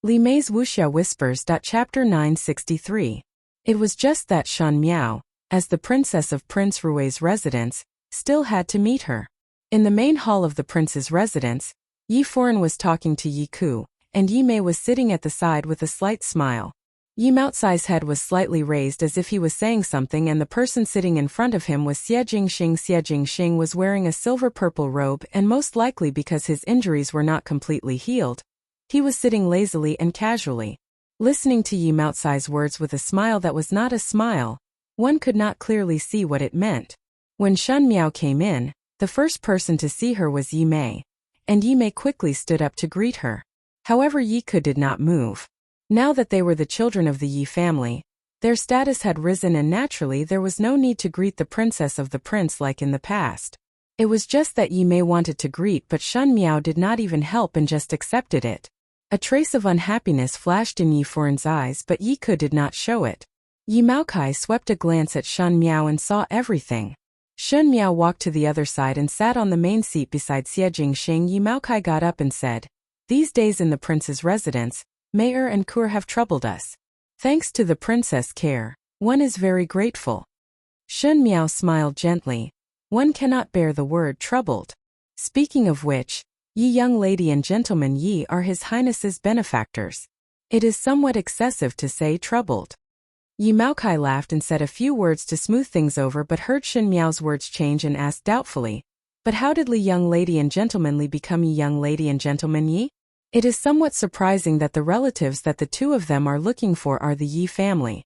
Li Mei's Wuxia whispers. Chapter 963. It was just that Shan Miao, as the princess of Prince Rui's residence, still had to meet her. In the main hall of the prince's residence, Yi Foran was talking to Yi Ku, and Yi Mei was sitting at the side with a slight smile. Yi Maocai's head was slightly raised as if he was saying something, and the person sitting in front of him was Xie Jingxing. Xie Jingxing was wearing a silver-purple robe, and most likely because his injuries were not completely healed, he was sitting lazily and casually, listening to Yi Maocai's words with a smile that was not a smile. One could not clearly see what it meant. When Shan Miao came in, the first person to see her was Yi Mei, and Yi Mei quickly stood up to greet her. However, Yi Ku did not move. Now that they were the children of the Yi family, their status had risen, and naturally there was no need to greet the princess of the prince like in the past. It was just that Yi Mei wanted to greet, but Shan Miao did not even help and just accepted it. A trace of unhappiness flashed in Yi Foran's eyes, but Yi Ku did not show it. Yi Maocai swept a glance at Shan Miao and saw everything. Shan Miao walked to the other side and sat on the main seat beside Xie Jingxing. Yi Maocai got up and said, "These days in the prince's residence, Mayor and Kur have troubled us. Thanks to the princess' care, one is very grateful." Shan Miao smiled gently. One cannot bear the word troubled. Speaking of which, Yi young lady and gentleman Yi are His Highness's benefactors. It is somewhat excessive to say troubled. Yi Maocai laughed and said a few words to smooth things over, but heard Shan Miao's words change and asked doubtfully, "But how did Li young lady and gentleman Li become Yi young lady and gentleman Yi? It is somewhat surprising that the relatives that the two of them are looking for are the Yi family."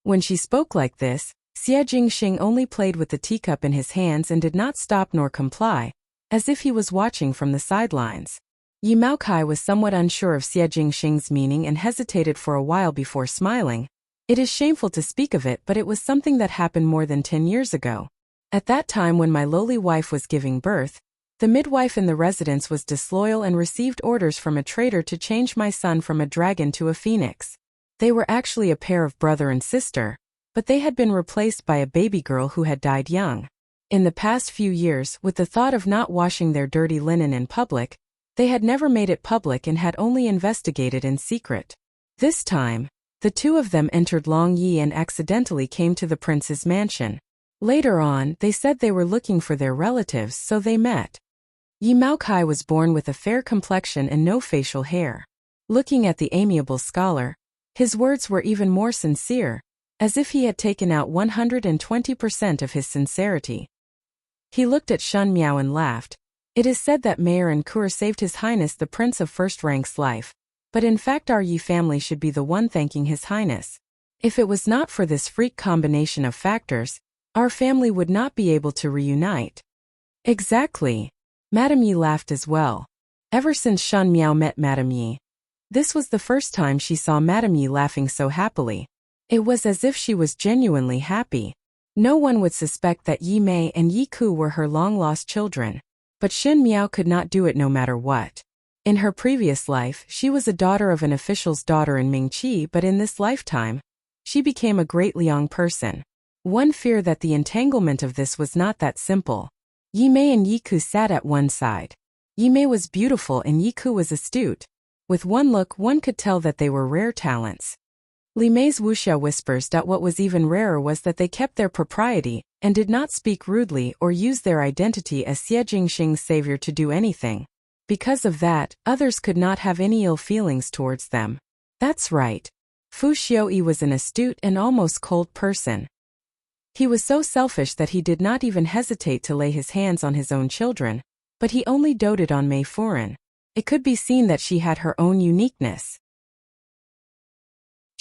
When she spoke like this, Xie Jingxing only played with the teacup in his hands and did not stop nor comply, as if he was watching from the sidelines. Yi Maocai was somewhat unsure of Xie Jingxing's meaning and hesitated for a while before smiling. It is shameful to speak of it, but it was something that happened more than 10 years ago. At that time, when my lowly wife was giving birth, the midwife in the residence was disloyal and received orders from a traitor to change my son from a dragon to a phoenix. They were actually a pair of brother and sister, but they had been replaced by a baby girl who had died young. In the past few years, with the thought of not washing their dirty linen in public, they had never made it public and had only investigated in secret. This time, the two of them entered Long Yi and accidentally came to the prince's mansion. Later on, they said they were looking for their relatives, so they met. Yi Maocai was born with a fair complexion and no facial hair. Looking at the amiable scholar, his words were even more sincere, as if he had taken out 120% of his sincerity. He looked at Shan Miao and laughed. "It is said that Mayor and Kur saved His Highness the Prince of First Rank's life, but in fact our Yi family should be the one thanking His Highness. If it was not for this freak combination of factors, our family would not be able to reunite." "Exactly." Madame Yi laughed as well. Ever since Shan Miao met Madame Yi, this was the first time she saw Madame Yi laughing so happily. It was as if she was genuinely happy. No one would suspect that Yi Mei and Yi Ku were her long-lost children, but Shan Miao could not do it no matter what. In her previous life, she was a daughter of an official's daughter in Mingqi, but in this lifetime, she became a great Liang person. One feared that the entanglement of this was not that simple. Yi Mei and Yi Ku sat at one side. Yi Mei was beautiful and Yi Ku was astute. With one look, one could tell that they were rare talents. Li Mei's Wuxia whispers. What was even rarer was that they kept their propriety, and did not speak rudely or use their identity as Xie Jingxing's savior to do anything. Because of that, others could not have any ill feelings towards them. That's right. Fu Xiuyi was an astute and almost cold person. He was so selfish that he did not even hesitate to lay his hands on his own children, but he only doted on Mei Foran. It could be seen that she had her own uniqueness.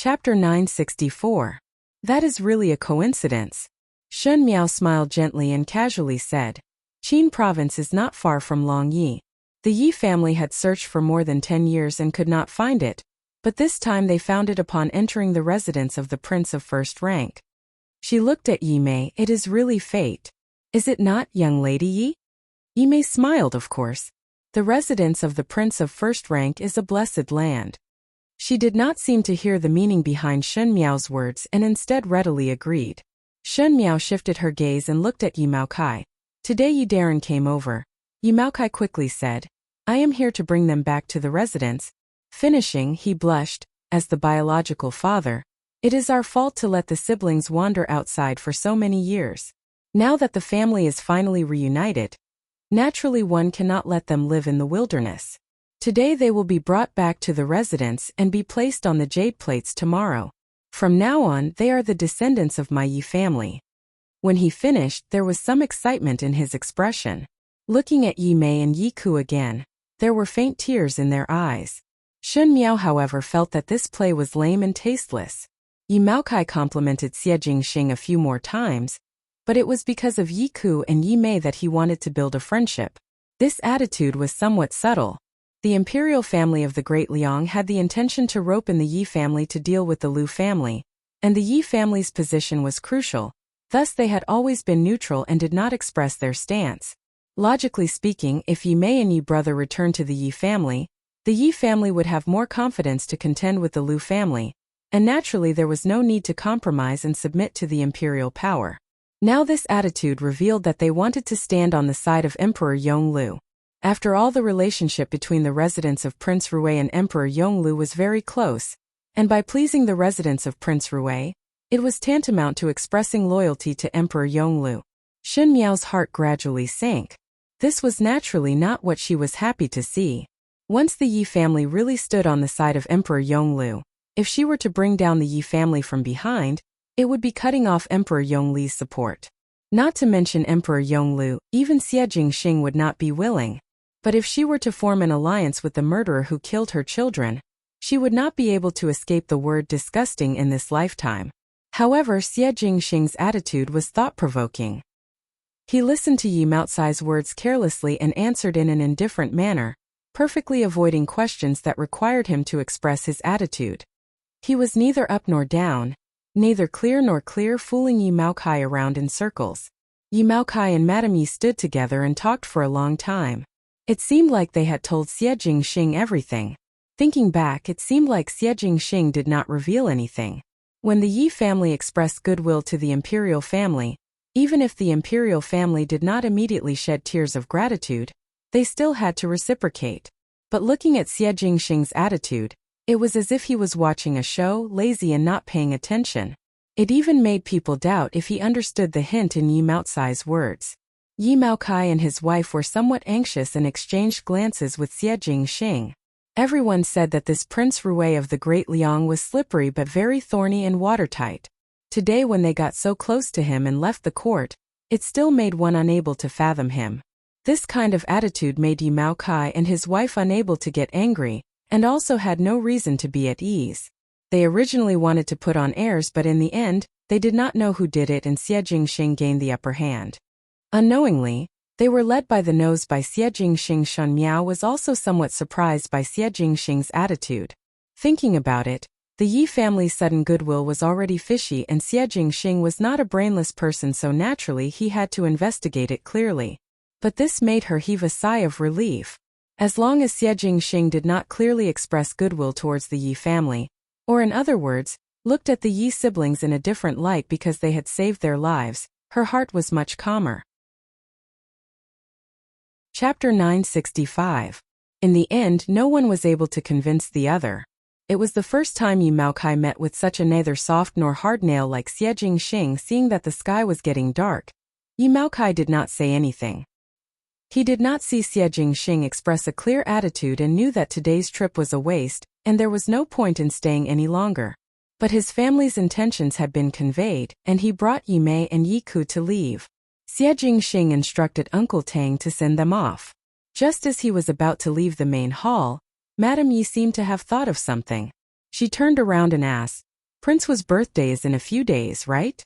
Chapter 964. That is really a coincidence. Shan Miao smiled gently and casually said, "Qin province is not far from Long Yi. The Yi family had searched for more than 10 years and could not find it, but this time they found it upon entering the residence of the Prince of First Rank." She looked at Yi Mei. "It is really fate. Is it not, young lady Yi?" Yi Mei smiled, of course. The residence of the Prince of First Rank is a blessed land. She did not seem to hear the meaning behind Shan Miao's words and instead readily agreed. Shan Miao shifted her gaze and looked at Yi Maocai. "Today Yi Darren came over." Yi Maocai quickly said, "I am here to bring them back to the residence. Finishing, he blushed, as the biological father. It is our fault to let the siblings wander outside for so many years. Now that the family is finally reunited, naturally one cannot let them live in the wilderness. Today they will be brought back to the residence and be placed on the jade plates tomorrow. From now on, they are the descendants of my Yi family. When he finished, there was some excitement in his expression. Looking at Yi Mei and Yi Ku again, there were faint tears in their eyes. Shun Miao, however, felt that this play was lame and tasteless. Yi Maokai complimented Xie Jingxing a few more times, but it was because of Yi Ku and Yi Mei that he wanted to build a friendship. This attitude was somewhat subtle. The imperial family of the Great Liang had the intention to rope in the Yi family to deal with the Lu family, and the Yi family's position was crucial. Thus they had always been neutral and did not express their stance. Logically speaking, if Yi Mei and Yi brother returned to the Yi family, the Yi family would have more confidence to contend with the Lu family, and naturally there was no need to compromise and submit to the imperial power. Now this attitude revealed that they wanted to stand on the side of Emperor Yonglu. After all, the relationship between the residents of Prince Rui and Emperor Yonglu was very close, and by pleasing the residents of Prince Rui, it was tantamount to expressing loyalty to Emperor Yonglu. Shun Miao's heart gradually sank. This was naturally not what she was happy to see. Once the Yi family really stood on the side of Emperor Yonglu, if she were to bring down the Yi family from behind, it would be cutting off Emperor Yongli's support. Not to mention Emperor Yonglu, even Xie Jingxing would not be willing. But if she were to form an alliance with the murderer who killed her children, she would not be able to escape the word disgusting in this lifetime. However, Xie Jingxing's attitude was thought-provoking. He listened to Yi Maocai's words carelessly and answered in an indifferent manner, perfectly avoiding questions that required him to express his attitude. He was neither up nor down, neither clear nor clear, fooling Yi Maocai around in circles. Yi Maocai and Madame Yi stood together and talked for a long time. It seemed like they had told Xie Jingxing everything. Thinking back, it seemed like Xie Jingxing did not reveal anything. When the Yi family expressed goodwill to the imperial family, even if the imperial family did not immediately shed tears of gratitude, they still had to reciprocate. But looking at Xie Jingxing's attitude, it was as if he was watching a show, lazy and not paying attention. It even made people doubt if he understood the hint in Yi Maocai's words. Yi Maocai and his wife were somewhat anxious and exchanged glances with Xie Jingxing. Everyone said that this Prince Rui of the Great Liang was slippery but very thorny and watertight. Today when they got so close to him and left the court, it still made one unable to fathom him. This kind of attitude made Yi Maocai and his wife unable to get angry, and also had no reason to be at ease. They originally wanted to put on airs, but in the end, they did not know who did it, and Xie Jingxing gained the upper hand. Unknowingly, they were led by the nose by Xie Jingxing. Shun Miao was also somewhat surprised by Xie Jingxing's attitude. Thinking about it, the Yi family's sudden goodwill was already fishy, and Xie Jingxing was not a brainless person, so naturally he had to investigate it clearly. But this made her heave a sigh of relief. As long as Xie Jingxing did not clearly express goodwill towards the Yi family, or in other words, looked at the Yi siblings in a different light because they had saved their lives, her heart was much calmer. Chapter 965. In the end, no one was able to convince the other. It was the first time Yi Maocai met with such a neither soft nor hard nail like Xie Jingxing. Seeing that the sky was getting dark, Yi Maocai did not say anything. He did not see Xie Jingxing express a clear attitude and knew that today's trip was a waste, and there was no point in staying any longer. But his family's intentions had been conveyed, and he brought Yi Mei and Yi Ku to leave. Xie Jingxing instructed Uncle Tang to send them off. Just as he was about to leave the main hall, Madame Yi seemed to have thought of something. She turned around and asked, "Prince's birthday is in a few days, right?"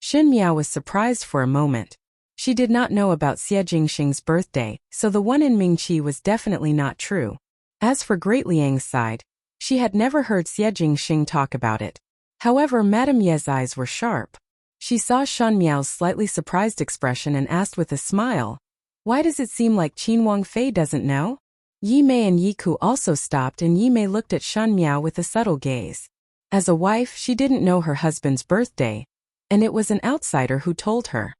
Shin Miao was surprised for a moment. She did not know about Xie Jingxing's birthday, so the one in Mingqi was definitely not true. As for Great Liang's side, she had never heard Xie Jingxing talk about it. However, Madame Ye's eyes were sharp. She saw Shan Miao's slightly surprised expression and asked with a smile, "Why does it seem like Qin Wangfei doesn't know?" Yi Mei and Yi Ku also stopped, and Yi Mei looked at Shan Miao with a subtle gaze. As a wife, she didn't know her husband's birthday, and it was an outsider who told her.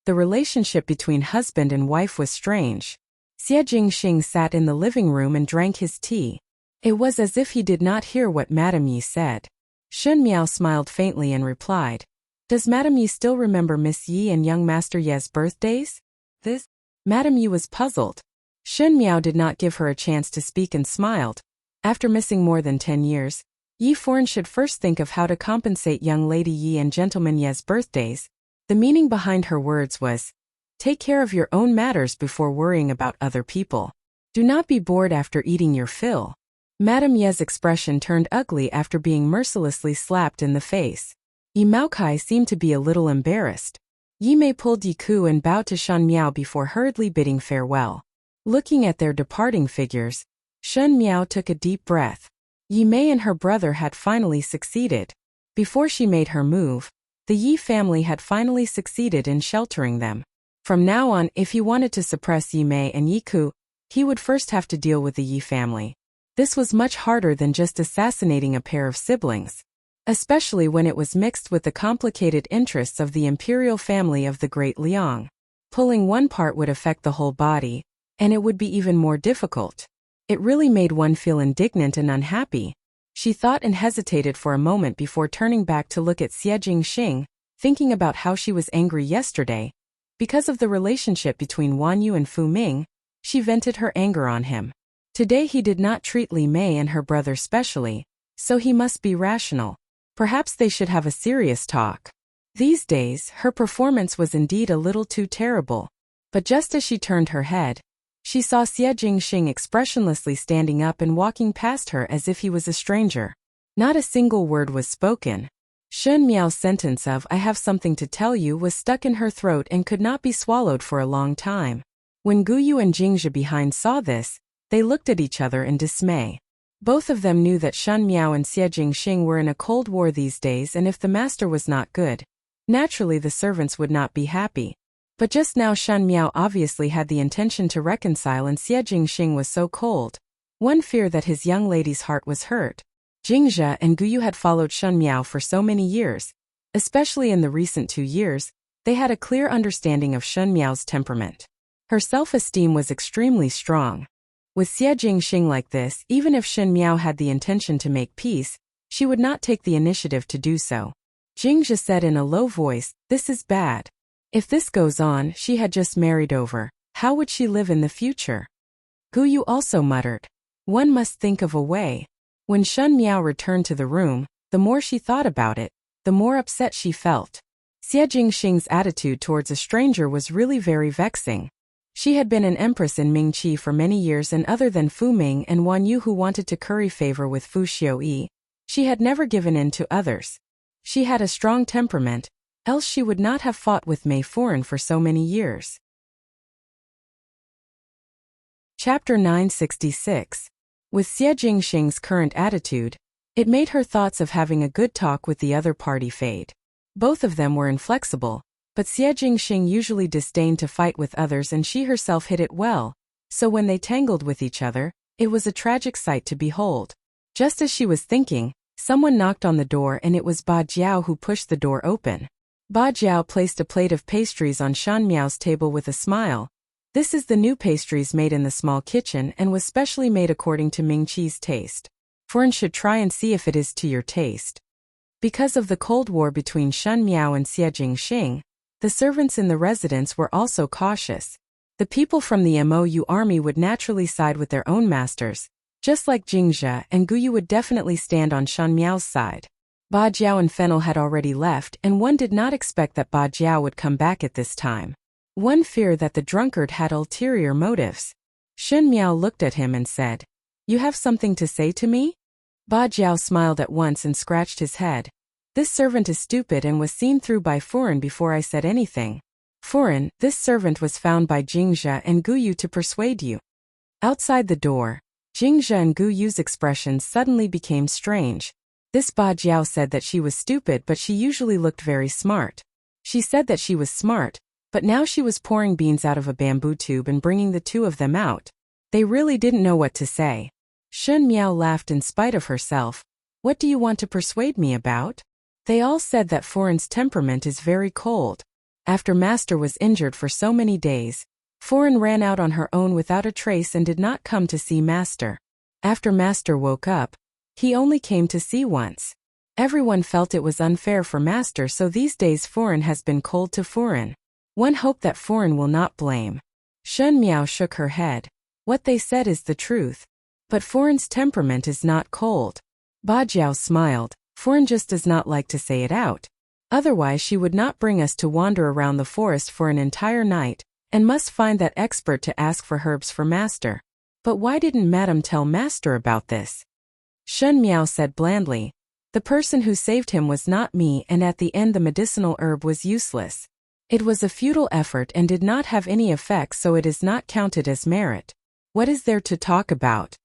The relationship between husband and wife was strange. Xie Jingxing sat in the living room and drank his tea. It was as if he did not hear what Madame Yi said. Shun Miao smiled faintly and replied, "Does Madame Yi still remember Miss Yi and young Master Ye's birthdays?" This? Madame Yi was puzzled. Shun Miao did not give her a chance to speak and smiled. After missing more than 10 years, Yi Foreign should first think of how to compensate young Lady Yi and Gentleman Ye's birthdays. The meaning behind her words was, take care of your own matters before worrying about other people. Do not be bored after eating your fill. Madame Ye's expression turned ugly after being mercilessly slapped in the face. Yi Maokai seemed to be a little embarrassed. Yi Mei pulled Yi Ku and bowed to Shun Miao before hurriedly bidding farewell. Looking at their departing figures, Shun Miao took a deep breath. Yi Mei and her brother had finally succeeded. Before she made her move, the Yi family had finally succeeded in sheltering them. From now on, if he wanted to suppress Yi Mei and Yi Ku, he would first have to deal with the Yi family. This was much harder than just assassinating a pair of siblings, especially when it was mixed with the complicated interests of the imperial family of the Great Liang. Pulling one part would affect the whole body, and it would be even more difficult. It really made one feel indignant and unhappy. She thought and hesitated for a moment before turning back to look at Xie Jingxing, thinking about how she was angry yesterday. Because of the relationship between Wan Yu and Fu Ming, she vented her anger on him. Today he did not treat Li Mei and her brother specially, so he must be rational. Perhaps they should have a serious talk. These days, her performance was indeed a little too terrible. But just as she turned her head, she saw Xie Jingxing expressionlessly standing up and walking past her as if he was a stranger. Not a single word was spoken. Shun Miao's sentence of "I have something to tell you" was stuck in her throat and could not be swallowed for a long time. When Guyu and Jingzhe behind saw this, they looked at each other in dismay. Both of them knew that Shun Miao and Xie Jingxing were in a cold war these days, and if the master was not good, naturally the servants would not be happy. But just now Shun Miao obviously had the intention to reconcile, and Xie Jingxing was so cold. One feared that his young lady's heart was hurt. Jingzhe and Guyu had followed Shun Miao for so many years. Especially in the recent 2 years, they had a clear understanding of Shun Miao's temperament. Her self-esteem was extremely strong. With Xie Jingxing like this, even if Shun Miao had the intention to make peace, she would not take the initiative to do so. Jingzhe said in a low voice, "This is bad. If this goes on, she had just married over. How would she live in the future?" Guyu also muttered, "One must think of a way." When Shun Miao returned to the room, the more she thought about it, the more upset she felt. Xie Jingxing's attitude towards a stranger was really very vexing. She had been an empress in Mingqi for many years, and other than Fu Ming and Wan Yu who wanted to curry favor with Fu Xiuyi, she had never given in to others. She had a strong temperament, else she would not have fought with Mei Foreign for so many years. Chapter 966. With Xie Jingxing's current attitude, it made her thoughts of having a good talk with the other party fade. Both of them were inflexible, but Xie Jingxing usually disdained to fight with others, and she herself hid it well, so when they tangled with each other, it was a tragic sight to behold. Just as she was thinking, someone knocked on the door, and it was Ba Jiao who pushed the door open. Ba Jiao placed a plate of pastries on Shun Miao's table with a smile. "This is the new pastries made in the small kitchen and was specially made according to Mingqi's taste. Foreign should try and see if it is to your taste." Because of the Cold War between Shun Miao and Xie Jingxing, the servants in the residence were also cautious. The people from the MOU army would naturally side with their own masters, just like Jingzhe and Guyu would definitely stand on Shun Miao's side. Ba Jiao and Fennel had already left, and one did not expect that Ba Jiao would come back at this time. One feared that the drunkard had ulterior motives. Shun Miao looked at him and said, "You have something to say to me?" Ba Jiao smiled at once and scratched his head. "This servant is stupid and was seen through by Foreign before I said anything. Foreign, this servant was found by Jingzhe and Guyu to persuade you." Outside the door, Jingzhe and Guyu's expressions suddenly became strange. This Ba Jiao said that she was stupid, but she usually looked very smart. She said that she was smart, but now she was pouring beans out of a bamboo tube and bringing the two of them out. They really didn't know what to say. Shun Miao laughed in spite of herself. "What do you want to persuade me about?" They all said that Foreign's temperament is very cold. After Master was injured for so many days, Foreign ran out on her own without a trace and did not come to see Master. After Master woke up, he only came to see once. Everyone felt it was unfair for Master, so these days Foreign has been cold to Foreign. One hope that Foreign will not blame. Shen Miao shook her head. What they said is the truth. But Foreign's temperament is not cold. Ba Jiao smiled. Foreign just does not like to say it out. Otherwise she would not bring us to wander around the forest for an entire night, and must find that expert to ask for herbs for Master. But why didn't Madam tell Master about this? Shen Miao said blandly. The person who saved him was not me, and at the end the medicinal herb was useless. It was a futile effort and did not have any effect, so it is not counted as merit. What is there to talk about?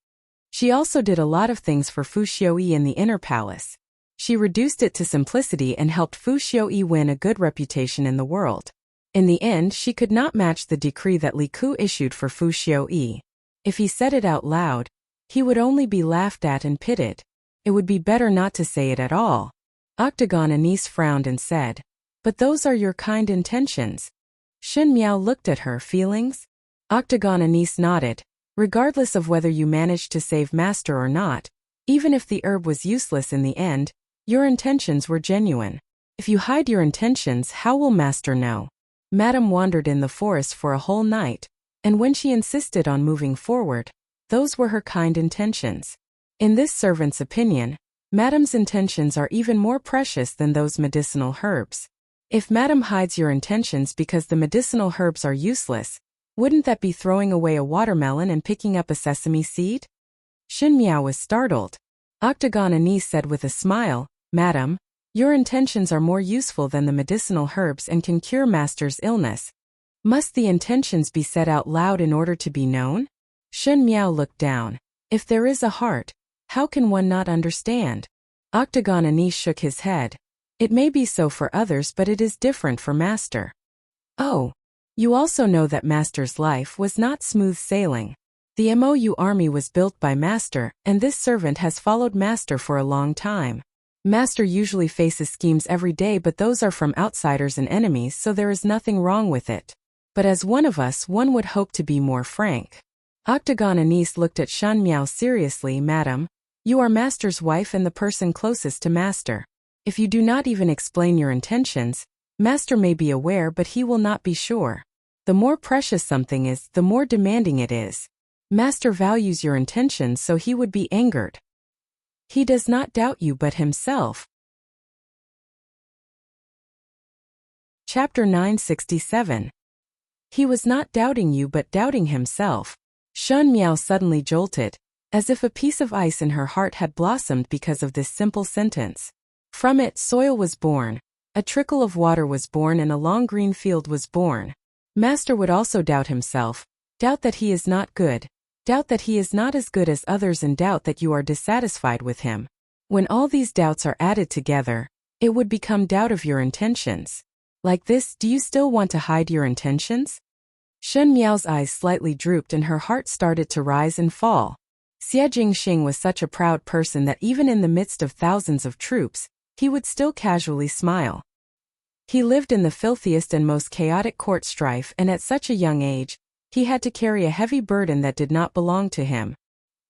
She also did a lot of things for Fu Xiuyi in the inner palace. She reduced it to simplicity and helped Fu Xiuyi win a good reputation in the world. In the end, she could not match the decree that Li Ku issued for Fu Xiuyi. If he said it out loud, he would only be laughed at and pitied. It would be better not to say it at all. Octagon Anise frowned and said, "But those are your kind intentions." Shen Miao looked at her. Feelings? Octagon Anise nodded. Regardless of whether you managed to save Master or not, even if the herb was useless in the end, your intentions were genuine. If you hide your intentions, how will Master know? Madam wandered in the forest for a whole night, and when she insisted on moving forward, those were her kind intentions. In this servant's opinion, Madam's intentions are even more precious than those medicinal herbs. If Madam hides your intentions because the medicinal herbs are useless, wouldn't that be throwing away a watermelon and picking up a sesame seed? Shen Miao was startled. Octagon Anise said with a smile, "Madam, your intentions are more useful than the medicinal herbs and can cure Master's illness. Must the intentions be said out loud in order to be known?" Shen Miao looked down. If there is a heart, how can one not understand? Octagon Anise shook his head. It may be so for others, but it is different for Master. Oh. You also know that Master's life was not smooth sailing. The MOU army was built by Master, and this servant has followed Master for a long time. Master usually faces schemes every day, but those are from outsiders and enemies, so there is nothing wrong with it. But as one of us, one would hope to be more frank. Octagon Anise looked at Shen Miao seriously. Madam, you are Master's wife and the person closest to Master. If you do not even explain your intentions, Master may be aware, but he will not be sure. The more precious something is, the more demanding it is. Master values your intentions, so he would be angered. He does not doubt you but himself. Chapter 967. He was not doubting you but doubting himself. Shen Miao suddenly jolted, as if a piece of ice in her heart had blossomed because of this simple sentence. From it, soil was born. A trickle of water was born and a long green field was born. Master would also doubt himself, doubt that he is not good, doubt that he is not as good as others, and doubt that you are dissatisfied with him. When all these doubts are added together, it would become doubt of your intentions. Like this, do you still want to hide your intentions? Shen Miao's eyes slightly drooped and her heart started to rise and fall. Xie Jingxing was such a proud person that even in the midst of thousands of troops, he would still casually smile. He lived in the filthiest and most chaotic court strife, and at such a young age, he had to carry a heavy burden that did not belong to him.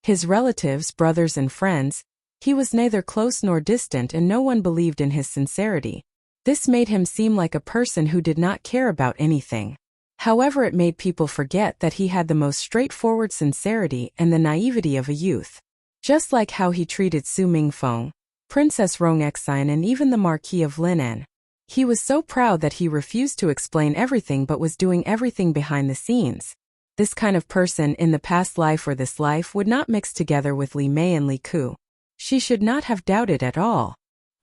His relatives, brothers and friends, he was neither close nor distant, and no one believed in his sincerity. This made him seem like a person who did not care about anything. However, it made people forget that he had the most straightforward sincerity and the naivety of a youth. Just like how he treated Su Mingfeng, Princess Rongexine, and even the Marquis of Linan. He was so proud that he refused to explain everything but was doing everything behind the scenes. This kind of person in the past life or this life would not mix together with Li Mei and Li Ku. She should not have doubted at all.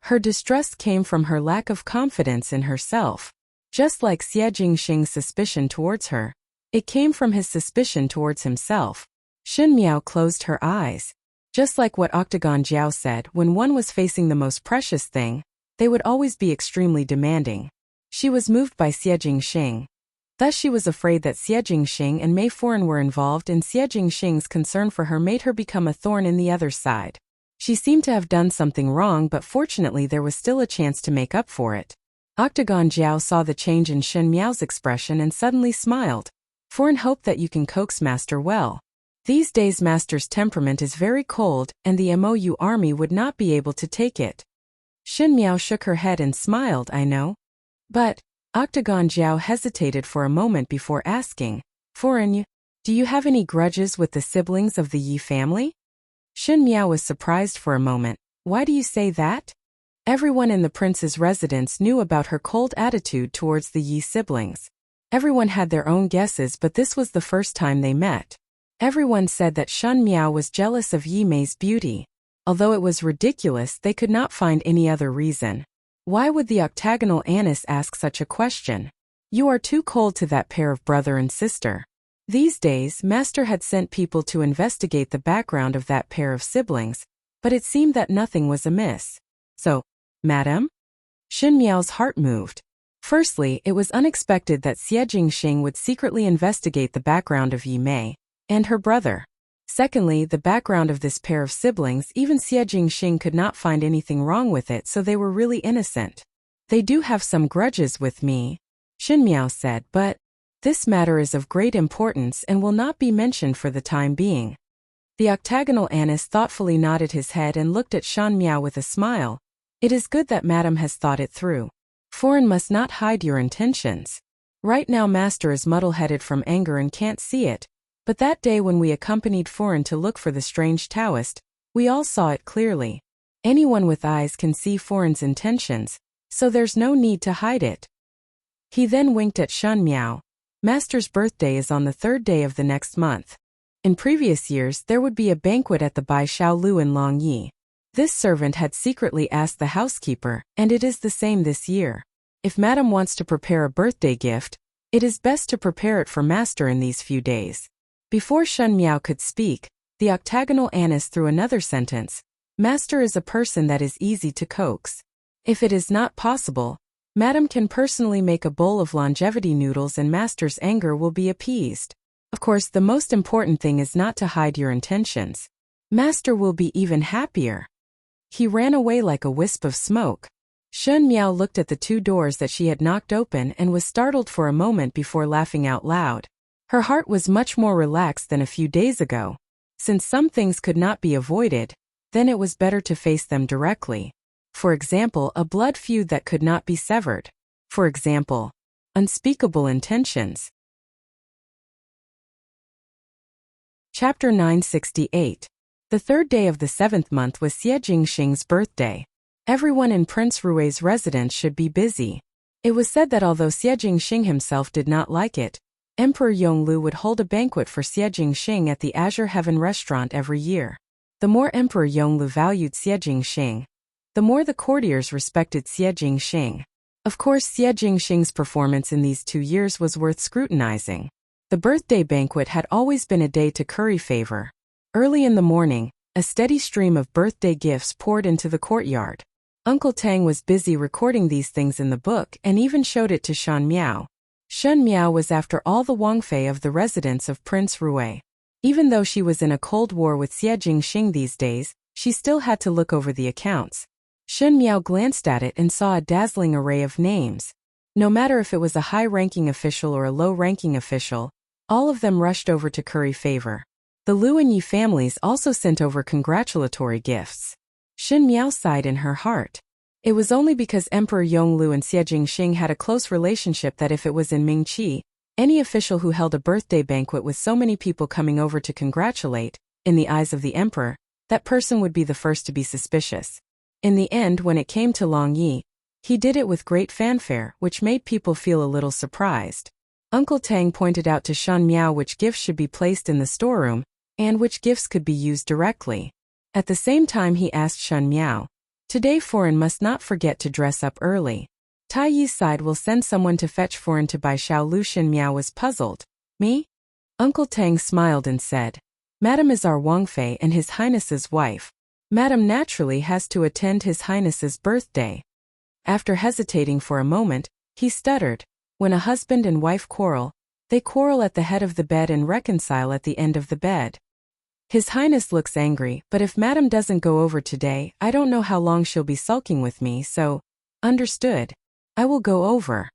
Her distrust came from her lack of confidence in herself. Just like Xie Jingxing's suspicion towards her, it came from his suspicion towards himself. Shen Miao closed her eyes. Just like what Octagon Jiao said, when one was facing the most precious thing, they would always be extremely demanding. She was moved by Xie Jingxing. Thus she was afraid that Xie Jingxing and Mei Foreign were involved, and Xie Jingxing's concern for her made her become a thorn in the other side. She seemed to have done something wrong, but fortunately there was still a chance to make up for it. Octagon Jiao saw the change in Shen Miao's expression and suddenly smiled. Foreign, hope that you can coax Master well. These days Master's temperament is very cold and the MOU army would not be able to take it. Xin Miao shook her head and smiled, I know. But, Octagon Jiao hesitated for a moment before asking, Foreign, do you have any grudges with the siblings of the Yi family? Xin Miao was surprised for a moment. Why do you say that? Everyone in the prince's residence knew about her cold attitude towards the Yi siblings. Everyone had their own guesses, but this was the first time they met. Everyone said that Shen Miao was jealous of Yi Mei's beauty. Although it was ridiculous, they could not find any other reason. Why would the octagonal Anis ask such a question? You are too cold to that pair of brother and sister. These days, Master had sent people to investigate the background of that pair of siblings, but it seemed that nothing was amiss. So, Madam? Xin Miao's heart moved. Firstly, it was unexpected that Xie Jingxing would secretly investigate the background of Yi Mei and her brother. Secondly, the background of this pair of siblings, even Xie Jingxing could not find anything wrong with it, so they were really innocent. They do have some grudges with me, Xin Miao said, but this matter is of great importance and will not be mentioned for the time being. The octagonal Anis thoughtfully nodded his head and looked at Shan Miao with a smile. It is good that Madam has thought it through. Foreign must not hide your intentions. Right now Master is muddle-headed from anger and can't see it. But that day when we accompanied Foreign to look for the strange Taoist, we all saw it clearly. Anyone with eyes can see Foreign's intentions, so there's no need to hide it. He then winked at Shen Miao. Master's birthday is on the 3rd day of the next month. In previous years there would be a banquet at the Bai Shao Lu in Longyi. This servant had secretly asked the housekeeper, and it is the same this year. If Madam wants to prepare a birthday gift, it is best to prepare it for Master in these few days. Before Shen Miao could speak, the octagonal Anis threw another sentence. Master is a person that is easy to coax. If it is not possible, Madam can personally make a bowl of longevity noodles and Master's anger will be appeased. Of course, the most important thing is not to hide your intentions. Master will be even happier. He ran away like a wisp of smoke. Shen Miao looked at the 2 doors that she had knocked open and was startled for a moment before laughing out loud. Her heart was much more relaxed than a few days ago. Since some things could not be avoided, then it was better to face them directly. For example, a blood feud that could not be severed. For example, unspeakable intentions. Chapter 968. The 3rd day of the 7th month was Xie Jingxing's birthday. Everyone in Prince Rui's residence should be busy. It was said that although Xie Jingxing himself did not like it, Emperor Yonglu would hold a banquet for Xie Jingxing at the Azure Heaven restaurant every year. The more Emperor Yonglu valued Xie Jingxing, the more the courtiers respected Xie Jingxing. Of course, Xie Jingxing's performance in these 2 years was worth scrutinizing. The birthday banquet had always been a day to curry favor. Early in the morning, a steady stream of birthday gifts poured into the courtyard. Uncle Tang was busy recording these things in the book and even showed it to Shan Miao. Shen Miao was after all the Wangfei of the residence of Prince Rui. Even though she was in a cold war with Xie Jingxing these days, she still had to look over the accounts. Shen Miao glanced at it and saw a dazzling array of names. No matter if it was a high-ranking official or a low-ranking official, all of them rushed over to curry favor. The Lu and Yi families also sent over congratulatory gifts. Shen Miao sighed in her heart. It was only because Emperor Yonglu and Xie Jingxing had a close relationship that if it was in Mingqi, any official who held a birthday banquet with so many people coming over to congratulate, in the eyes of the emperor, that person would be the first to be suspicious. In the end, when it came to Long Yi, he did it with great fanfare, which made people feel a little surprised. Uncle Tang pointed out to Shan Miao which gifts should be placed in the storeroom, and which gifts could be used directly. At the same time he asked Shan Miao, "Today Foreign must not forget to dress up early. Tai Yi's side will send someone to fetch Foreign to Bai Shao Lu." Shan Miao was puzzled. Me? Uncle Tang smiled and said, "Madam is our Wangfei and His Highness's wife. Madam naturally has to attend His Highness's birthday." After hesitating for a moment, he stuttered, "When a husband and wife quarrel, they quarrel at the head of the bed and reconcile at the end of the bed. His Highness looks angry, but if Madam doesn't go over today, I don't know how long she'll be sulking with me, so..." "Understood. I will go over,"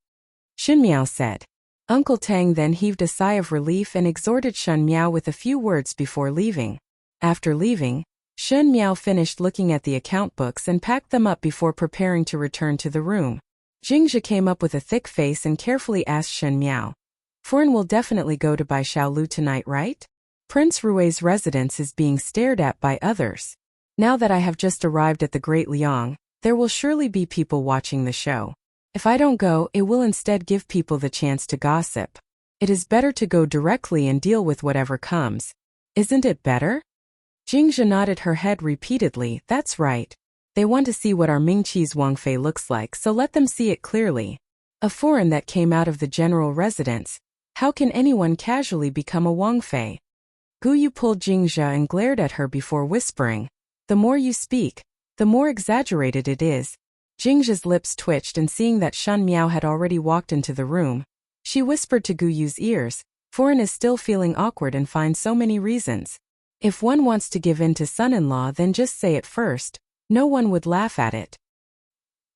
Xin Miao said. Uncle Tang then heaved a sigh of relief and exhorted Shen Miao with a few words before leaving. After leaving, Shen Miao finished looking at the account books and packed them up before preparing to return to the room. Jingzhe came up with a thick face and carefully asked Shen Miao, "Foreign will definitely go to Bai Xiaolu tonight, right? Prince Rui's residence is being stared at by others. Now that I have just arrived at the Great Liang, there will surely be people watching the show. If I don't go, it will instead give people the chance to gossip. It is better to go directly and deal with whatever comes. Isn't it better?" Jingzhe nodded her head repeatedly. "That's right. They want to see what our Mingqi's Wangfei looks like, so let them see it clearly. A foreign that came out of the general residence. How can anyone casually become a Wangfei?" Gu Yu pulled Jingzhe and glared at her before whispering, "The more you speak, the more exaggerated it is." Jingzhe's lips twitched, and seeing that Shen Miao had already walked into the room, she whispered to Gu Yu's ears, "Foreign is still feeling awkward and finds so many reasons. If one wants to give in to son-in-law, then just say it first. No one would laugh at it."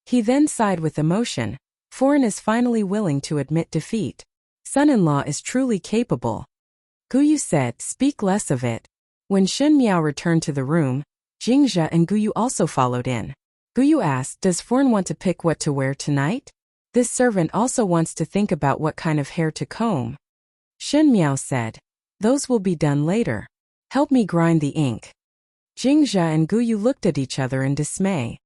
He then sighed with emotion. Foreign is finally willing to admit defeat. Son-in-law is truly capable. Gu Yu said, "Speak less of it." When Shen Miao returned to the room, Jingzhe and Gu Yu also followed in. Gu Yu asked, "Does Foreign want to pick what to wear tonight? This servant also wants to think about what kind of hair to comb." Shen Miao said, "Those will be done later. Help me grind the ink." Jingzhe and Gu Yu looked at each other in dismay.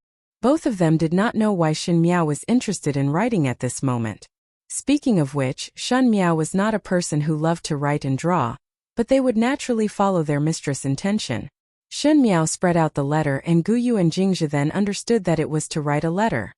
Both of them did not know why Shen Miao was interested in writing at this moment. Speaking of which, Shen Miao was not a person who loved to write and draw, but they would naturally follow their mistress' intention. Shen Miao spread out the letter, and Gu Yu and Jingzhe then understood that it was to write a letter.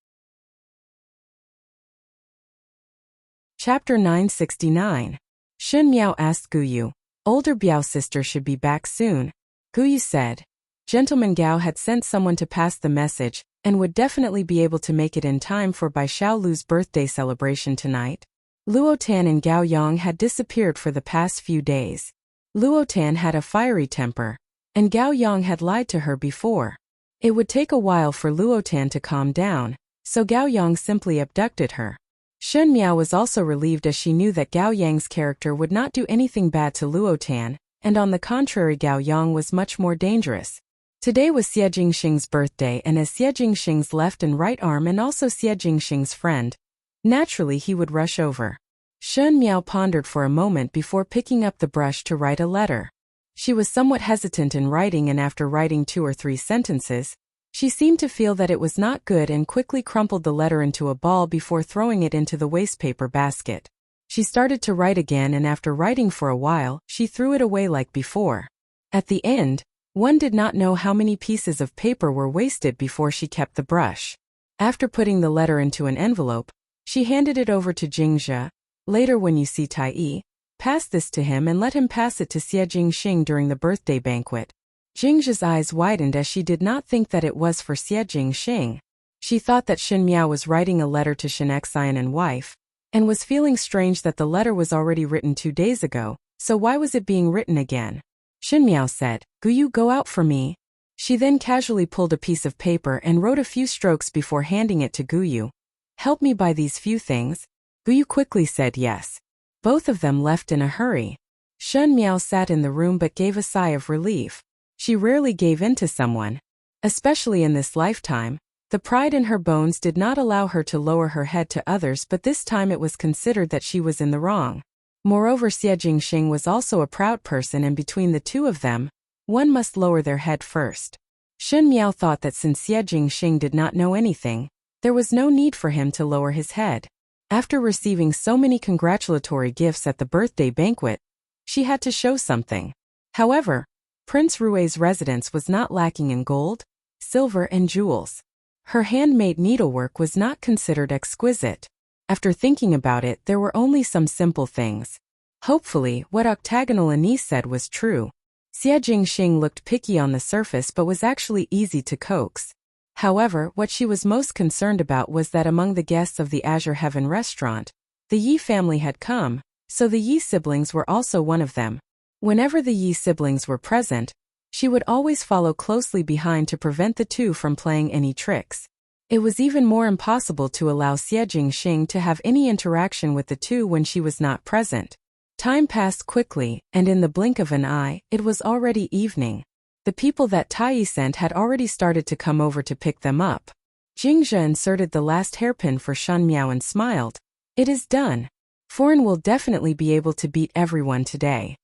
Chapter 969. Shen Miao asked Gu Yu, "Older Biao sister should be back soon." Gu Yu said, "Gentleman Gao had sent someone to pass the message, and would definitely be able to make it in time for Bai Xiaolu's birthday celebration tonight." Luo Tan and Gao Yang had disappeared for the past few days. Luo Tan had a fiery temper, and Gao Yang had lied to her before. It would take a while for Luo Tan to calm down, so Gao Yang simply abducted her. Shen Miao was also relieved, as she knew that Gao Yang's character would not do anything bad to Luo Tan, and on the contrary, Gao Yang was much more dangerous. Today was Xie Jingxing's birthday, and as Xie Jingxing's left and right arm and also Xie Jingxing's friend, naturally he would rush over. Shen Miao pondered for a moment before picking up the brush to write a letter. She was somewhat hesitant in writing, and after writing 2 or 3 sentences, she seemed to feel that it was not good and quickly crumpled the letter into a ball before throwing it into the wastepaper basket. She started to write again, and after writing for a while, she threw it away like before. At the end, one did not know how many pieces of paper were wasted before she kept the brush. After putting the letter into an envelope, she handed it over to Jingzhe. "Later when you see Tai Yi, pass this to him and let him pass it to Xie Jingxing during the birthday banquet." Jingzhe's eyes widened, as she did not think that it was for Xie Jingxing. She thought that Shen Miao was writing a letter to Shen Xian and wife, and was feeling strange that the letter was already written 2 days ago, so why was it being written again? Shen Miao said, "Gu Yu, go out for me." She then casually pulled a piece of paper and wrote a few strokes before handing it to Gu Yu. "Help me buy these few things." Gu Yu quickly said yes. Both of them left in a hurry. Shen Miao sat in the room but gave a sigh of relief. She rarely gave in to someone, especially in this lifetime. The pride in her bones did not allow her to lower her head to others, but this time it was considered that she was in the wrong. Moreover, Xie Jingxing was also a proud person, and between the two of them, one must lower their head first. Shen Miao thought that since Xie Jingxing did not know anything, there was no need for him to lower his head. After receiving so many congratulatory gifts at the birthday banquet, she had to show something. However, Prince Rui's residence was not lacking in gold, silver, and jewels. Her handmade needlework was not considered exquisite. After thinking about it, there were only some simple things. Hopefully, what Octagonal Anise said was true. Xie Jingxing looked picky on the surface but was actually easy to coax. However, what she was most concerned about was that among the guests of the Azure Heaven restaurant, the Yi family had come, so the Yi siblings were also one of them. Whenever the Yi siblings were present, she would always follow closely behind to prevent the two from playing any tricks. It was even more impossible to allow Xie Jingxing to have any interaction with the two when she was not present. Time passed quickly, and in the blink of an eye, it was already evening. The people that Tai sent had already started to come over to pick them up. Jingzhe inserted the last hairpin for Shen Miao and smiled. It is done. Foreign will definitely be able to beat everyone today.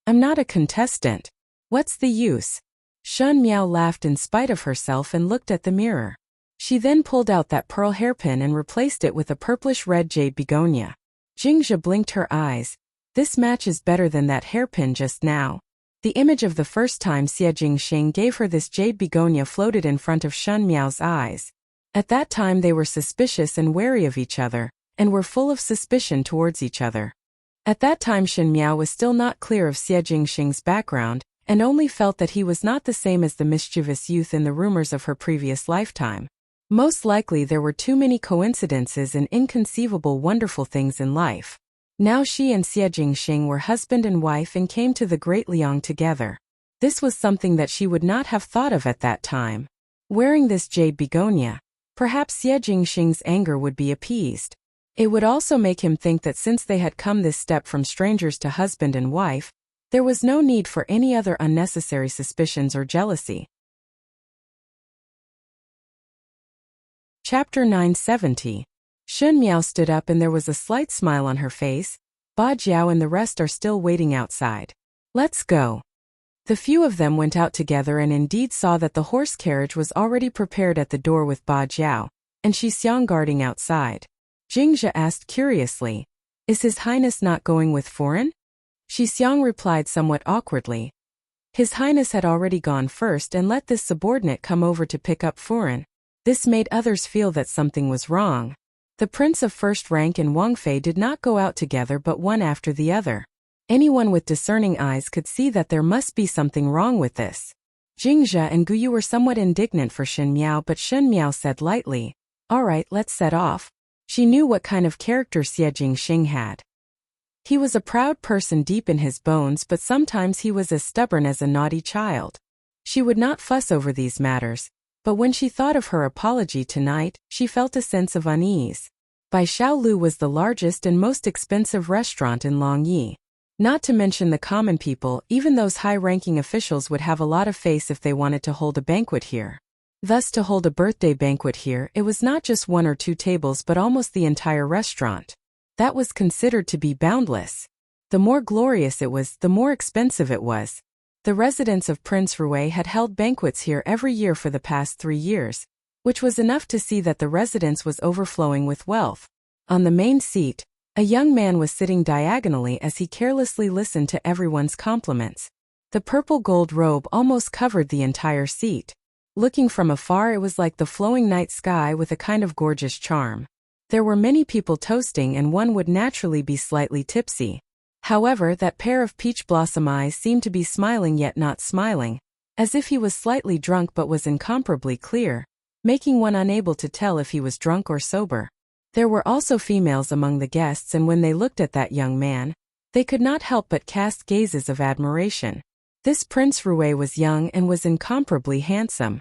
I'm not a contestant. What's the use? Shen Miao laughed in spite of herself and looked at the mirror. She then pulled out that pearl hairpin and replaced it with a purplish-red jade begonia. Jingzhe blinked her eyes. This match is better than that hairpin just now. The image of the first time Xie Jingxing gave her this jade begonia floated in front of Shen Miao's eyes. At that time they were suspicious and wary of each other, and were full of suspicion towards each other. At that time Shen Miao was still not clear of Xie Jingxing's background, and only felt that he was not the same as the mischievous youth in the rumors of her previous lifetime. Most likely there were too many coincidences and inconceivable wonderful things in life. Now she and Xie Jingxing were husband and wife and came to the Great Liang together. This was something that she would not have thought of at that time. Wearing this jade begonia, perhaps Xie Jingxing's anger would be appeased. It would also make him think that since they had come this step from strangers to husband and wife, there was no need for any other unnecessary suspicions or jealousy. Chapter 970. Shen Miao stood up and there was a slight smile on her face. Ba Jiao and the rest are still waiting outside. Let's go. The few of them went out together and indeed saw that the horse carriage was already prepared at the door with Ba Jiao, and Shi Xiang guarding outside. Jingzhe asked curiously, "Is His Highness not going with foreign?" Shi Xiang replied somewhat awkwardly. His Highness had already gone first and let this subordinate come over to pick up foreign. This made others feel that something was wrong. The prince of first rank and Wang Fei did not go out together but one after the other. Anyone with discerning eyes could see that there must be something wrong with this. Jingzhe and Guyu were somewhat indignant for Shen Miao, but Shen Miao said lightly, "All right, let's set off." She knew what kind of character Xie Jingxing had. He was a proud person deep in his bones, but sometimes he was as stubborn as a naughty child. She would not fuss over these matters. But when she thought of her apology tonight, she felt a sense of unease. Bai Xiaolu was the largest and most expensive restaurant in Longyi. Not to mention the common people, even those high-ranking officials would have a lot of face if they wanted to hold a banquet here. Thus to hold a birthday banquet here, it was not just one or two tables but almost the entire restaurant. That was considered to be boundless. The more glorious it was, the more expensive it was. The residents of Prince Rui had held banquets here every year for the past 3 years, which was enough to see that the residence was overflowing with wealth. On the main seat, a young man was sitting diagonally as he carelessly listened to everyone's compliments. The purple gold robe almost covered the entire seat. Looking from afar, it was like the flowing night sky with a kind of gorgeous charm. There were many people toasting and one would naturally be slightly tipsy. However, that pair of peach blossom eyes seemed to be smiling yet not smiling, as if he was slightly drunk but was incomparably clear, making one unable to tell if he was drunk or sober. There were also females among the guests, and when they looked at that young man, they could not help but cast gazes of admiration. This Prince Rui was young and was incomparably handsome.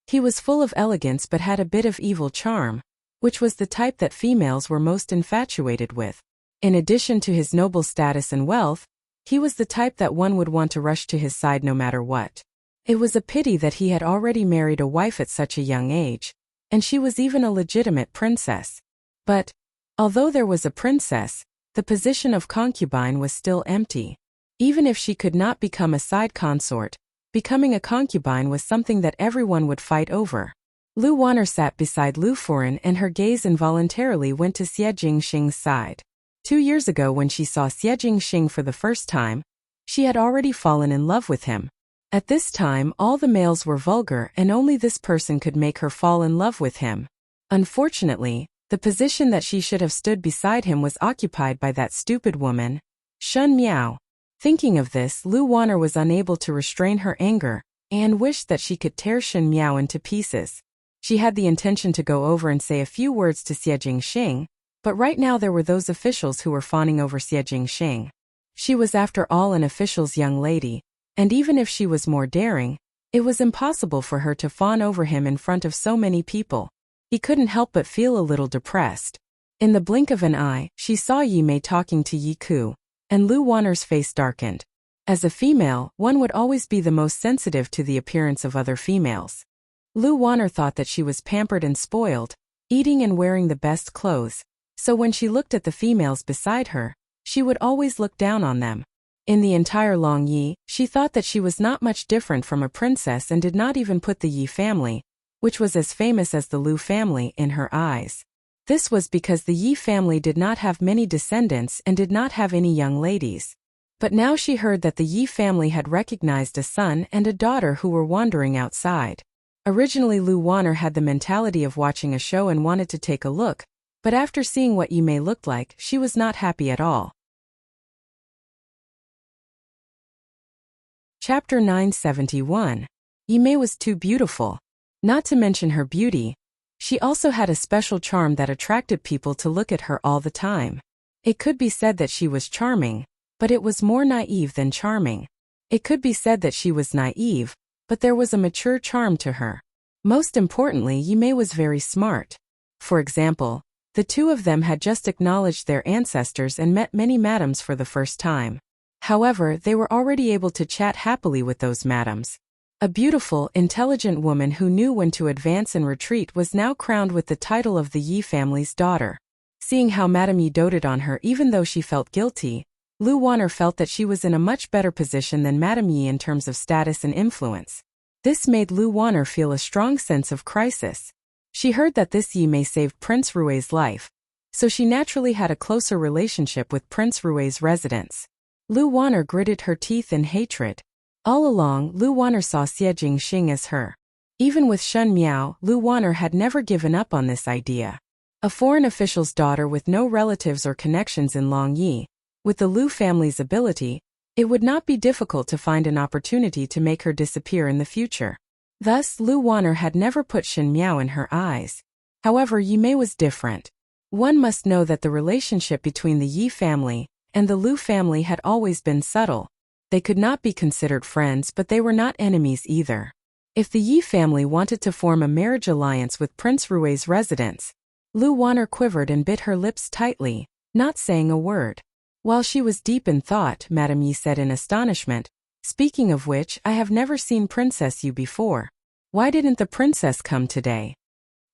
He was full of elegance but had a bit of evil charm, which was the type that females were most infatuated with. In addition to his noble status and wealth, he was the type that one would want to rush to his side no matter what. It was a pity that he had already married a wife at such a young age, and she was even a legitimate princess. But, although there was a princess, the position of concubine was still empty. Even if she could not become a side consort, becoming a concubine was something that everyone would fight over. Lu Wanner sat beside Lu Foreign and her gaze involuntarily went to Xie Jingxing's side. 2 years ago when she saw Xie Jingxing for the first time, she had already fallen in love with him. At this time all the males were vulgar and only this person could make her fall in love with him. Unfortunately, the position that she should have stood beside him was occupied by that stupid woman, Shen Miao. Thinking of this, Lu Wanner was unable to restrain her anger, and wished that she could tear Shen Miao into pieces. She had the intention to go over and say a few words to Xie Jingxing, but right now there were those officials who were fawning over Xie Jingxing. She was after all an official's young lady, and even if she was more daring, It was impossible for her to fawn over him in front of so many people. He couldn't help but feel a little depressed. In the blink of an eye, she saw Yi Mei talking to Yi Ku, and Lu Wanner's face darkened. As a female, one would always be the most sensitive to the appearance of other females. Lu Wanner thought that she was pampered and spoiled, eating and wearing the best clothes, so when she looked at the females beside her, she would always look down on them. In the entire Long Yi, she thought that she was not much different from a princess and did not even put the Yi family, which was as famous as the Lu family, in her eyes. This was because the Yi family did not have many descendants and did not have any young ladies. But now she heard that the Yi family had recognized a son and a daughter who were wandering outside. Originally Lu Wanner had the mentality of watching a show and wanted to take a look, but after seeing what Yi Mei looked like, she was not happy at all. Chapter 971. Yi Mei was too beautiful. Not to mention her beauty, she also had a special charm that attracted people to look at her all the time. It could be said that she was charming, but it was more naive than charming. It could be said that she was naive, but there was a mature charm to her. Most importantly, Yi Mei was very smart. For example, the two of them had just acknowledged their ancestors and met many madams for the first time. However, they were already able to chat happily with those madams. A beautiful, intelligent woman who knew when to advance and retreat was now crowned with the title of the Yi family's daughter. Seeing how Madame Yi doted on her even though she felt guilty, Lu Wanner felt that she was in a much better position than Madame Yi in terms of status and influence. This made Lu Wanner feel a strong sense of crisis. She heard that this Yi Mei saved Prince Rui's life, so she naturally had a closer relationship with Prince Rui's residents. Lu Wanner gritted her teeth in hatred. All along, Lu Wanner saw Xie Jingxing as her. Even with Shen Miao, Lu Wanner had never given up on this idea. A foreign official's daughter with no relatives or connections in Long Yi, with the Lu family's ability, it would not be difficult to find an opportunity to make her disappear in the future. Thus, Lu Wanner had never put Shen Miao in her eyes. However, Yi Mei was different. One must know that the relationship between the Yi family and the Lu family had always been subtle. They could not be considered friends, but they were not enemies either. If the Yi family wanted to form a marriage alliance with Prince Rui's residents, Lu Wanner quivered and bit her lips tightly, not saying a word. While she was deep in thought, Madame Yi said in astonishment, "Speaking of which, I have never seen Princess Yu before. Why didn't the princess come today?"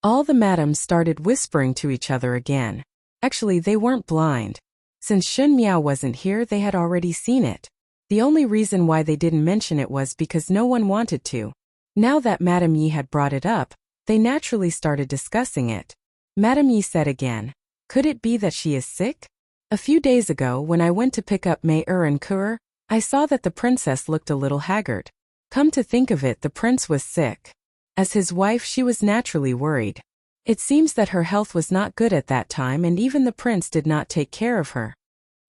All the madams started whispering to each other again. Actually, they weren't blind. Since Shen Miao wasn't here, they had already seen it. The only reason why they didn't mention it was because no one wanted to. Now that Madame Yi had brought it up, they naturally started discussing it. Madame Yi said again, "Could it be that she is sick? A few days ago, when I went to pick up Mei and Kur, I saw that the princess looked a little haggard. Come to think of it, the prince was sick. As his wife, she was naturally worried. It seems that her health was not good at that time and even the prince did not take care of her."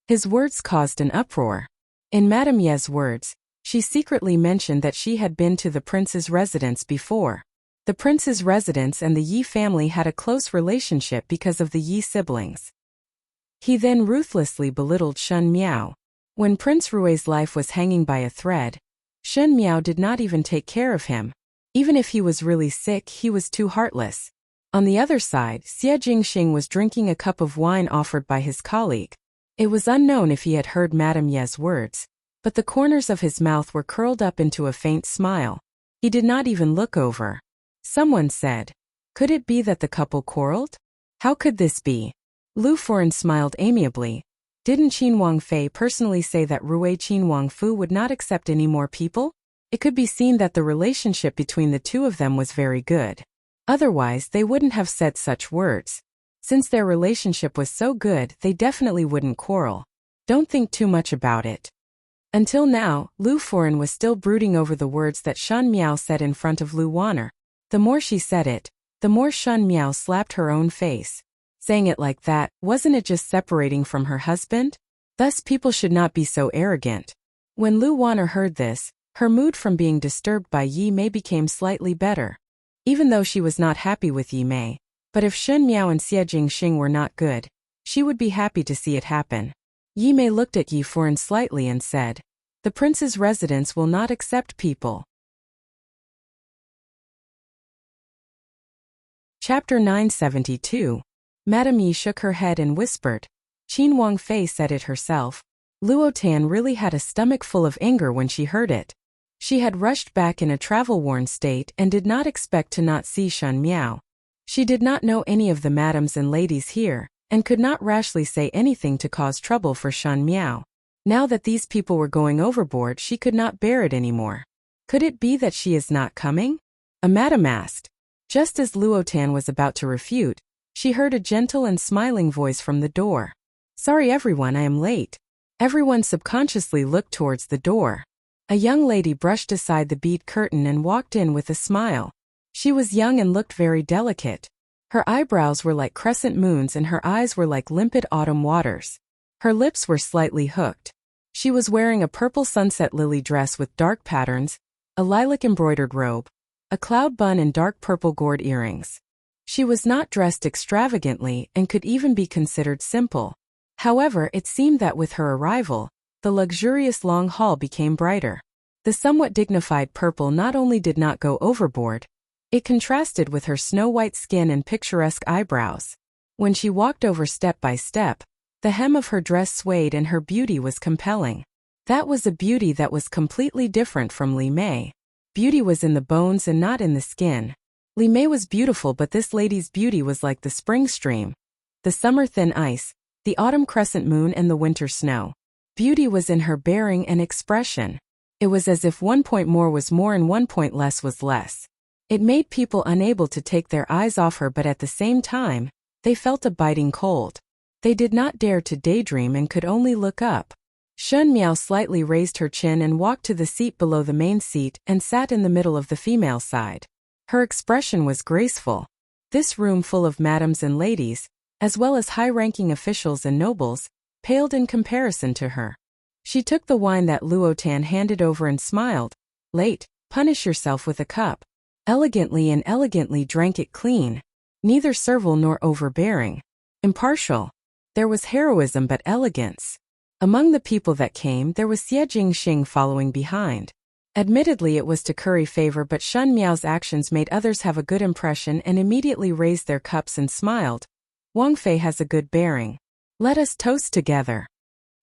His words caused an uproar. In Madame Ye's words, she secretly mentioned that she had been to the prince's residence before. The prince's residence and the Yi family had a close relationship because of the Yi siblings. He then ruthlessly belittled Shen Miao. When Prince Rui's life was hanging by a thread, Shen Miao did not even take care of him. Even if he was really sick, he was too heartless. On the other side, Xie Jingxing was drinking a cup of wine offered by his colleague. It was unknown if he had heard Madame Ye's words, but the corners of his mouth were curled up into a faint smile. He did not even look over. Someone said, "Could it be that the couple quarreled? How could this be?" Lu Furen smiled amiably. Didn't Qin Wangfei personally say that Rui Qin Wangfu would not accept any more people? It could be seen that the relationship between the two of them was very good. Otherwise, they wouldn't have said such words. Since their relationship was so good, they definitely wouldn't quarrel. Don't think too much about it. Until now, Lu Furen was still brooding over the words that Shen Miao said in front of Lu Wanner. The more she said it, the more Shen Miao slapped her own face. Saying it like that, wasn't it just separating from her husband? Thus people should not be so arrogant. When Lu Wanner heard this, her mood from being disturbed by Yi Mei became slightly better. Even though she was not happy with Yi Mei, but if Shen Miao and Xie Jingxing were not good, she would be happy to see it happen. Yi Mei looked at Yi Furen slightly and said, "The prince's residence will not accept people." Chapter 972. Madame Yi shook her head and whispered. Qin Wangfei said it herself. Luo Tan really had a stomach full of anger when she heard it. She had rushed back in a travel-worn state and did not expect to not see Shen Miao. She did not know any of the madams and ladies here, and could not rashly say anything to cause trouble for Shen Miao. Now that these people were going overboard, she could not bear it anymore. Could it be that she is not coming? A madam asked. Just as Luo Tan was about to refute, she heard a gentle and smiling voice from the door. Sorry everyone, I am late. Everyone subconsciously looked towards the door. A young lady brushed aside the bead curtain and walked in with a smile. She was young and looked very delicate. Her eyebrows were like crescent moons and her eyes were like limpid autumn waters. Her lips were slightly hooked. She was wearing a purple sunset lily dress with dark patterns, a lilac embroidered robe, a cloud bun and dark purple gourd earrings. She was not dressed extravagantly and could even be considered simple. However, it seemed that with her arrival, the luxurious long hall became brighter. The somewhat dignified purple not only did not go overboard, it contrasted with her snow-white skin and picturesque eyebrows. When she walked over step by step, the hem of her dress swayed and her beauty was compelling. That was a beauty that was completely different from Li Mei. Beauty was in the bones and not in the skin. Li Mei was beautiful, but this lady's beauty was like the spring stream, the summer thin ice, the autumn crescent moon and the winter snow. Beauty was in her bearing and expression. It was as if 1 point more was more and 1 point less was less. It made people unable to take their eyes off her, but at the same time, they felt a biting cold. They did not dare to daydream and could only look up. Shen Miao slightly raised her chin and walked to the seat below the main seat and sat in the middle of the female side. Her expression was graceful. This room full of madams and ladies, as well as high-ranking officials and nobles, paled in comparison to her. She took the wine that Luo Tan handed over and smiled. Late, punish yourself with a cup. Elegantly drank it clean. Neither servile nor overbearing. Impartial. There was heroism but elegance. Among the people that came, there was Xie Jingxing following behind. Admittedly, it was to curry favor, but Shen Miao's actions made others have a good impression and immediately raised their cups and smiled. Wang Fei has a good bearing. Let us toast together.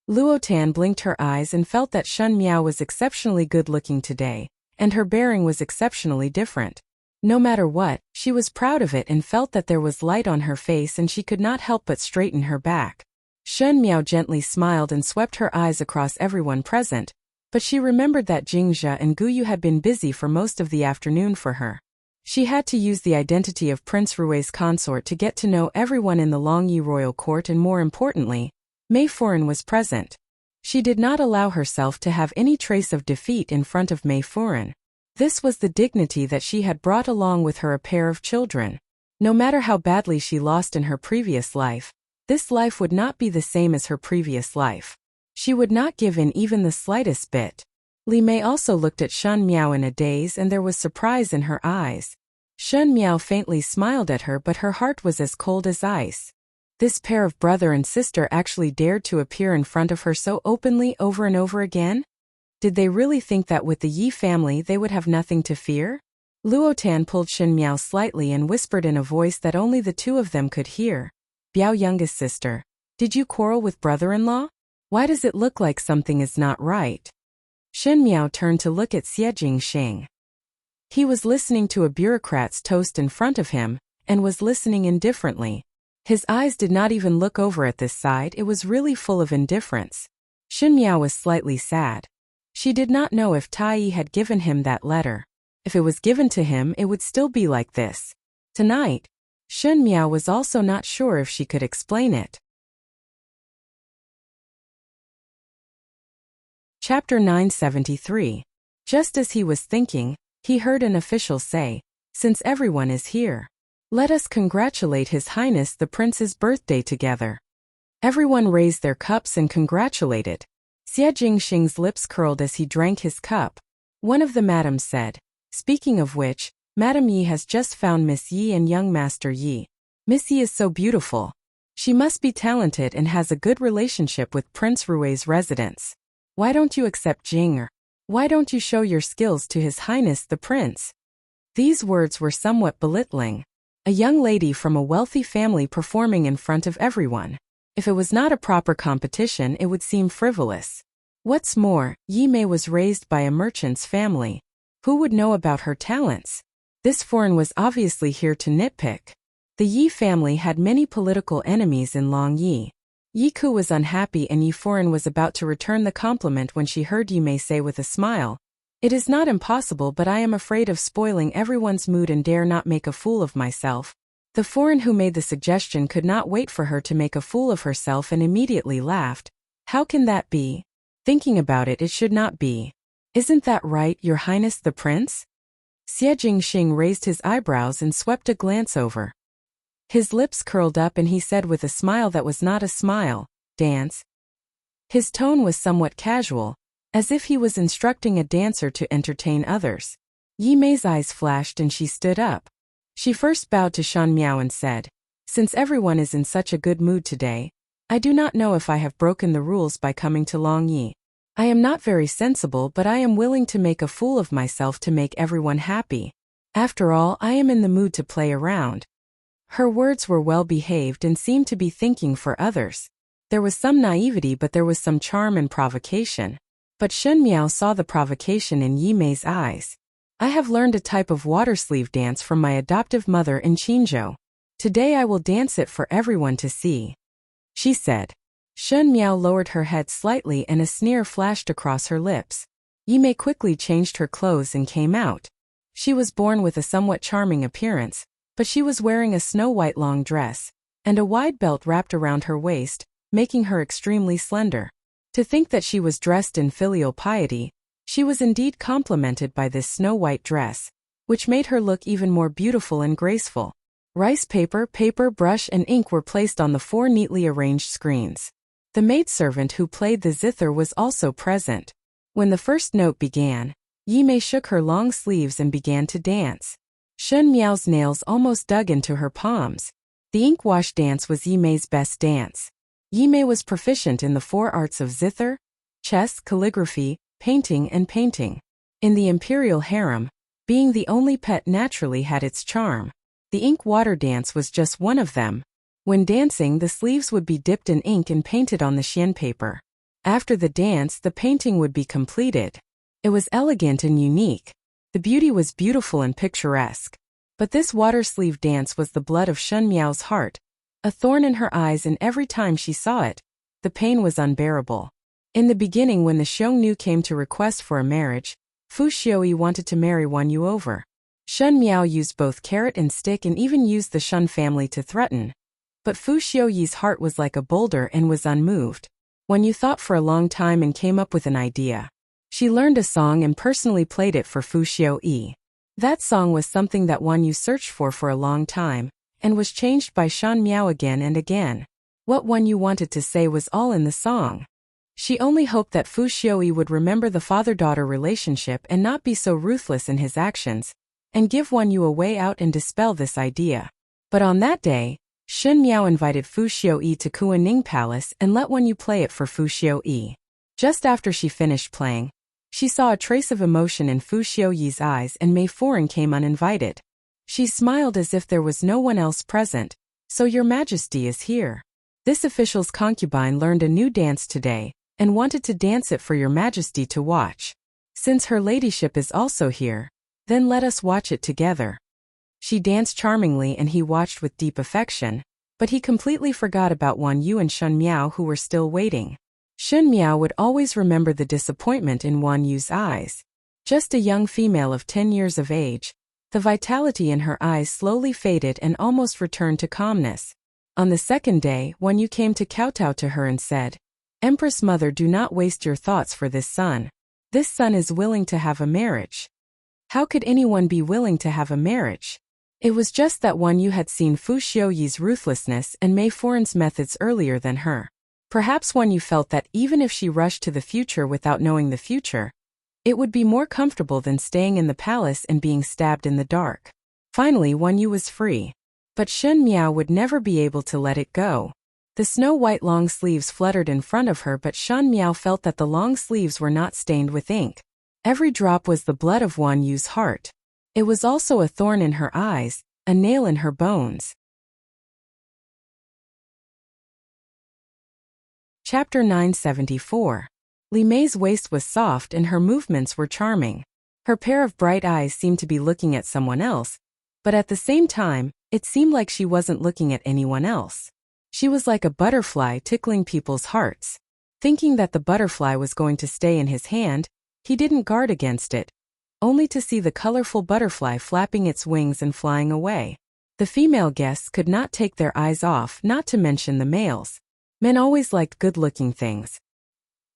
Luo Tan blinked her eyes and felt that Shen Miao was exceptionally good-looking today, and her bearing was exceptionally different. No matter what, she was proud of it and felt that there was light on her face and she could not help but straighten her back. Shen Miao gently smiled and swept her eyes across everyone present, but she remembered that Jingzhe and Guyu had been busy for most of the afternoon for her. She had to use the identity of Prince Rui's consort to get to know everyone in the Longyi royal court, and more importantly, Mei Furan was present. She did not allow herself to have any trace of defeat in front of Mei Furan. This was the dignity that she had brought along with her, a pair of children. No matter how badly she lost in her previous life, this life would not be the same as her previous life. She would not give in even the slightest bit. Li Mei also looked at Shen Miao in a daze and there was surprise in her eyes. Shen Miao faintly smiled at her, but her heart was as cold as ice. This pair of brother and sister actually dared to appear in front of her so openly over and over again? Did they really think that with the Yi family they would have nothing to fear? Luo Tan pulled Shen Miao slightly and whispered in a voice that only the two of them could hear. Biao, youngest sister, did you quarrel with brother-in-law? Why does it look like something is not right? Shen Miao turned to look at Xie Jingxing. He was listening to a bureaucrat's toast in front of him, and was listening indifferently. His eyes did not even look over at this side, it was really full of indifference. Shen Miao was slightly sad. She did not know if Tai Yi had given him that letter. If it was given to him, it would still be like this. Tonight, Shen Miao was also not sure if she could explain it. Chapter 973. Just as he was thinking, he heard an official say, "Since everyone is here, let us congratulate His Highness the Prince's birthday together." Everyone raised their cups and congratulated. Xie Jingxing's lips curled as he drank his cup. One of the madams said, "Speaking of which, Madame Yi has just found Miss Yi and young Master Yi. Miss Yi is so beautiful. She must be talented and has a good relationship with Prince Rui's residence. Why don't you accept Jing? Why don't you show your skills to His Highness the Prince?" These words were somewhat belittling. A young lady from a wealthy family performing in front of everyone. If it was not a proper competition, it would seem frivolous. What's more, Yi Mei was raised by a merchant's family. Who would know about her talents? This foreign was obviously here to nitpick. The Yi family had many political enemies in Long Yi. Yi Ku was unhappy and Yi Foreign was about to return the compliment when she heard Yi Mei say with a smile, "It is not impossible, but I am afraid of spoiling everyone's mood and dare not make a fool of myself." The foreign who made the suggestion could not wait for her to make a fool of herself and immediately laughed. "How can that be? Thinking about it, it should not be. Isn't that right, Your Highness the Prince?" Xie Jingxing raised his eyebrows and swept a glance over. His lips curled up and he said with a smile that was not a smile, "Dance." His tone was somewhat casual, as if he was instructing a dancer to entertain others. Yi Mei's eyes flashed and she stood up. She first bowed to Shan Miao and said, "Since everyone is in such a good mood today, I do not know if I have broken the rules by coming to Long Yi. I am not very sensible, but I am willing to make a fool of myself to make everyone happy. After all, I am in the mood to play around." Her words were well behaved and seemed to be thinking for others. There was some naivety, but there was some charm and provocation. But Shen Miao saw the provocation in Yi Mei's eyes. "I have learned a type of water sleeve dance from my adoptive mother in Qinzhou. Today I will dance it for everyone to see," she said. Shen Miao lowered her head slightly and a sneer flashed across her lips. Yi Mei quickly changed her clothes and came out. She was born with a somewhat charming appearance, but she was wearing a snow-white long dress, and a wide belt wrapped around her waist, making her extremely slender. To think that she was dressed in filial piety, she was indeed complimented by this snow-white dress, which made her look even more beautiful and graceful. Rice paper, brush, and ink were placed on the 4 neatly arranged screens. The maidservant who played the zither was also present. When the first note began, Yi Mei shook her long sleeves and began to dance. Shen Miao's nails almost dug into her palms. The ink wash dance was Yi Mei's best dance. Yi Mei was proficient in the 4 arts of zither, chess, calligraphy, painting, and painting. In the imperial harem, being the only pet naturally had its charm. The ink water dance was just one of them. When dancing, the sleeves would be dipped in ink and painted on the xian paper. After the dance, the painting would be completed. It was elegant and unique. The beauty was beautiful and picturesque. But this water sleeve dance was the blood of Shen Miao's heart, a thorn in her eyes, and every time she saw it, the pain was unbearable. In the beginning, when the Xiongnu came to request for a marriage, Fu Xiaoyi wanted to marry Wan Yu over. Shen Miao used both carrot and stick and even used the Shun family to threaten. But Fu Xiaoyi's heart was like a boulder and was unmoved. Wan Yu thought for a long time and came up with an idea. She learned a song and personally played it for Fu Xiaoyi. That song was something that Wan Yu searched for a long time, and was changed by Shan Miao again and again. What Wan Yu wanted to say was all in the song. She only hoped that Fu Xiaoyi would remember the father-daughter relationship and not be so ruthless in his actions, and give Wan Yu a way out and dispel this idea. But on that day, Shen Miao invited Fu Xiaoyi to Kuaning Palace and let Wan Yu play it for Fu Xiaoyi. Just after she finished playing, she saw a trace of emotion in Fu Xiaoyi's eyes and Mei Foreign came uninvited. She smiled as if there was no one else present. "So your majesty is here. This official's concubine learned a new dance today, and wanted to dance it for your majesty to watch. Since her ladyship is also here, then let us watch it together." She danced charmingly and he watched with deep affection, but he completely forgot about Wan Yu and Shen Miao who were still waiting. Shen Miao would always remember the disappointment in Wan Yu's eyes. Just a young female of 10 years of age, the vitality in her eyes slowly faded and almost returned to calmness. On the second day, Wan Yu came to kowtow to her and said, "Empress mother, do not waste your thoughts for this son. This son is willing to have a marriage." How could anyone be willing to have a marriage? It was just that Wan Yu had seen Fu Xiaoyi's ruthlessness and Mei Foreign's methods earlier than her. Perhaps Wan Yu felt that even if she rushed to the future without knowing the future, it would be more comfortable than staying in the palace and being stabbed in the dark. Finally, Wan Yu was free. But Shen Miao would never be able to let it go. The snow-white long sleeves fluttered in front of her, but Shen Miao felt that the long sleeves were not stained with ink. Every drop was the blood of Wan Yu's heart. It was also a thorn in her eyes, a nail in her bones. Chapter 974. Li Mei's waist was soft and her movements were charming. Her pair of bright eyes seemed to be looking at someone else, but at the same time, it seemed like she wasn't looking at anyone else. She was like a butterfly tickling people's hearts. Thinking that the butterfly was going to stay in his hand, he didn't guard against it, only to see the colorful butterfly flapping its wings and flying away. The female guests could not take their eyes off, not to mention the males. Men always liked good-looking things.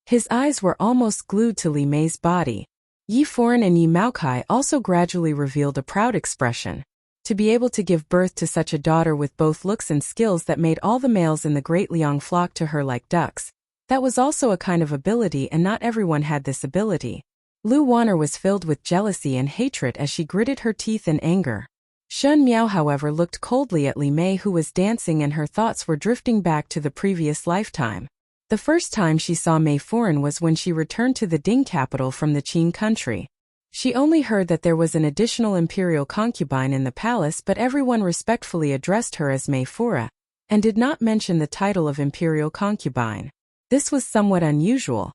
His eyes were almost glued to Li Mei's body. Yi Foran and Yi Maokai also gradually revealed a proud expression. To be able to give birth to such a daughter with both looks and skills that made all the males in the Great Liang flock to her like ducks, that was also a kind of ability, and not everyone had this ability. Lu Wanner was filled with jealousy and hatred as she gritted her teeth in anger. Shen Miao, however, looked coldly at Li Mei, who was dancing, and her thoughts were drifting back to the previous lifetime. The first time she saw Mei Foran was when she returned to the Ding capital from the Qin country. She only heard that there was an additional imperial concubine in the palace, but everyone respectfully addressed her as Mei Fora, and did not mention the title of imperial concubine. This was somewhat unusual.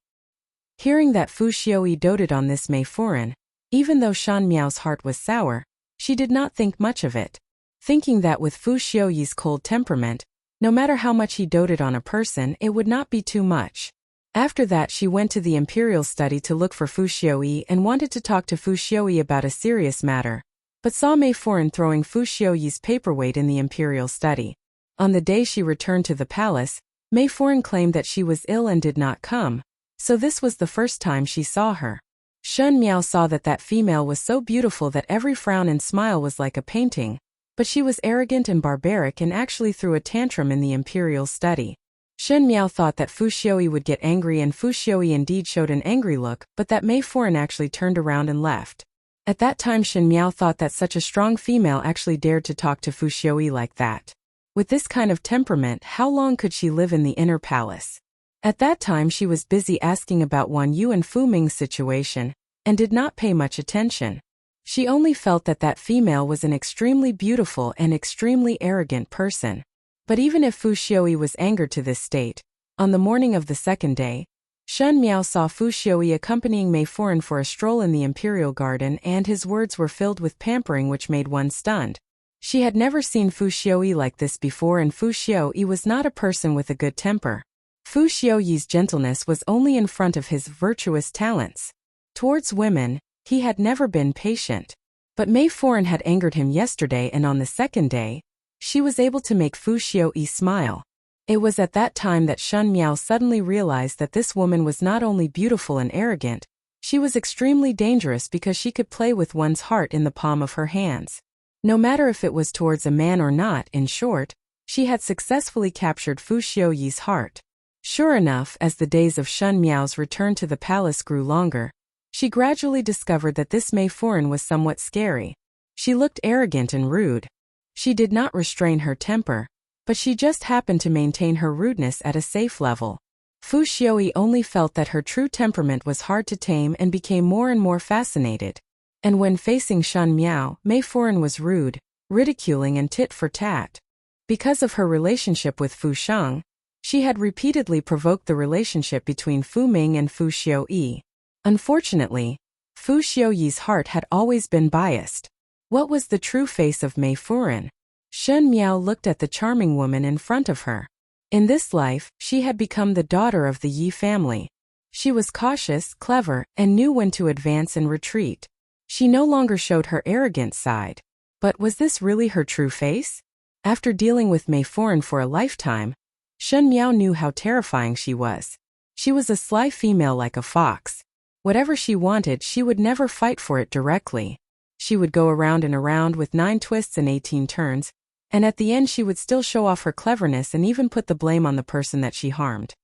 Hearing that Fu Xiaoyi doted on this Mei Foran, even though Shan Miao's heart was sour, she did not think much of it, thinking that with Fu Xiaoyi's cold temperament, no matter how much he doted on a person, it would not be too much. After that, she went to the imperial study to look for Fu Xiaoyi and wanted to talk to Fu Xiaoyi about a serious matter, but saw Mei Foran throwing Fu Xiaoyi's paperweight in the imperial study. On the day she returned to the palace, Mei Foran claimed that she was ill and did not come, so this was the first time she saw her. Shen Miao saw that that female was so beautiful that every frown and smile was like a painting, but she was arrogant and barbaric and actually threw a tantrum in the imperial study. Shen Miao thought that Fu Xiaoyi would get angry, and Fu Xiaoyi indeed showed an angry look, but that Mei Foran actually turned around and left. At that time, Shen Miao thought that such a strong female actually dared to talk to Fu Xiaoyi like that. With this kind of temperament, how long could she live in the inner palace? At that time, she was busy asking about Wan Yu and Fu Ming's situation, and did not pay much attention. She only felt that that female was an extremely beautiful and extremely arrogant person. But even if Fu Xiaoyi was angered to this state, on the morning of the second day, Shen Miao saw Fu Xiaoyi accompanying Mei Foran for a stroll in the imperial garden, and his words were filled with pampering which made one stunned. She had never seen Fu Xiaoyi like this before, and Fu Xiaoyi was not a person with a good temper. Fu Xiaoyi's gentleness was only in front of his virtuous talents. Towards women, he had never been patient. But Mei Foran had angered him yesterday, and on the second day, she was able to make Fu Xiaoyi smile. It was at that time that Shen Miao suddenly realized that this woman was not only beautiful and arrogant, she was extremely dangerous because she could play with one's heart in the palm of her hands. No matter if it was towards a man or not, in short, she had successfully captured Fu Xiaoyi's heart. Sure enough, as the days of Shen Miao's return to the palace grew longer, she gradually discovered that this Mei Foran was somewhat scary. She looked arrogant and rude. She did not restrain her temper, but she just happened to maintain her rudeness at a safe level. Fu Xiaoyi only felt that her true temperament was hard to tame and became more and more fascinated. And when facing Shen Miao, Mei Foran was rude, ridiculing, and tit for tat. Because of her relationship with Fu Sheng, she had repeatedly provoked the relationship between Fu Ming and Fu Xiaoyi. Unfortunately, Fu Xiaoyi's heart had always been biased. What was the true face of Mei Foran? Shen Miao looked at the charming woman in front of her. In this life, she had become the daughter of the Yi family. She was cautious, clever, and knew when to advance and retreat. She no longer showed her arrogant side. But was this really her true face? After dealing with Mei Foran for a lifetime, Shen Miao knew how terrifying she was. She was a sly female like a fox. Whatever she wanted, she would never fight for it directly. She would go around and around with 9 twists and 18 turns, and at the end she would still show off her cleverness and even put the blame on the person that she harmed.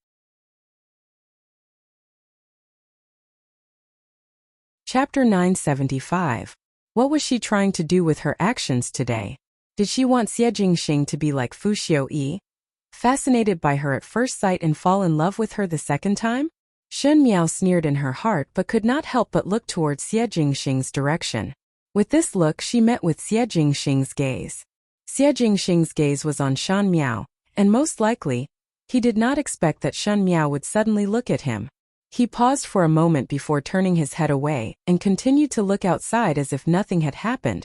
Chapter 975. What was she trying to do with her actions today? Did she want Xie Jingxing to be like Fu Xiaoyi? Fascinated by her at first sight and fall in love with her the second time? Shen Miao sneered in her heart but could not help but look towards Xie Jingxing's direction. With this look she met with Xie Jingxing's gaze. Xie Jingxing's gaze was on Shan Miao, and most likely, he did not expect that Shan Miao would suddenly look at him. He paused for a moment before turning his head away and continued to look outside as if nothing had happened,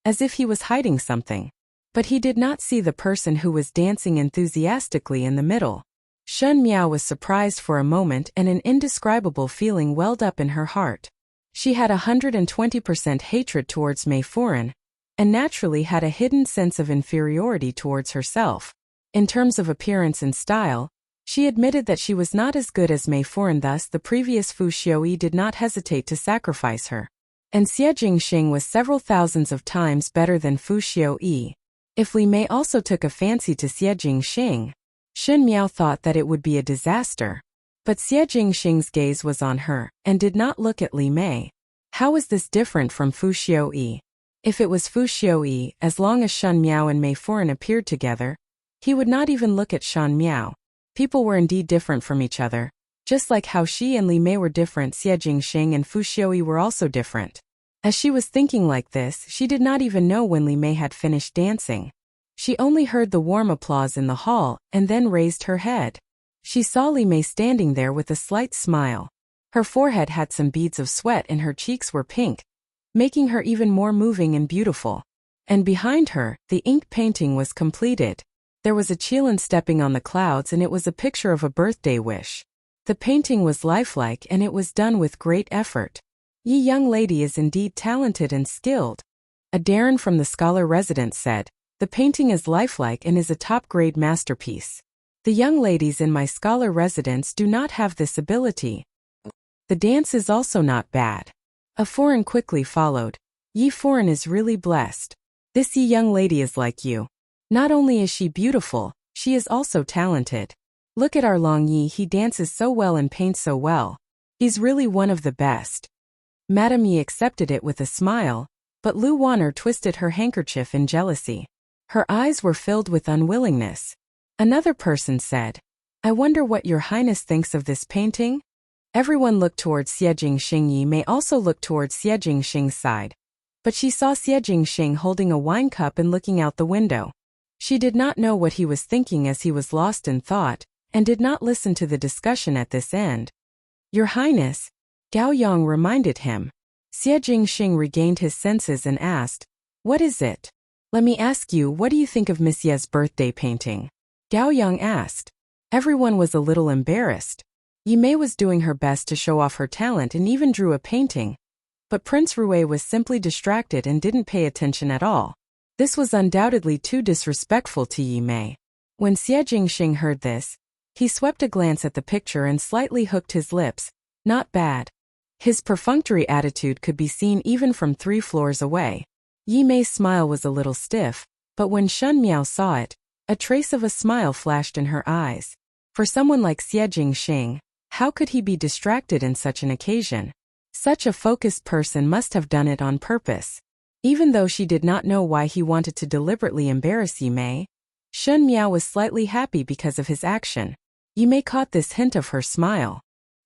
as if he was hiding something. But he did not see the person who was dancing enthusiastically in the middle. Shan Miao was surprised for a moment and an indescribable feeling welled up in her heart. She had 120% hatred towards Mei Furan, and naturally had a hidden sense of inferiority towards herself. In terms of appearance and style, she admitted that she was not as good as Mei Furan, thus the previous Fu Xiuyi did not hesitate to sacrifice her. And Xie Jingxing was several thousands of times better than Fu Xiuyi. If Li Mei also took a fancy to Xie Jingxing, Shan Miao thought that it would be a disaster. But Xie Jingxing's gaze was on her, and did not look at Li Mei. How was this different from Fu Xiuyi? If it was Fu Xiuyi, as long as Shan Miao and Mei Furan appeared together, he would not even look at Shan Miao. People were indeed different from each other. Just like how she and Li Mei were different, Xie Jingxing and Fu Xiuyi were also different. As she was thinking like this, she did not even know when Li Mei had finished dancing. She only heard the warm applause in the hall, and then raised her head. She saw Li Mei standing there with a slight smile. Her forehead had some beads of sweat and her cheeks were pink, making her even more moving and beautiful. And behind her, the ink painting was completed. There was a Qilin stepping on the clouds, and it was a picture of a birthday wish. The painting was lifelike and it was done with great effort. Ye young lady is indeed talented and skilled. A Darren from the scholar residence said, the painting is lifelike and is a top-grade masterpiece. The young ladies in my scholar residence do not have this ability. The dance is also not bad. A foreign quickly followed. Ye foreign is really blessed. This ye young lady is like you. Not only is she beautiful, she is also talented. Look at our Long Yi, he dances so well and paints so well. He's really one of the best. Madame Yi accepted it with a smile, but Lu Wanner twisted her handkerchief in jealousy. Her eyes were filled with unwillingness. Another person said, I wonder what your highness thinks of this painting? Everyone looked towards Xie Jingxing. Yi Mei also looked towards Xie Jingxing's side. But she saw Xie Jingxing holding a wine cup and looking out the window. She did not know what he was thinking as he was lost in thought, and did not listen to the discussion at this end. Your Highness, Gao Yang reminded him. Xie Jingxing regained his senses and asked, what is it? Let me ask you, what do you think of Miss Ye's birthday painting? Gao Yang asked. Everyone was a little embarrassed. Yi Mei was doing her best to show off her talent and even drew a painting. But Prince Rui was simply distracted and didn't pay attention at all. This was undoubtedly too disrespectful to Yi Mei. When Xie Jingxing heard this, he swept a glance at the picture and slightly hooked his lips. Not bad. His perfunctory attitude could be seen even from 3 floors away. Yi Mei's smile was a little stiff, but when Shan Miao saw it, a trace of a smile flashed in her eyes. For someone like Xie Jingxing, how could he be distracted in such an occasion? Such a focused person must have done it on purpose. Even though she did not know why he wanted to deliberately embarrass Yi Mei, Shan Miao was slightly happy because of his action. Yi Mei caught this hint of her smile.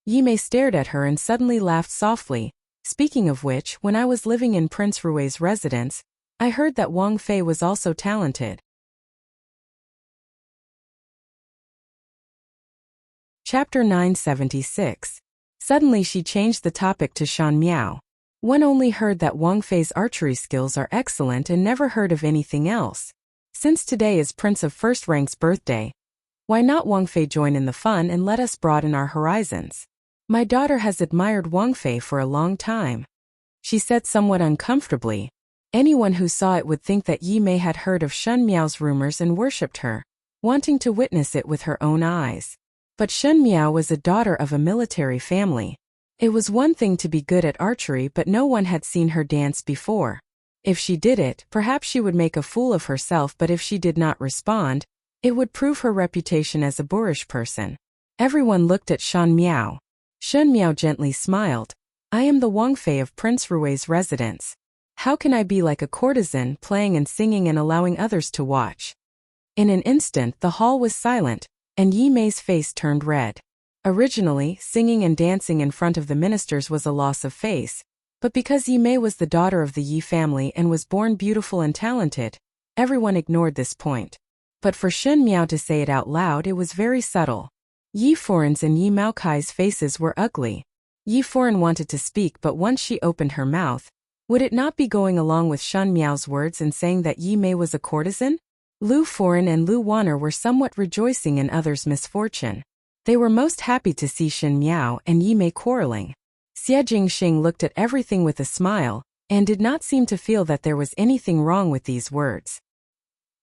Yi Mei stared at her and suddenly laughed softly. Speaking of which, when I was living in Prince Rui's residence, I heard that Wang Fei was also talented. Chapter 976. Suddenly she changed the topic to Shan Miao. One only heard that Wang Fei's archery skills are excellent and never heard of anything else. Since today is Prince of First Rank's birthday, why not Wang Fei join in the fun and let us broaden our horizons? My daughter has admired Wang Fei for a long time. She said somewhat uncomfortably. Anyone who saw it would think that Yi Mei had heard of Shan Miao's rumors and worshipped her, wanting to witness it with her own eyes. But Shan Miao was a daughter of a military family. It was one thing to be good at archery, but no one had seen her dance before. If she did it, perhaps she would make a fool of herself, but if she did not respond, it would prove her reputation as a boorish person. Everyone looked at Shan Miao. Shan Miao gently smiled. I am the Wang Fei of Prince Rui's residence. How can I be like a courtesan, playing and singing and allowing others to watch? In an instant the hall was silent, and Yi Mei's face turned red. Originally, singing and dancing in front of the ministers was a loss of face, But because Yi Mei was the daughter of the Yi family and was born beautiful and talented, everyone ignored this point. But for Shen Miao to say it out loud, it was very subtle. Yi Foran's and Yi Maokai's faces were ugly. Yi Foran wanted to speak, but once she opened her mouth, would it not be going along with Shen Miao's words and saying that Yi Mei was a courtesan? Lu Foran and Lu Wanner were somewhat rejoicing in others' misfortune. They were most happy to see Shen Miao and Yi Mei quarreling. Xie Jingxing looked at everything with a smile, and did not seem to feel that there was anything wrong with these words.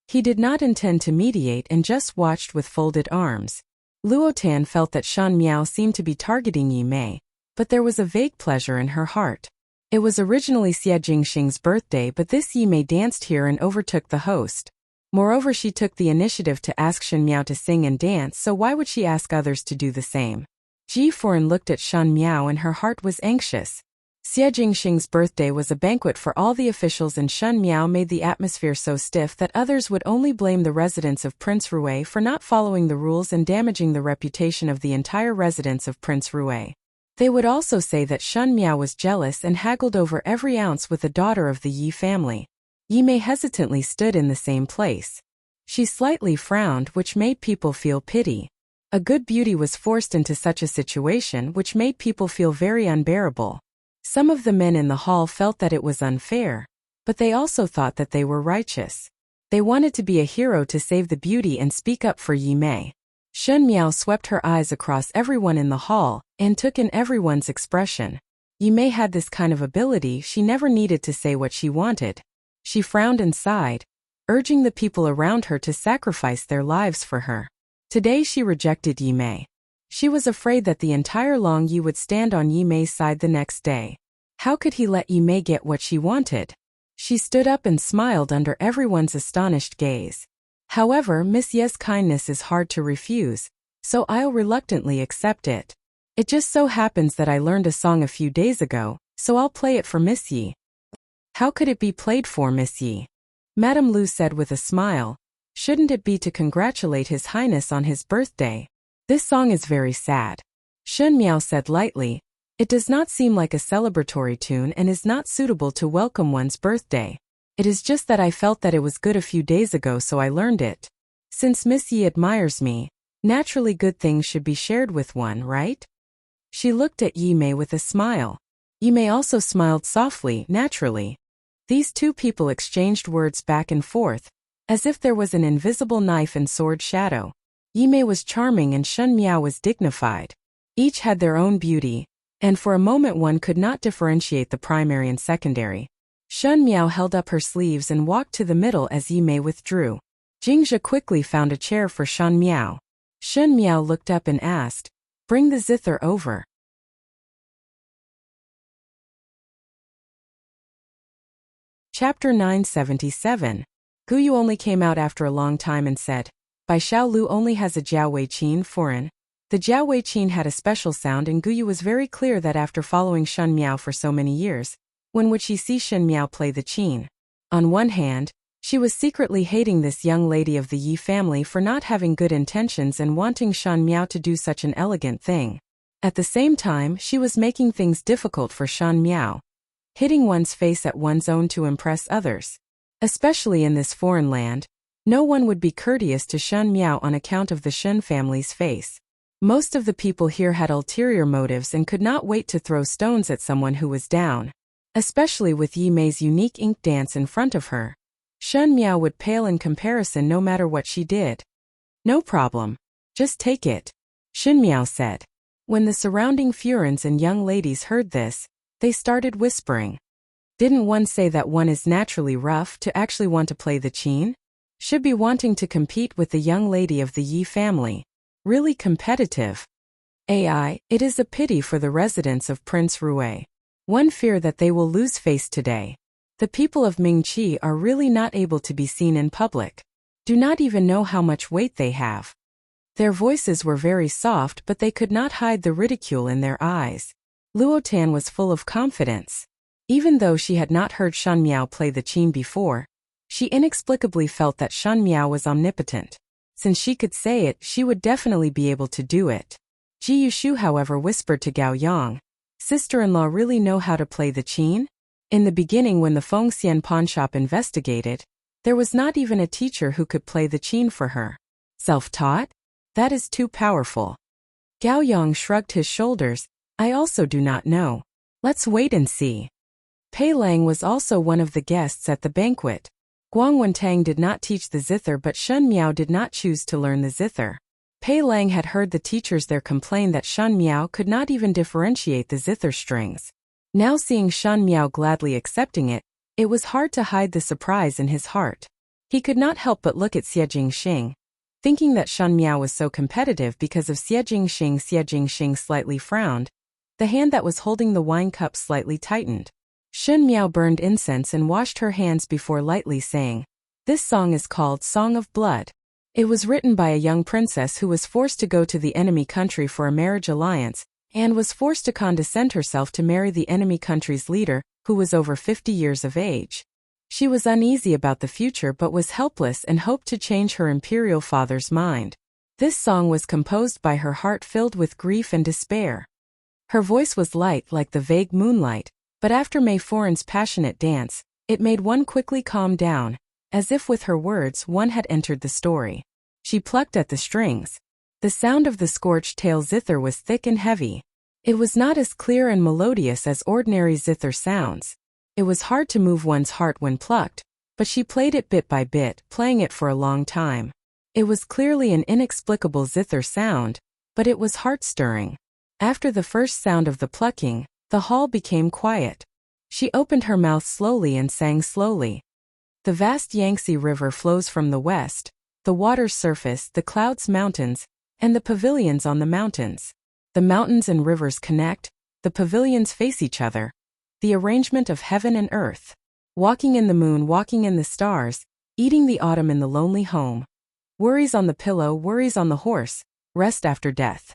He did not intend to mediate and just watched with folded arms. Luotan felt that Shen Miao seemed to be targeting Yi Mei, but there was a vague pleasure in her heart. It was originally Xie Jingxing's birthday, but this Yi Mei danced here and overtook the host. Moreover, she took the initiative to ask Shen Miao to sing and dance, so why would she ask others to do the same? Ji Foran looked at Shen Miao and her heart was anxious. Xie Jingxing's birthday was a banquet for all the officials, and Shen Miao made the atmosphere so stiff that others would only blame the residents of Prince Rue for not following the rules and damaging the reputation of the entire residents of Prince Rue. They would also say that Shen Miao was jealous and haggled over every ounce with the daughter of the Yi family. Yi Mei hesitantly stood in the same place. She slightly frowned, which made people feel pity. A good beauty was forced into such a situation, which made people feel very unbearable. Some of the men in the hall felt that it was unfair, but they also thought that they were righteous. They wanted to be a hero to save the beauty and speak up for Yi Mei. Shen Miao swept her eyes across everyone in the hall and took in everyone's expression. Yi Mei had this kind of ability, she never needed to say what she wanted. She frowned and sighed, urging the people around her to sacrifice their lives for her. Today she rejected Yi Mei. She was afraid that the entire Long Yi would stand on Yi Mei's side the next day. How could he let Yi Mei get what she wanted? She stood up and smiled under everyone's astonished gaze. However, Miss Ye's kindness is hard to refuse, so I'll reluctantly accept it. It just so happens that I learned a song a few days ago, so I'll play it for Miss Yi. How could it be played for Miss Yi? Madame Lu said with a smile. Shouldn't it be to congratulate His Highness on his birthday? This song is very sad. Shen Miao said lightly. It does not seem like a celebratory tune and is not suitable to welcome one's birthday. It is just that I felt that it was good a few days ago, so I learned it. Since Miss Yi admires me, naturally good things should be shared with one, right? She looked at Yi Mei with a smile. Yi Mei also smiled softly, naturally. These two people exchanged words back and forth, as if there was an invisible knife and sword shadow. Yi Mei was charming and Shen Miao was dignified. Each had their own beauty, and for a moment one could not differentiate the primary and secondary. Shen Miao held up her sleeves and walked to the middle as Yi Mei withdrew. Jingzhe quickly found a chair for Shen Miao. Shen Miao looked up and asked, "Bring the zither over." Chapter 977. Guyu only came out after a long time and said, "Bai Xiao Lu only has a Jiao Wei Qin foreign." The Jiao Wei Qin had a special sound, and Guyu was very clear that after following Shen Miao for so many years, when would she see Shen Miao play the qin? On one hand, she was secretly hating this young lady of the Yi family for not having good intentions and wanting Shen Miao to do such an elegant thing. At the same time, she was making things difficult for Shen Miao, hitting one's face at one's own to impress others. Especially in this foreign land, no one would be courteous to Shen Miao on account of the Shen family's face. Most of the people here had ulterior motives and could not wait to throw stones at someone who was down. Especially with Yi Mei's unique ink dance in front of her. Shen Miao would pale in comparison no matter what she did. "No problem. Just take it," Shen Miao said. When the surrounding Furins and young ladies heard this, they started whispering. Didn't one say that one is naturally rough to actually want to play the qin? Should be wanting to compete with the young lady of the Yi family. Really competitive. It is a pity for the residents of Prince Rue. One fear that they will lose face today. The people of Mingqi are really not able to be seen in public. Do not even know how much weight they have. Their voices were very soft, but they could not hide the ridicule in their eyes. Luotan was full of confidence. Even though she had not heard Shen Miao play the qin before, she inexplicably felt that Shen Miao was omnipotent. Since she could say it, she would definitely be able to do it. Ji Yushu, however, whispered to Gao Yang, Sister-in-law really know how to play the qin? In the beginning when the Fengxian pawnshop investigated, there was not even a teacher who could play the qin for her. Self-taught? That is too powerful. Gao Yang shrugged his shoulders. I also do not know. Let's wait and see. Pei Lang was also one of the guests at the banquet. Guang Wentang did not teach the zither, but Shen Miao did not choose to learn the zither. Pei Lang had heard the teachers there complain that Shen Miao could not even differentiate the zither strings. Now seeing Shen Miao gladly accepting it, it was hard to hide the surprise in his heart. He could not help but look at Xie Jingxing. Thinking that Shen Miao was so competitive because of Xie Jingxing slightly frowned. The hand that was holding the wine cup slightly tightened. Shen Miao burned incense and washed her hands before lightly saying, "This song is called Song of Blood." It was written by a young princess who was forced to go to the enemy country for a marriage alliance, and was forced to condescend herself to marry the enemy country's leader, who was over 50 years of age. She was uneasy about the future but was helpless and hoped to change her imperial father's mind. This song was composed by her heart filled with grief and despair. Her voice was light like the vague moonlight, but after Mei Foran's passionate dance, it made one quickly calm down, as if with her words one had entered the story. She plucked at the strings. The sound of the scorched tail zither was thick and heavy. It was not as clear and melodious as ordinary zither sounds. It was hard to move one's heart when plucked, but she played it bit by bit, playing it for a long time. It was clearly an inexplicable zither sound, but it was heart-stirring. After the first sound of the plucking, the hall became quiet. She opened her mouth slowly and sang slowly. The vast Yangtze River flows from the west, the water's surface, the clouds, mountains, and the pavilions on the mountains. The mountains and rivers connect, the pavilions face each other. The arrangement of heaven and earth. Walking in the moon, walking in the stars, eating the autumn in the lonely home. Worries on the pillow, worries on the horse, rest after death.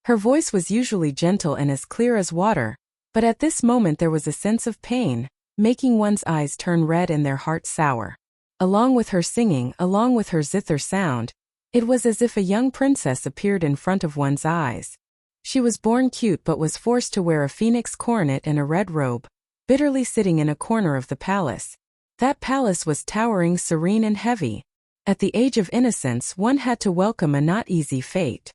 Her voice was usually gentle and as clear as water, but at this moment there was a sense of pain, making one's eyes turn red and their hearts sour. Along with her singing, along with her zither sound, it was as if a young princess appeared in front of one's eyes. She was born cute but was forced to wear a phoenix coronet and a red robe, bitterly sitting in a corner of the palace. That palace was towering, serene and heavy. At the age of innocence one had to welcome a not easy fate.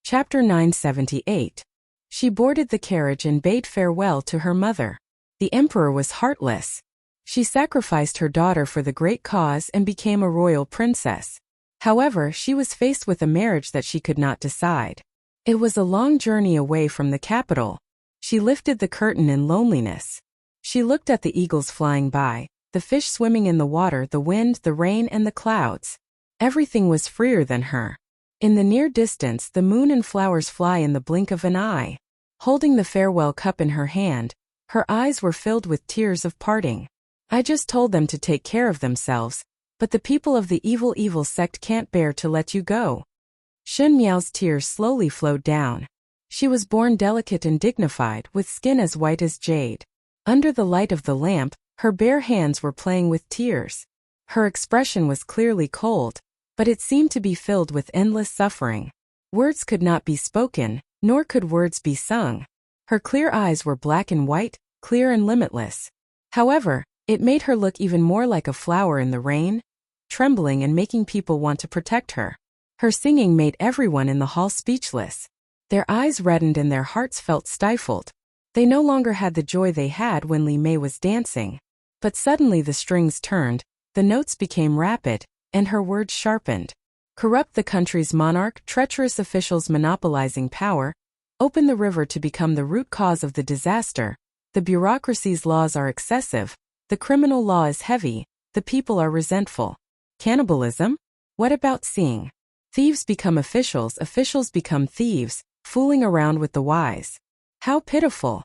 Chapter 978. She boarded the carriage and bade farewell to her mother. The emperor was heartless. She sacrificed her daughter for the great cause and became a royal princess. However, she was faced with a marriage that she could not decide. It was a long journey away from the capital. She lifted the curtain in loneliness. She looked at the eagles flying by, the fish swimming in the water, the wind, the rain, and the clouds. Everything was freer than her. In the near distance, the moon and flowers fly in the blink of an eye. Holding the farewell cup in her hand, her eyes were filled with tears of parting. I just told them to take care of themselves, but the people of the evil sect can't bear to let you go. Shen Miao's tears slowly flowed down. She was born delicate and dignified, with skin as white as jade. Under the light of the lamp, her bare hands were playing with tears. Her expression was clearly cold, but it seemed to be filled with endless suffering. Words could not be spoken, nor could words be sung. Her clear eyes were black and white, clear and limitless. However, it made her look even more like a flower in the rain, trembling and making people want to protect her. Her singing made everyone in the hall speechless. Their eyes reddened and their hearts felt stifled. They no longer had the joy they had when Li Mei was dancing. But suddenly the strings turned, the notes became rapid, and her words sharpened. Corrupt the country's monarch, treacherous officials monopolizing power, open the river to become the root cause of the disaster. The bureaucracy's laws are excessive, the criminal law is heavy, the people are resentful. Cannibalism? What about seeing? Thieves become officials, officials become thieves, fooling around with the wise. How pitiful!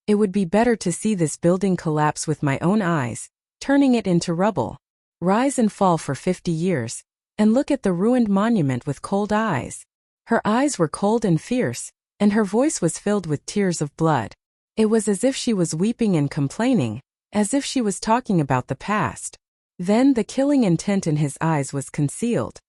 It would be better to see this building collapse with my own eyes, turning it into rubble. Rise and fall for 50 years, and look at the ruined monument with cold eyes. Her eyes were cold and fierce, and her voice was filled with tears of blood. It was as if she was weeping and complaining, as if she was talking about the past. Then the killing intent in his eyes was concealed.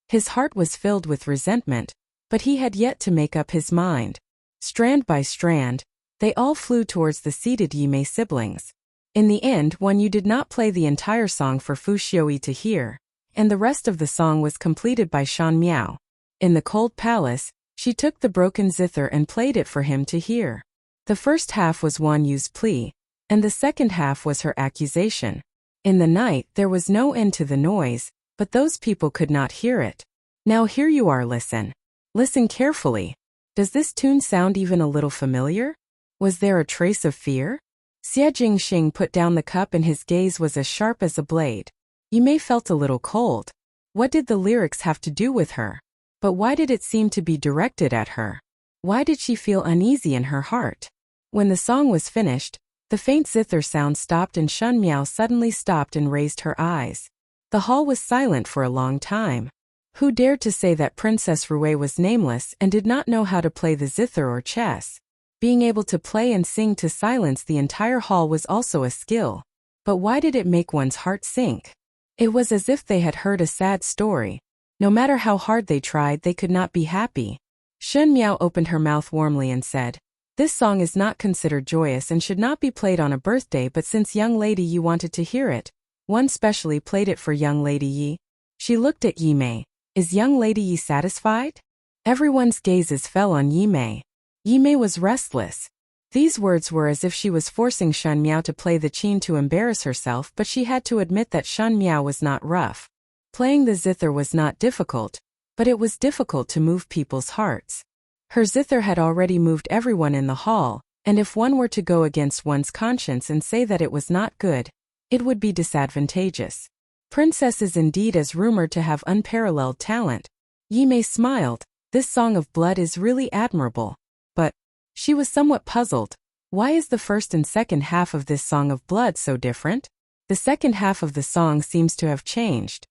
His heart was filled with resentment, but he had yet to make up his mind. Strand by strand, they all flew towards the seated Yimei siblings. In the end, Yu did not play the entire song for Fu Xiuyi to hear, and the rest of the song was completed by Shan Miao. In the cold palace, she took the broken zither and played it for him to hear. The first half was Yu's plea, and the second half was her accusation. In the night there was no end to the noise, but those people could not hear it. Now here you are, listen. Listen carefully. Does this tune sound even a little familiar? Was there a trace of fear? Xie Jingxing put down the cup and his gaze was as sharp as a blade. Yimei felt a little cold. What did the lyrics have to do with her? But why did it seem to be directed at her? Why did she feel uneasy in her heart? When the song was finished, the faint zither sound stopped and Shan Miao suddenly stopped and raised her eyes. The hall was silent for a long time. Who dared to say that Princess Ruwei was nameless and did not know how to play the zither or chess? Being able to play and sing to silence the entire hall was also a skill. But why did it make one's heart sink? It was as if they had heard a sad story. No matter how hard they tried, they could not be happy. Shan Miao opened her mouth warmly and said, "This song is not considered joyous and should not be played on a birthday, but since young lady Yi wanted to hear it, one specially played it for young lady Yi." She looked at Yimei. Is young lady Yi satisfied? Everyone's gazes fell on Yimei. Yimei was restless. These words were as if she was forcing Shan Miao to play the qin to embarrass herself, but she had to admit that Shan Miao was not rough. Playing the zither was not difficult, but it was difficult to move people's hearts. Her zither had already moved everyone in the hall, and if one were to go against one's conscience and say that it was not good, it would be disadvantageous. Princess is indeed as rumored to have unparalleled talent. Yimei smiled. This song of blood is really admirable. But she was somewhat puzzled. Why is the first and second half of this song of blood so different? The second half of the song seems to have changed.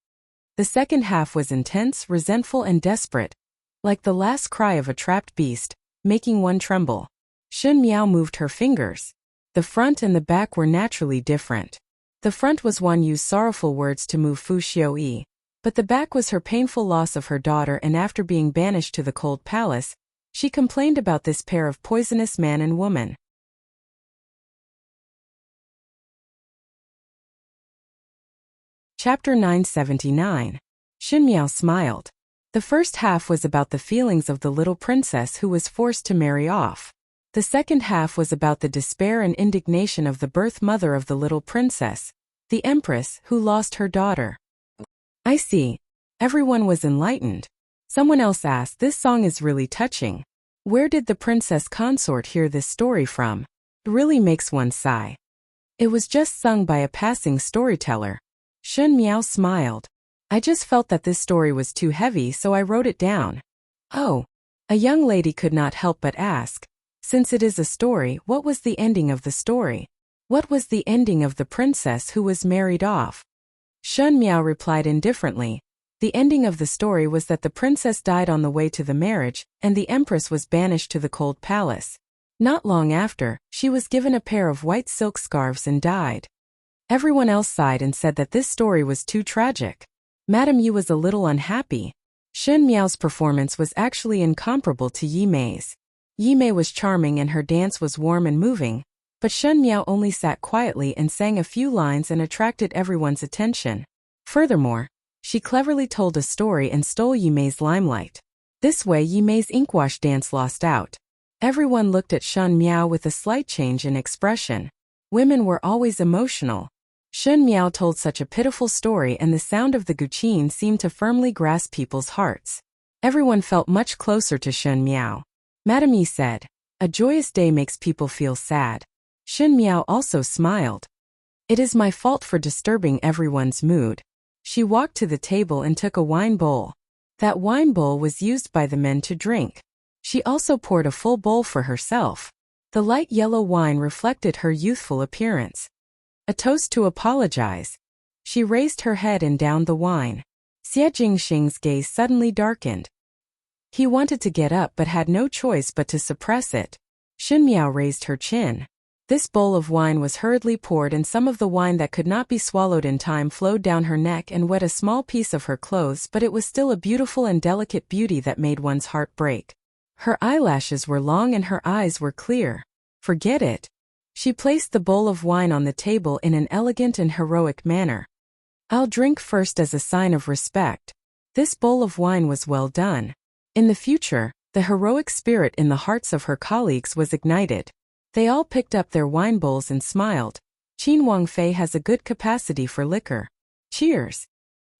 The second half was intense, resentful, and desperate, like the last cry of a trapped beast, making one tremble. Shan Miao moved her fingers. The front and the back were naturally different. The front was Yu's sorrowful words to move Fu Xiuyi, but the back was her painful loss of her daughter, and after being banished to the cold palace, she complained about this pair of poisonous man and woman. Chapter 979. Shan Miao smiled. The first half was about the feelings of the little princess who was forced to marry off. The second half was about the despair and indignation of the birth mother of the little princess, the Empress, who lost her daughter. I see. Everyone was enlightened. Someone else asked, "This song is really touching. Where did the princess consort hear this story from? It really makes one sigh." It was just sung by a passing storyteller. Shan Miao smiled. I just felt that this story was too heavy, so I wrote it down. Oh. A young lady could not help but ask. Since it is a story, what was the ending of the story? What was the ending of the princess who was married off? Shan Miao replied indifferently. The ending of the story was that the princess died on the way to the marriage, and the empress was banished to the cold palace. Not long after, she was given a pair of white silk scarves and died. Everyone else sighed and said that this story was too tragic. Madame Yu was a little unhappy. Shan Miao's performance was actually incomparable to Yimei's. Yimei was charming and her dance was warm and moving, but Shan Miao only sat quietly and sang a few lines and attracted everyone's attention. Furthermore, she cleverly told a story and stole Yimei's limelight. This way Yimei's inkwash dance lost out. Everyone looked at Shan Miao with a slight change in expression. Women were always emotional. Shan Miao told such a pitiful story, and the sound of the guqin seemed to firmly grasp people's hearts. Everyone felt much closer to Shan Miao. Madame Yi said, "A joyous day makes people feel sad." Shan Miao also smiled. "It is my fault for disturbing everyone's mood." She walked to the table and took a wine bowl. That wine bowl was used by the men to drink. She also poured a full bowl for herself. The light yellow wine reflected her youthful appearance. A toast to apologize. She raised her head and downed the wine. Xie Jingxing's gaze suddenly darkened. He wanted to get up but had no choice but to suppress it. Shan Miao raised her chin. This bowl of wine was hurriedly poured, and some of the wine that could not be swallowed in time flowed down her neck and wet a small piece of her clothes, but it was still a beautiful and delicate beauty that made one's heart break. Her eyelashes were long and her eyes were clear. Forget it. She placed the bowl of wine on the table in an elegant and heroic manner. I'll drink first as a sign of respect. This bowl of wine was well done. In the future, the heroic spirit in the hearts of her colleagues was ignited. They all picked up their wine bowls and smiled. Qin Wangfei has a good capacity for liquor. Cheers.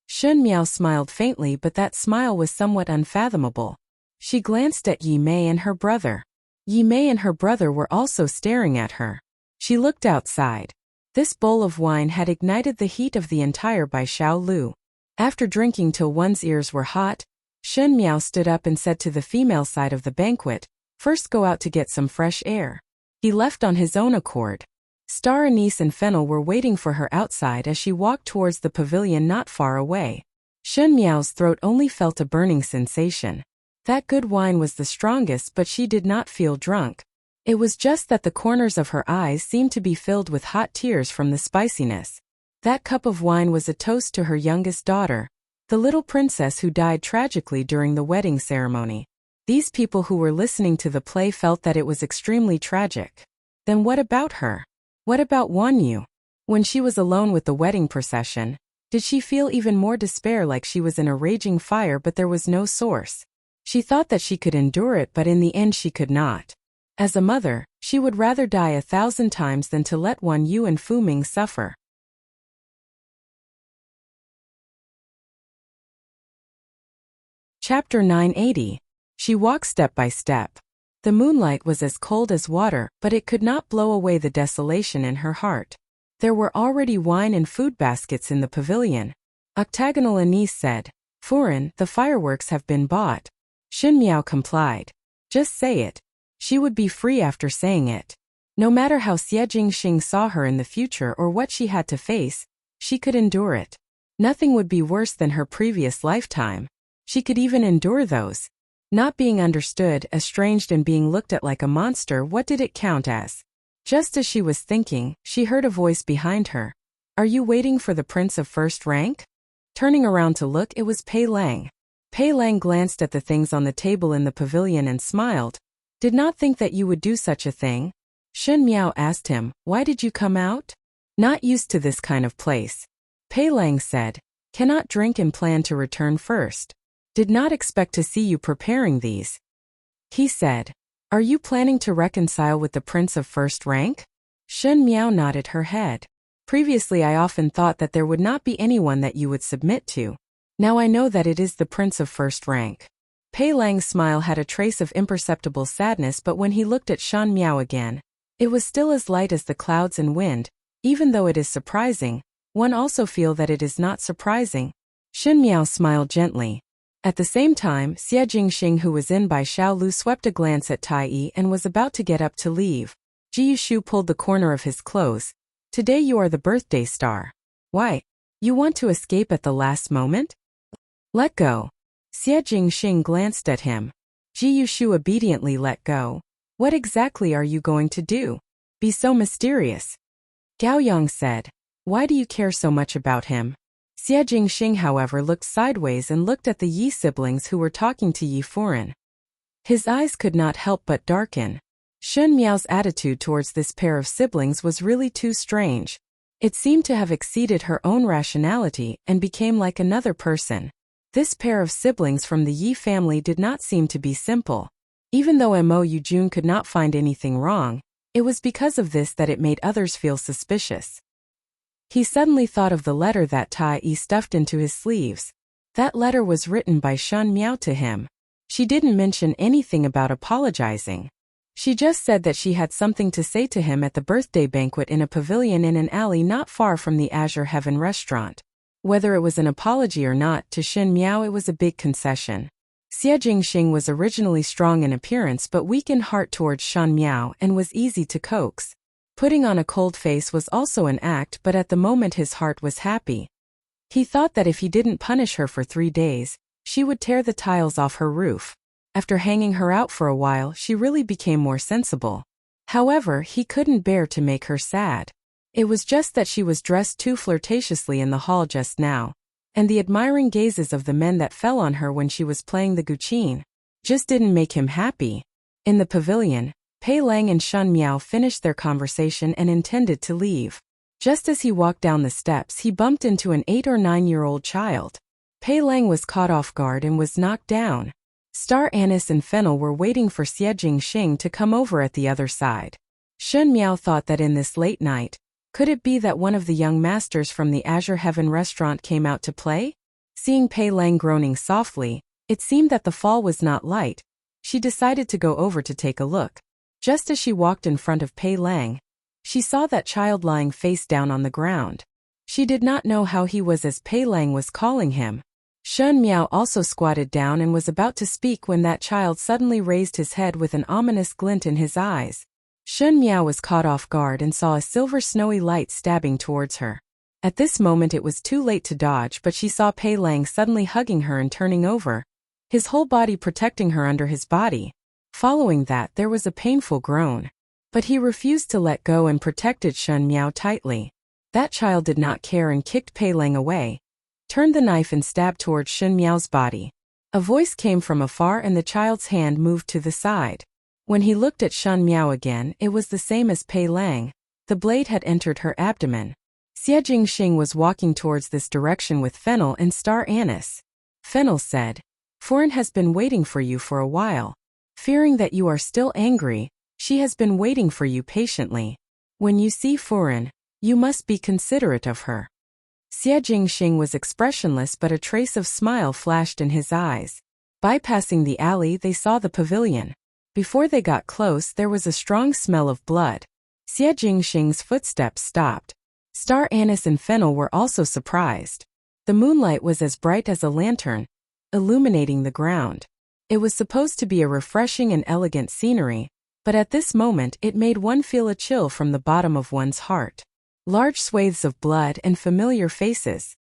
Shun Miao smiled faintly, but that smile was somewhat unfathomable. She glanced at Yi Mei and her brother. Yi Mei and her brother were also staring at her. She looked outside. This bowl of wine had ignited the heat of the entire Bai Xiao Lu. After drinking till one's ears were hot, Shun Miao stood up and said to the female side of the banquet, "First go out to get some fresh air." He left on his own accord. Star Anise and Fennel were waiting for her outside as she walked towards the pavilion not far away. Shun Miao's throat only felt a burning sensation. That good wine was the strongest, but she did not feel drunk. It was just that the corners of her eyes seemed to be filled with hot tears from the spiciness. That cup of wine was a toast to her youngest daughter, the little princess who died tragically during the wedding ceremony. These people who were listening to the play felt that it was extremely tragic. Then what about her? What about Wan Yu? When she was alone with the wedding procession, did she feel even more despair, like she was in a raging fire but there was no source? She thought that she could endure it, but in the end she could not. As a mother, she would rather die 1,000 times than to let Wan Yu and Fu Ming suffer. Chapter 980. She walked step by step. The moonlight was as cold as water, but it could not blow away the desolation in her heart. There were already wine and food baskets in the pavilion. Octagonal Anise said, "Furin, the fireworks have been bought." Shun Miao complied. Just say it. She would be free after saying it. No matter how Xie Jingxing saw her in the future or what she had to face, she could endure it. Nothing would be worse than her previous lifetime. She could even endure those. Not being understood, estranged, and being looked at like a monster, what did it count as? Just as she was thinking, she heard a voice behind her. "Are you waiting for the prince of first rank?" Turning around to look, it was Pei Lang. Pei Lang glanced at the things on the table in the pavilion and smiled. "Did not think that you would do such a thing." Shun Miao asked him, "Why did you come out?" "Not used to this kind of place." Pei Lang said, "Cannot drink and plan to return first. Did not expect to see you preparing these." He said, "Are you planning to reconcile with the prince of first rank?" Shun Miao nodded her head. "Previously I often thought that there would not be anyone that you would submit to. Now I know that it is the prince of first rank." Pei Lang's smile had a trace of imperceptible sadness, but when he looked at Shun Miao again, it was still as light as the clouds and wind. Even though it is surprising, one also feel that it is not surprising. Shun Miao smiled gently. At the same time, Xie Jingxing, who was in Bai Xiao Lu, swept a glance at Tai Yi and was about to get up to leave. Ji Yushu pulled the corner of his clothes. "Today you are the birthday star. Why? You want to escape at the last moment? Let go." Xie Jingxing glanced at him. Ji Yushu obediently let go. "What exactly are you going to do? Be so mysterious." Gao Yang said, "Why do you care so much about him?" Xie Jingxing, however, looked sideways and looked at the Yi siblings who were talking to Yi Furin. His eyes could not help but darken. Shun Miao's attitude towards this pair of siblings was really too strange. It seemed to have exceeded her own rationality and became like another person. This pair of siblings from the Yi family did not seem to be simple. Even though Mo Yujun could not find anything wrong, it was because of this that it made others feel suspicious. He suddenly thought of the letter that Tai Yi stuffed into his sleeves. That letter was written by Shun Miao to him. She didn't mention anything about apologizing. She just said that she had something to say to him at the birthday banquet in a pavilion in an alley not far from the Azure Heaven restaurant. Whether it was an apology or not, to Shun Miao it was a big concession. Xie Jingxing was originally strong in appearance but weak in heart towards Shun Miao and was easy to coax. Putting on a cold face was also an act, but at the moment his heart was happy. He thought that if he didn't punish her for 3 days, she would tear the tiles off her roof. After hanging her out for a while, she really became more sensible. However, he couldn't bear to make her sad. It was just that she was dressed too flirtatiously in the hall just now, and the admiring gazes of the men that fell on her when she was playing the guqin just didn't make him happy. In the pavilion, Pei Lang and Shen Miao finished their conversation and intended to leave. Just as he walked down the steps, he bumped into an 8 or 9-year-old child. Pei Lang was caught off guard and was knocked down. Star Anise and Fennel were waiting for Xie Jingxing to come over at the other side. Shen Miao thought that in this late night, could it be that one of the young masters from the Azure Heaven restaurant came out to play? Seeing Pei Lang groaning softly, it seemed that the fall was not light. She decided to go over to take a look. Just as she walked in front of Pei Lang, she saw that child lying face down on the ground. She did not know how he was as Pei Lang was calling him. Shen Miao also squatted down and was about to speak when that child suddenly raised his head with an ominous glint in his eyes. Shen Miao was caught off guard and saw a silver snowy light stabbing towards her. At this moment it was too late to dodge, but she saw Pei Lang suddenly hugging her and turning over, his whole body protecting her under his body. Following that, there was a painful groan. But he refused to let go and protected Shen Miao tightly. That child did not care and kicked Pei Lang away, turned the knife and stabbed towards Shen Miao's body. A voice came from afar and the child's hand moved to the side. When he looked at Shen Miao again, it was the same as Pei Lang. The blade had entered her abdomen. Xie Jingxing was walking towards this direction with Fennel and Star Anise. Fennel said, "Foreign has been waiting for you for a while. Fearing that you are still angry, she has been waiting for you patiently. When you see Foreign, you must be considerate of her." Xie Jingxing was expressionless, but a trace of smile flashed in his eyes. Bypassing the alley, they saw the pavilion. Before they got close, there was a strong smell of blood. Xie Jingxing's footsteps stopped. Star Anise and Fennel were also surprised. The moonlight was as bright as a lantern, illuminating the ground. It was supposed to be a refreshing and elegant scenery, but at this moment it made one feel a chill from the bottom of one's heart. Large swathes of blood and familiar faces.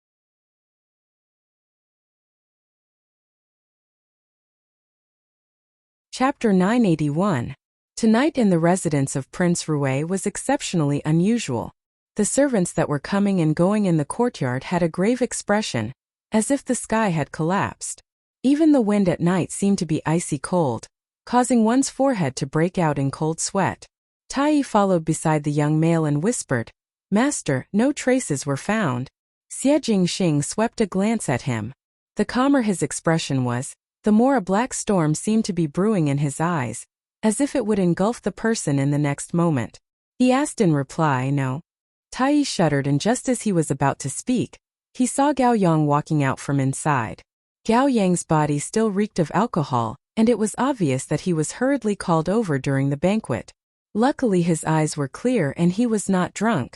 Chapter 981. Tonight in the residence of Prince Rui was exceptionally unusual. The servants that were coming and going in the courtyard had a grave expression, as if the sky had collapsed. Even the wind at night seemed to be icy cold, causing one's forehead to break out in cold sweat. Tai followed beside the young male and whispered, "Master, no traces were found." Xie Jingxing swept a glance at him. The calmer his expression was, the more a black storm seemed to be brewing in his eyes, as if it would engulf the person in the next moment. He asked in reply, "No." Tai shuddered, and just as he was about to speak, he saw Gao Yang walking out from inside. Gao Yang's body still reeked of alcohol, and it was obvious that he was hurriedly called over during the banquet. Luckily his eyes were clear and he was not drunk.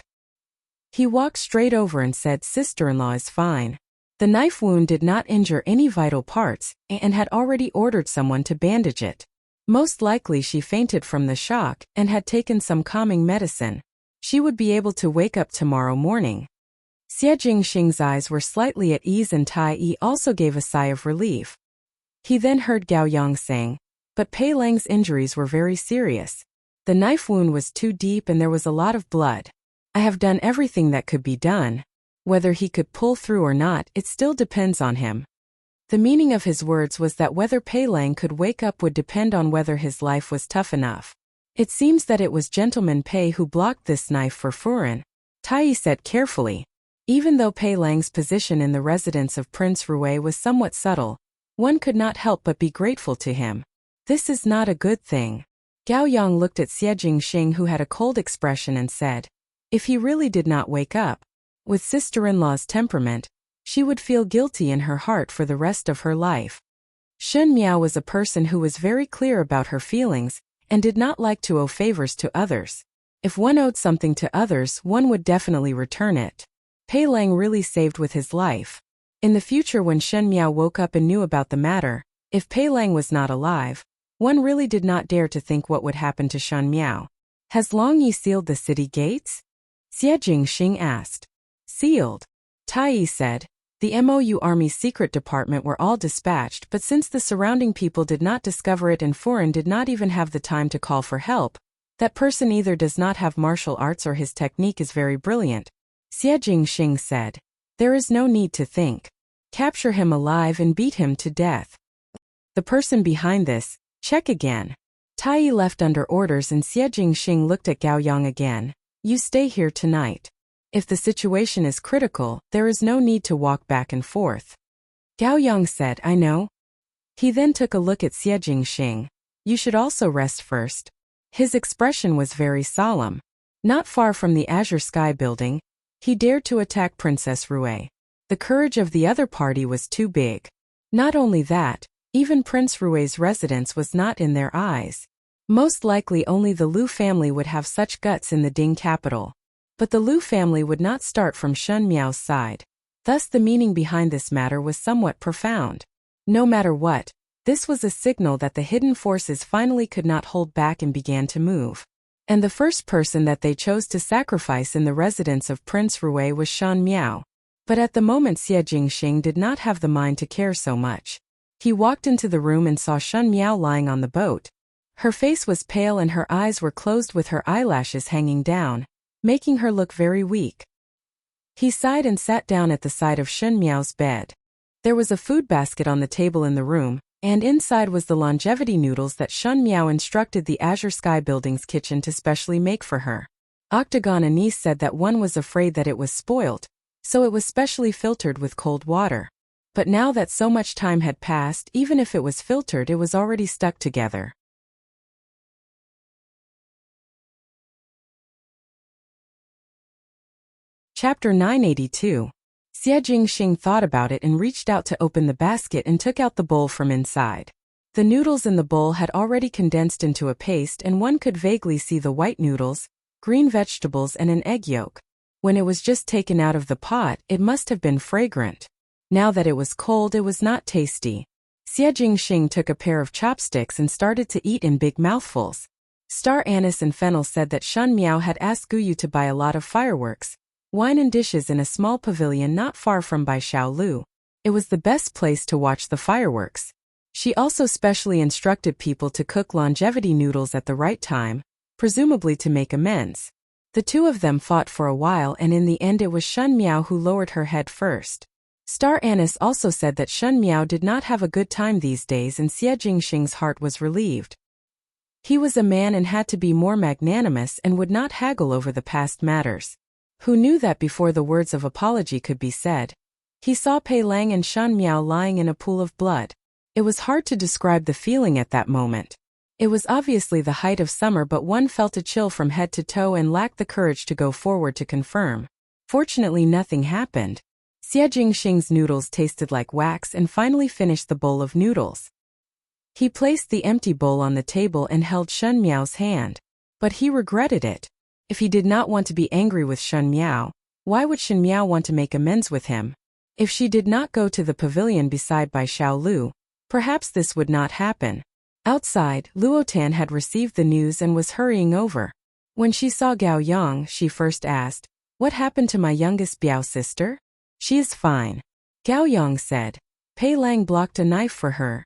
He walked straight over and said, "Sister-in-law is fine." The knife wound did not injure any vital parts, and had already ordered someone to bandage it. Most likely she fainted from the shock and had taken some calming medicine. She would be able to wake up tomorrow morning. Xie Jingxing's eyes were slightly at ease and Tai also gave a sigh of relief. He then heard Gao Yang saying, "But Pei Lang's injuries were very serious. The knife wound was too deep and there was a lot of blood. I have done everything that could be done. Whether he could pull through or not, it still depends on him." The meaning of his words was that whether Pei Lang could wake up would depend on whether his life was tough enough. "It seems that it was Gentleman Pei who blocked this knife for Furen," Tai said carefully. Even though Pei Lang's position in the residence of Prince Rui was somewhat subtle, one could not help but be grateful to him. This is not a good thing. Gao Yang looked at Xie Jingxing, who had a cold expression, and said, "If he really did not wake up, with sister-in-law's temperament, she would feel guilty in her heart for the rest of her life." Shen Miao was a person who was very clear about her feelings, and did not like to owe favors to others. If one owed something to others, one would definitely return it. Pei Lang really saved with his life. In the future, when Shen Miao woke up and knew about the matter, if Pei Lang was not alive, one really did not dare to think what would happen to Shen Miao. "Has Long Yi sealed the city gates?" Xie Jingxing asked. "Sealed," Tai said. "The MOU Army's secret department were all dispatched, but since the surrounding people did not discover it and Foreign did not even have the time to call for help, That person either does not have martial arts or his technique is very brilliant, Xie Jingxing said. There is no need to think. Capture him alive and beat him to death. The person behind this, check again. Tai Yi left under orders and Xie Jingxing looked at Gao Yang again. You stay here tonight. If the situation is critical, there is no need to walk back and forth. Gao Yang said, I know. He then took a look at Xie Jingxing. You should also rest first. His expression was very solemn. Not far from the Azure Sky building, he dared to attack Princess Rue. The courage of the other party was too big. Not only that, even Prince Rue's residence was not in their eyes. Most likely only the Lu family would have such guts in the Ding capital. But the Lu family would not start from Shen Miao's side. Thus the meaning behind this matter was somewhat profound. No matter what, this was a signal that the hidden forces finally could not hold back and began to move. And the first person that they chose to sacrifice in the residence of Prince Rue was Shan Miao. But at the moment Xie Jingxing did not have the mind to care so much. He walked into the room and saw Shan Miao lying on the boat. Her face was pale and her eyes were closed with her eyelashes hanging down, making her look very weak. He sighed and sat down at the side of Shan Miao's bed. There was a food basket on the table in the room, and inside was the longevity noodles that Shan Miao instructed the Azure Sky Building's kitchen to specially make for her. Octagon Anise said that one was afraid that it was spoiled, so it was specially filtered with cold water. But now that so much time had passed, even if it was filtered, it was already stuck together. Chapter 982. Xie Jingxing thought about it and reached out to open the basket and took out the bowl from inside. The noodles in the bowl had already condensed into a paste and one could vaguely see the white noodles, green vegetables and an egg yolk. When it was just taken out of the pot, it must have been fragrant. Now that it was cold, it was not tasty. Xie Jingxing took a pair of chopsticks and started to eat in big mouthfuls. Star Anise and Fennel said that Shan Miao had asked Guyu to buy a lot of fireworks, wine and dishes in a small pavilion not far from Bai Xiaolu. It was the best place to watch the fireworks. She also specially instructed people to cook longevity noodles at the right time, presumably to make amends. The two of them fought for a while and in the end it was Shan Miao who lowered her head first. Star Anise also said that Shan Miao did not have a good time these days and Xie Jingxing's heart was relieved. He was a man and had to be more magnanimous and would not haggle over the past matters. Who knew that before the words of apology could be said? He saw Pei Lang and Shan Miao lying in a pool of blood. It was hard to describe the feeling at that moment. It was obviously the height of summer but one felt a chill from head to toe and lacked the courage to go forward to confirm. Fortunately nothing happened. Xie Jingxing's noodles tasted like wax and finally finished the bowl of noodles. He placed the empty bowl on the table and held Shan Miao's hand. But he regretted it. If he did not want to be angry with Shan Miao, why would Shan Miao want to make amends with him? If she did not go to the pavilion beside Bai Xiaolu, perhaps this would not happen. Outside, Luotan had received the news and was hurrying over. When she saw Gao Yang, she first asked, "What happened to my youngest Biao sister?" "She is fine," Gao Yang said. Pei Lang blocked a knife for her.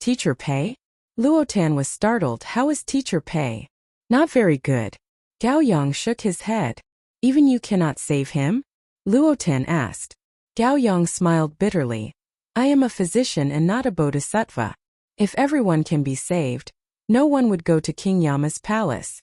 "Teacher Pei?" Luotan was startled. "How is Teacher Pei?" "Not very good." Gao Yang shook his head. "Even you cannot save him?" Luotan asked. Gao Yang smiled bitterly. "I am a physician and not a bodhisattva. If everyone can be saved, no one would go to King Yama's palace."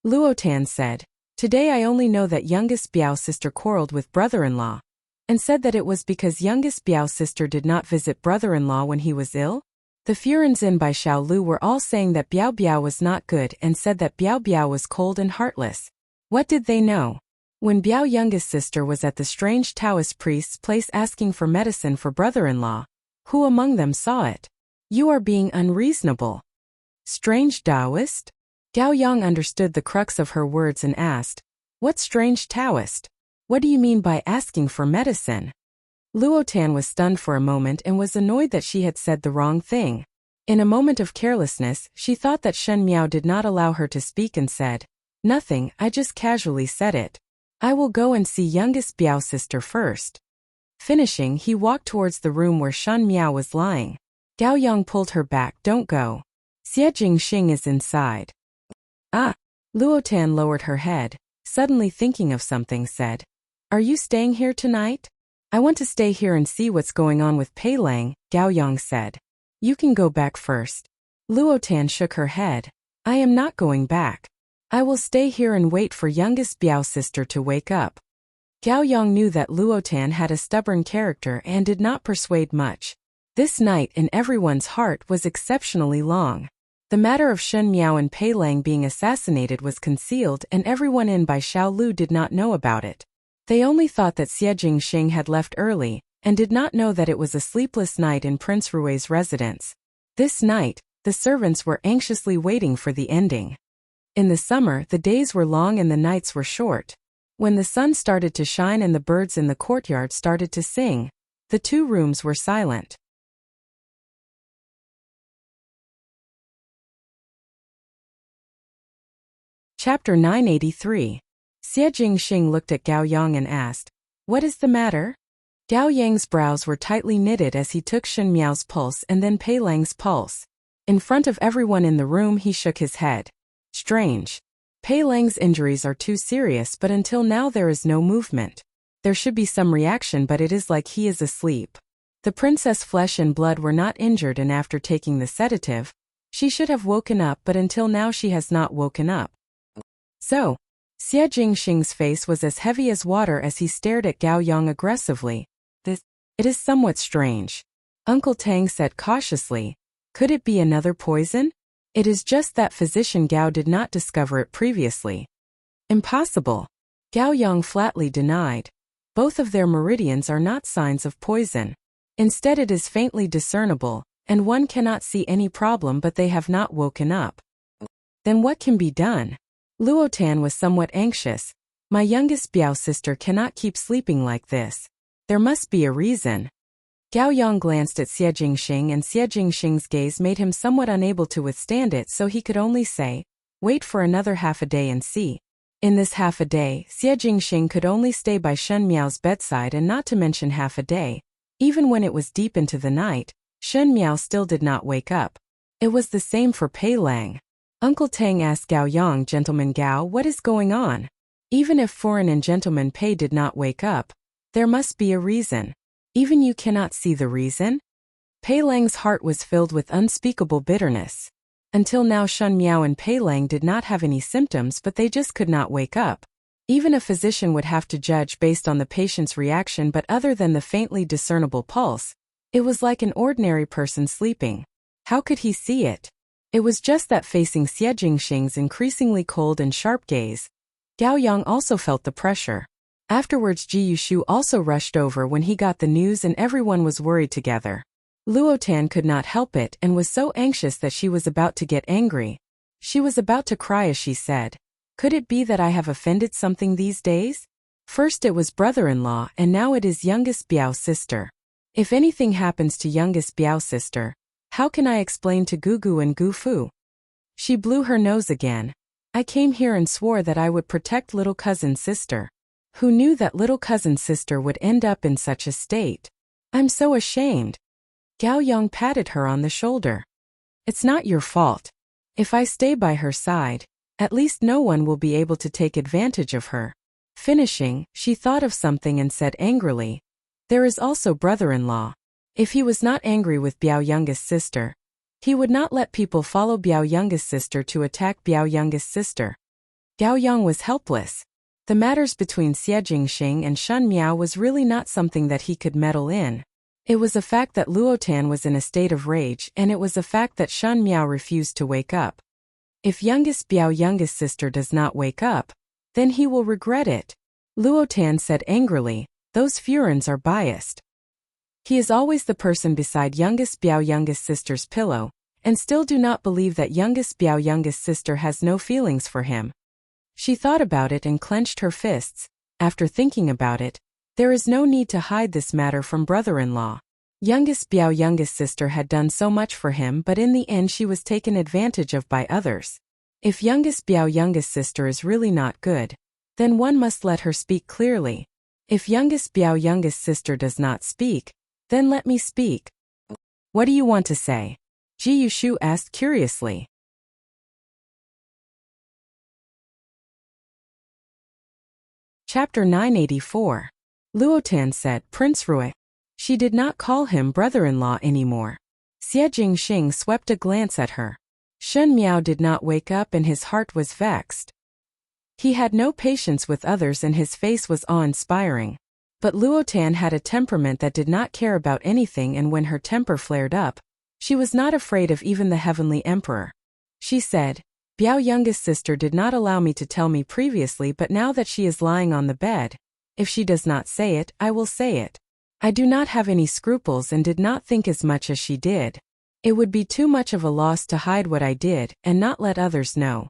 Luotan said, "Today I only know that youngest Biao's sister quarreled with brother-in-law, and said that it was because youngest Biao's sister did not visit brother-in-law when he was ill. The Furens in Bai Xiaolu were all saying that Biao Biao was not good and said that Biao Biao was cold and heartless. What did they know? When Biao youngest sister was at the strange Taoist priest's place asking for medicine for brother-in-law, who among them saw it? You are being unreasonable." "Strange Taoist?" Gao Yang understood the crux of her words and asked, "What strange Taoist? What do you mean by asking for medicine?" Luotan was stunned for a moment and was annoyed that she had said the wrong thing. In a moment of carelessness, she thought that Shen Miao did not allow her to speak and said, "Nothing, I just casually said it. I will go and see youngest Biao's sister first." Finishing, he walked towards the room where Shan Miao was lying. Gao Yang pulled her back. "Don't go. Xie Jingxing is inside." "Ah." Luotan lowered her head, suddenly thinking of something, said, "Are you staying here tonight?" "I want to stay here and see what's going on with Pei Lang," Gao Yang said. "You can go back first." Luotan shook her head. "I am not going back. I will stay here and wait for youngest Biao sister to wake up." Gao Yang knew that Luotan had a stubborn character and did not persuade much. This night in everyone's heart was exceptionally long. The matter of Shen Miao and Pei Lang being assassinated was concealed, and everyone in by Xiao Lu did not know about it. They only thought that Xie Jingxing had left early, and did not know that it was a sleepless night in Prince Rui's residence. This night, the servants were anxiously waiting for the ending. In the summer, the days were long and the nights were short. When the sun started to shine and the birds in the courtyard started to sing, the two rooms were silent. Chapter 983. Xie Jingxing looked at Gao Yang and asked, "What is the matter?" Gao Yang's brows were tightly knitted as he took Shen Miao's pulse and then Pei Lang's pulse. In front of everyone in the room he shook his head. "Strange. Pei Lang's injuries are too serious, but until now there is no movement. There should be some reaction, but it is like he is asleep. The princess' flesh and blood were not injured, and after taking the sedative, she should have woken up, but until now she has not woken up." So, Xie Jingxing's face was as heavy as water as he stared at Gao Yang aggressively. It is somewhat strange," Uncle Tang said cautiously. "Could it be another poison? It is just that physician Gao did not discover it previously." "Impossible," Gao Yang flatly denied. "Both of their meridians are not signs of poison. Instead it is faintly discernible, and one cannot see any problem, but they have not woken up." "Then what can be done?" Luotan was somewhat anxious. "My youngest Biao sister cannot keep sleeping like this. There must be a reason." Gao Yang glanced at Xie Jingxing, and Xie Jingxing's gaze made him somewhat unable to withstand it, so he could only say, "Wait for another half a day and see." In this half a day, Xie Jingxing could only stay by Shen Miao's bedside, and not to mention half a day. Even when it was deep into the night, Shen Miao still did not wake up. It was the same for Pei Lang. Uncle Tang asked Gao Yang, "Gentleman Gao, what is going on?" Even if foreign and Gentleman Pei did not wake up, there must be a reason. Even you cannot see the reason? Pei Lang's heart was filled with unspeakable bitterness. Until now Shen Miao and Pei Lang did not have any symptoms, but they just could not wake up. Even a physician would have to judge based on the patient's reaction, but other than the faintly discernible pulse, it was like an ordinary person sleeping. How could he see it? It was just that facing Xie Jingxing's increasingly cold and sharp gaze, Gao Yang also felt the pressure. Afterwards Ji Yushu also rushed over when he got the news, and everyone was worried together. Luotan could not help it and was so anxious that she was about to get angry. She was about to cry as she said, "Could it be that I have offended something these days? First it was brother-in-law, and now it is youngest Biao sister. If anything happens to youngest Biao sister, how can I explain to Gugu and Gufu?" She blew her nose again. "I came here and swore that I would protect little cousin sister. Who knew that little cousin sister would end up in such a state? I'm so ashamed." Gao Yang patted her on the shoulder. "It's not your fault. If I stay by her side, at least no one will be able to take advantage of her." Finishing, she thought of something and said angrily, "There is also brother-in-law. If he was not angry with Biao youngest sister, he would not let people follow Biao youngest sister to attack Biao youngest sister." Gao Yang was helpless. The matters between Xie Jingxing and Shen Miao was really not something that he could meddle in. It was a fact that Luotan was in a state of rage, and it was a fact that Shen Miao refused to wake up. If youngest Biao youngest sister does not wake up, then he will regret it. Luotan said angrily, "Those Furins are biased. He is always the person beside youngest Biao youngest sister's pillow, and still do not believe that youngest Biao youngest sister has no feelings for him." She thought about it and clenched her fists. After thinking about it, there is no need to hide this matter from brother-in-law. Youngest Biao youngest sister had done so much for him, but in the end she was taken advantage of by others. If youngest Biao youngest sister is really not good, then one must let her speak clearly. If youngest Biao youngest sister does not speak, then let me speak. "What do you want to say?" Ji Yushu asked curiously. Chapter 984. Luotan said, Prince Rui. She did not call him brother-in-law anymore. Xie Jingxing swept a glance at her. Shen Miao did not wake up and his heart was vexed. He had no patience with others and his face was awe-inspiring. But Luotan had a temperament that did not care about anything, and when her temper flared up, she was not afraid of even the heavenly emperor. She said, Biao youngest sister did not allow me to tell me previously, but now that she is lying on the bed, if she does not say it, I will say it. I do not have any scruples and did not think as much as she did. It would be too much of a loss to hide what I did and not let others know.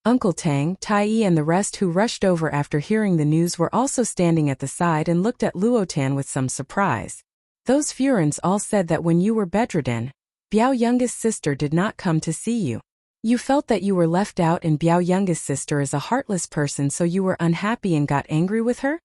Uncle Tang, Tai Yi and the rest who rushed over after hearing the news were also standing at the side and looked at Luotan with some surprise. Those Furans all said that when you were bedridden, Biao youngest sister did not come to see you. You felt that you were left out and Biao youngest sister is a heartless person, so you were unhappy and got angry with her?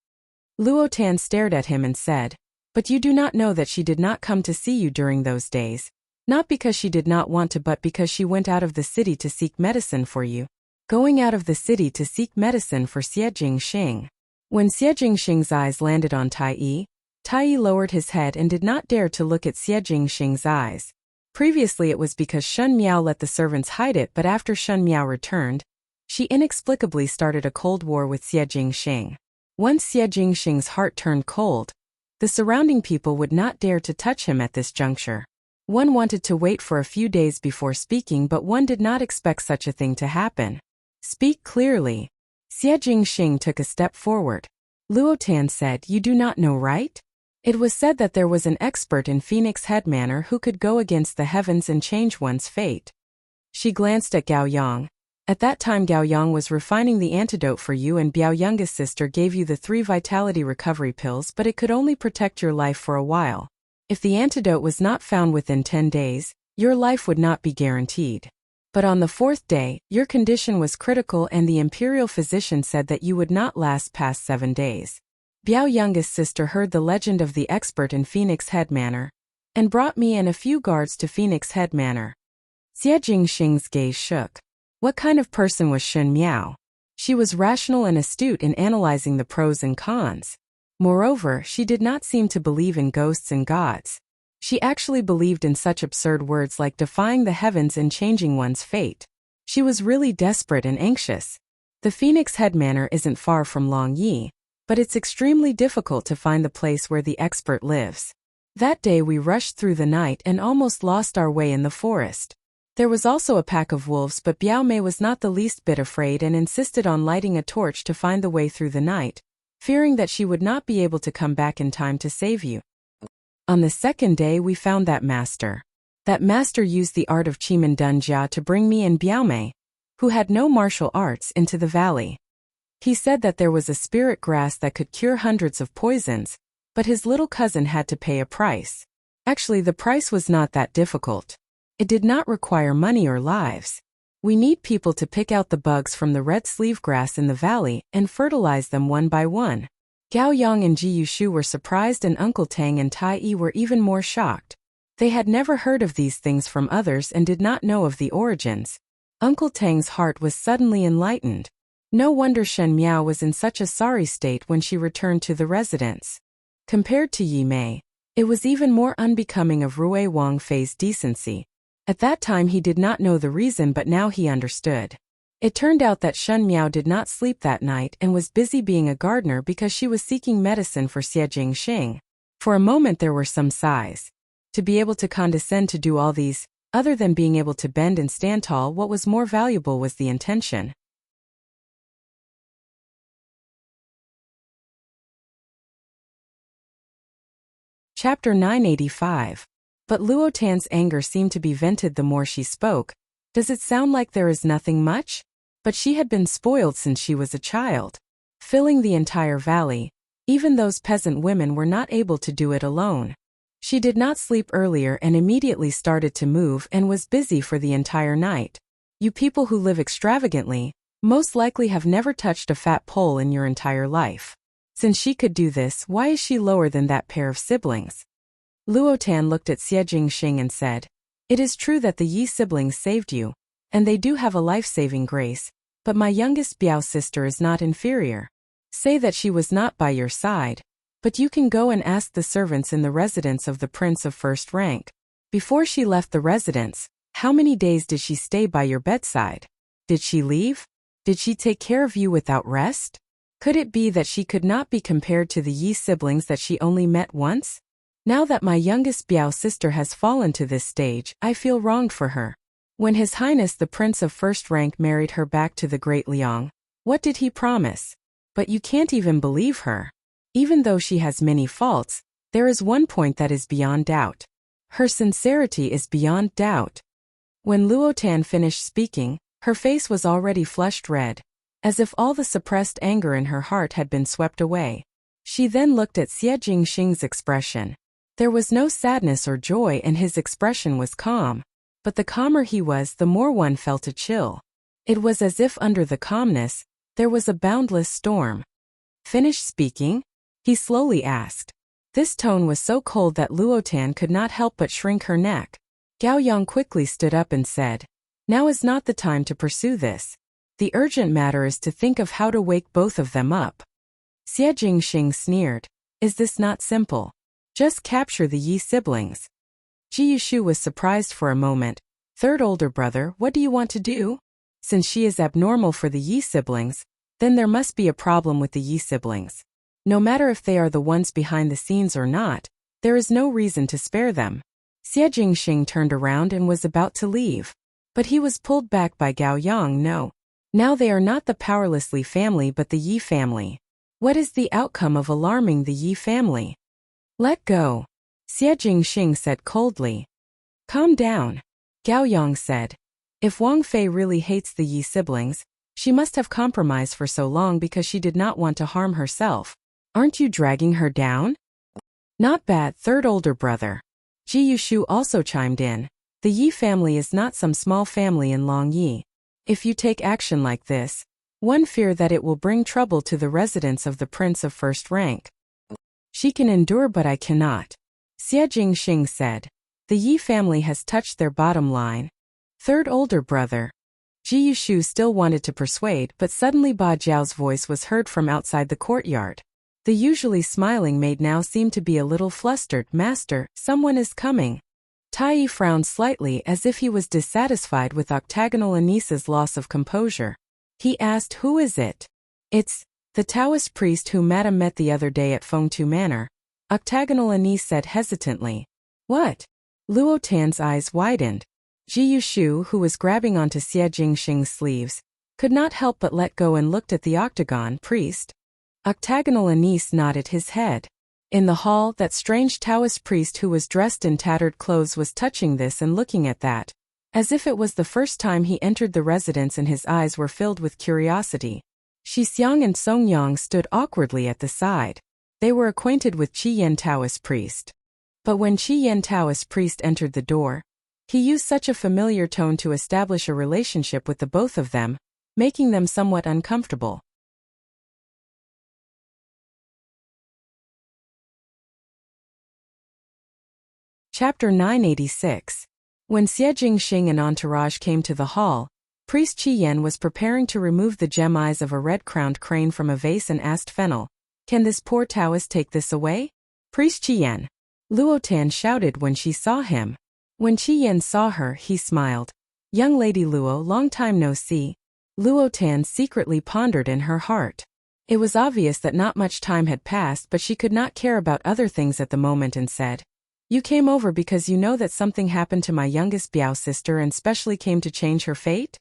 Luotan stared at him and said, But you do not know that she did not come to see you during those days. Not because she did not want to, but because she went out of the city to seek medicine for you. Going out of the city to seek medicine for Xie Jingxing. When Xie Jingxing's eyes landed on Tai Yi lowered his head and did not dare to look at Xie Jingxing's eyes. Previously it was because Shen Miao let the servants hide it, but after Shen Miao returned, she inexplicably started a cold war with Xie Jingxing. Once Xie Jingxing's heart turned cold, the surrounding people would not dare to touch him at this juncture. One wanted to wait for a few days before speaking, but one did not expect such a thing to happen. Speak clearly. Xie Jingxing took a step forward. Luotan said, You do not know, right? It was said that there was an expert in Phoenix Head Manor who could go against the heavens and change one's fate. She glanced at Gao Yang. At that time Gao Yang was refining the antidote for you, and Biao youngest sister gave you the 3 vitality recovery pills, but it could only protect your life for a while. If the antidote was not found within 10 days, your life would not be guaranteed. But on the 4th day, your condition was critical and the imperial physician said that you would not last past 7 days. Biao youngest sister heard the legend of the expert in Phoenix Head Manor, and brought me and a few guards to Phoenix Head Manor. Xie Jingxing's gaze shook. What kind of person was Shen Miao? She was rational and astute in analyzing the pros and cons. Moreover, she did not seem to believe in ghosts and gods. She actually believed in such absurd words like defying the heavens and changing one's fate. She was really desperate and anxious. The Phoenix Head Manor isn't far from Longyi, but it's extremely difficult to find the place where the expert lives. That day we rushed through the night and almost lost our way in the forest. There was also a pack of wolves, but Biao Mei was not the least bit afraid and insisted on lighting a torch to find the way through the night, fearing that she would not be able to come back in time to save you. On the 2nd day we found that master. That master used the art of Qimen Dunjia to bring me and Biao Mei, who had no martial arts, into the valley. He said that there was a spirit grass that could cure hundreds of poisons, but his little cousin had to pay a price. Actually, the price was not that difficult. It did not require money or lives. We need people to pick out the bugs from the red sleeve grass in the valley and fertilize them one by one. Gao Yang and Ji Yushu were surprised, and Uncle Tang and Tai Yi were even more shocked. They had never heard of these things from others and did not know of the origins. Uncle Tang's heart was suddenly enlightened. No wonder Shen Miao was in such a sorry state when she returned to the residence. Compared to Yi Mei, it was even more unbecoming of Rui Wang Fei's decency. At that time he did not know the reason, but now he understood. It turned out that Shen Miao did not sleep that night and was busy being a gardener because she was seeking medicine for Xie Jingxing. For a moment there were some sighs. To be able to condescend to do all these, other than being able to bend and stand tall, what was more valuable was the intention. Chapter 985. But Luotan's anger seemed to be vented the more she spoke. Does it sound like there is nothing much? But she had been spoiled since she was a child. Filling the entire valley, even those peasant women were not able to do it alone. She did not sleep earlier and immediately started to move and was busy for the entire night. You people who live extravagantly, most likely have never touched a fat pole in your entire life. Since she could do this, why is she lower than that pair of siblings? Luotan looked at Xie Jingxing and said, It is true that the Yi siblings saved you, and they do have a life-saving grace, but my youngest Biao sister is not inferior. Say that she was not by your side. But you can go and ask the servants in the residence of the prince of first rank. Before she left the residence, how many days did she stay by your bedside? Did she leave? Did she take care of you without rest? Could it be that she could not be compared to the Yi siblings that she only met once? Now that my youngest Biao sister has fallen to this stage, I feel wronged for her. When His Highness the Prince of First Rank married her back to the Great Liang, what did he promise? But you can't even believe her. Even though she has many faults, there is one point that is beyond doubt. Her sincerity is beyond doubt. When Luotan finished speaking, her face was already flushed red, as if all the suppressed anger in her heart had been swept away. She then looked at Xie Jingxing's expression. There was no sadness or joy and his expression was calm. But the calmer he was, the more one felt a chill. It was as if under the calmness, there was a boundless storm. Finished speaking? He slowly asked. This tone was so cold that Luotan could not help but shrink her neck. Gao Yang quickly stood up and said, now is not the time to pursue this. The urgent matter is to think of how to wake both of them up. Xie Jingxing sneered. Is this not simple? Just capture the Yi siblings. Ji Yushu was surprised for a moment. Third older brother, what do you want to do? Since she is abnormal for the Yi siblings, then there must be a problem with the Yi siblings. No matter if they are the ones behind the scenes or not, there is no reason to spare them. Xie Jingxing turned around and was about to leave. But he was pulled back by Gao Yang. No. Now they are not the Powerless Li family but the Yi family. What is the outcome of alarming the Yi family? Let go. Xie Jingxing said coldly. Calm down. Gao Yang said. If Wang Fei really hates the Yi siblings, she must have compromised for so long because she did not want to harm herself. Aren't you dragging her down? Not bad, third older brother. Ji Yushu also chimed in. The Yi family is not some small family in Longyi. If you take action like this, one fear that it will bring trouble to the residence of the prince of first rank. She can endure but I cannot. Xie Jingxing said. The Yi family has touched their bottom line. Third older brother. Ji Yushu still wanted to persuade but suddenly Ba Jiao's voice was heard from outside the courtyard. The usually smiling maid now seemed to be a little flustered. Master, someone is coming. Tai Yi frowned slightly as if he was dissatisfied with Octagonal Anisa's loss of composure. He asked, who is it? It's the Taoist priest whom Madame met the other day at Fengtu Manor. Octagonal Anise said hesitantly. What? Luotan's eyes widened. Ji Yushu, who was grabbing onto Xie Jingxing's sleeves, could not help but let go and looked at the octagon priest. Octagonal Anise nodded his head. In the hall, that strange Taoist priest who was dressed in tattered clothes was touching this and looking at that, as if it was the first time he entered the residence, and his eyes were filled with curiosity. Shi Xiang and Song Yang stood awkwardly at the side. They were acquainted with Qi Yan Taoist priest. But when Qi Yan Taoist priest entered the door, he used such a familiar tone to establish a relationship with the both of them, making them somewhat uncomfortable. Chapter 986. When Xie Jingxing and entourage came to the hall, Priest Qi Yan was preparing to remove the gem eyes of a red-crowned crane from a vase and asked Fennel, can this poor Taoist take this away? Priest Qi Yan. Luotan shouted when she saw him. When Qi Yan saw her, he smiled. Young lady Luo, long time no see. Luotan secretly pondered in her heart. It was obvious that not much time had passed, but she could not care about other things at the moment and said, you came over because you know that something happened to my youngest Biao sister and specially came to change her fate?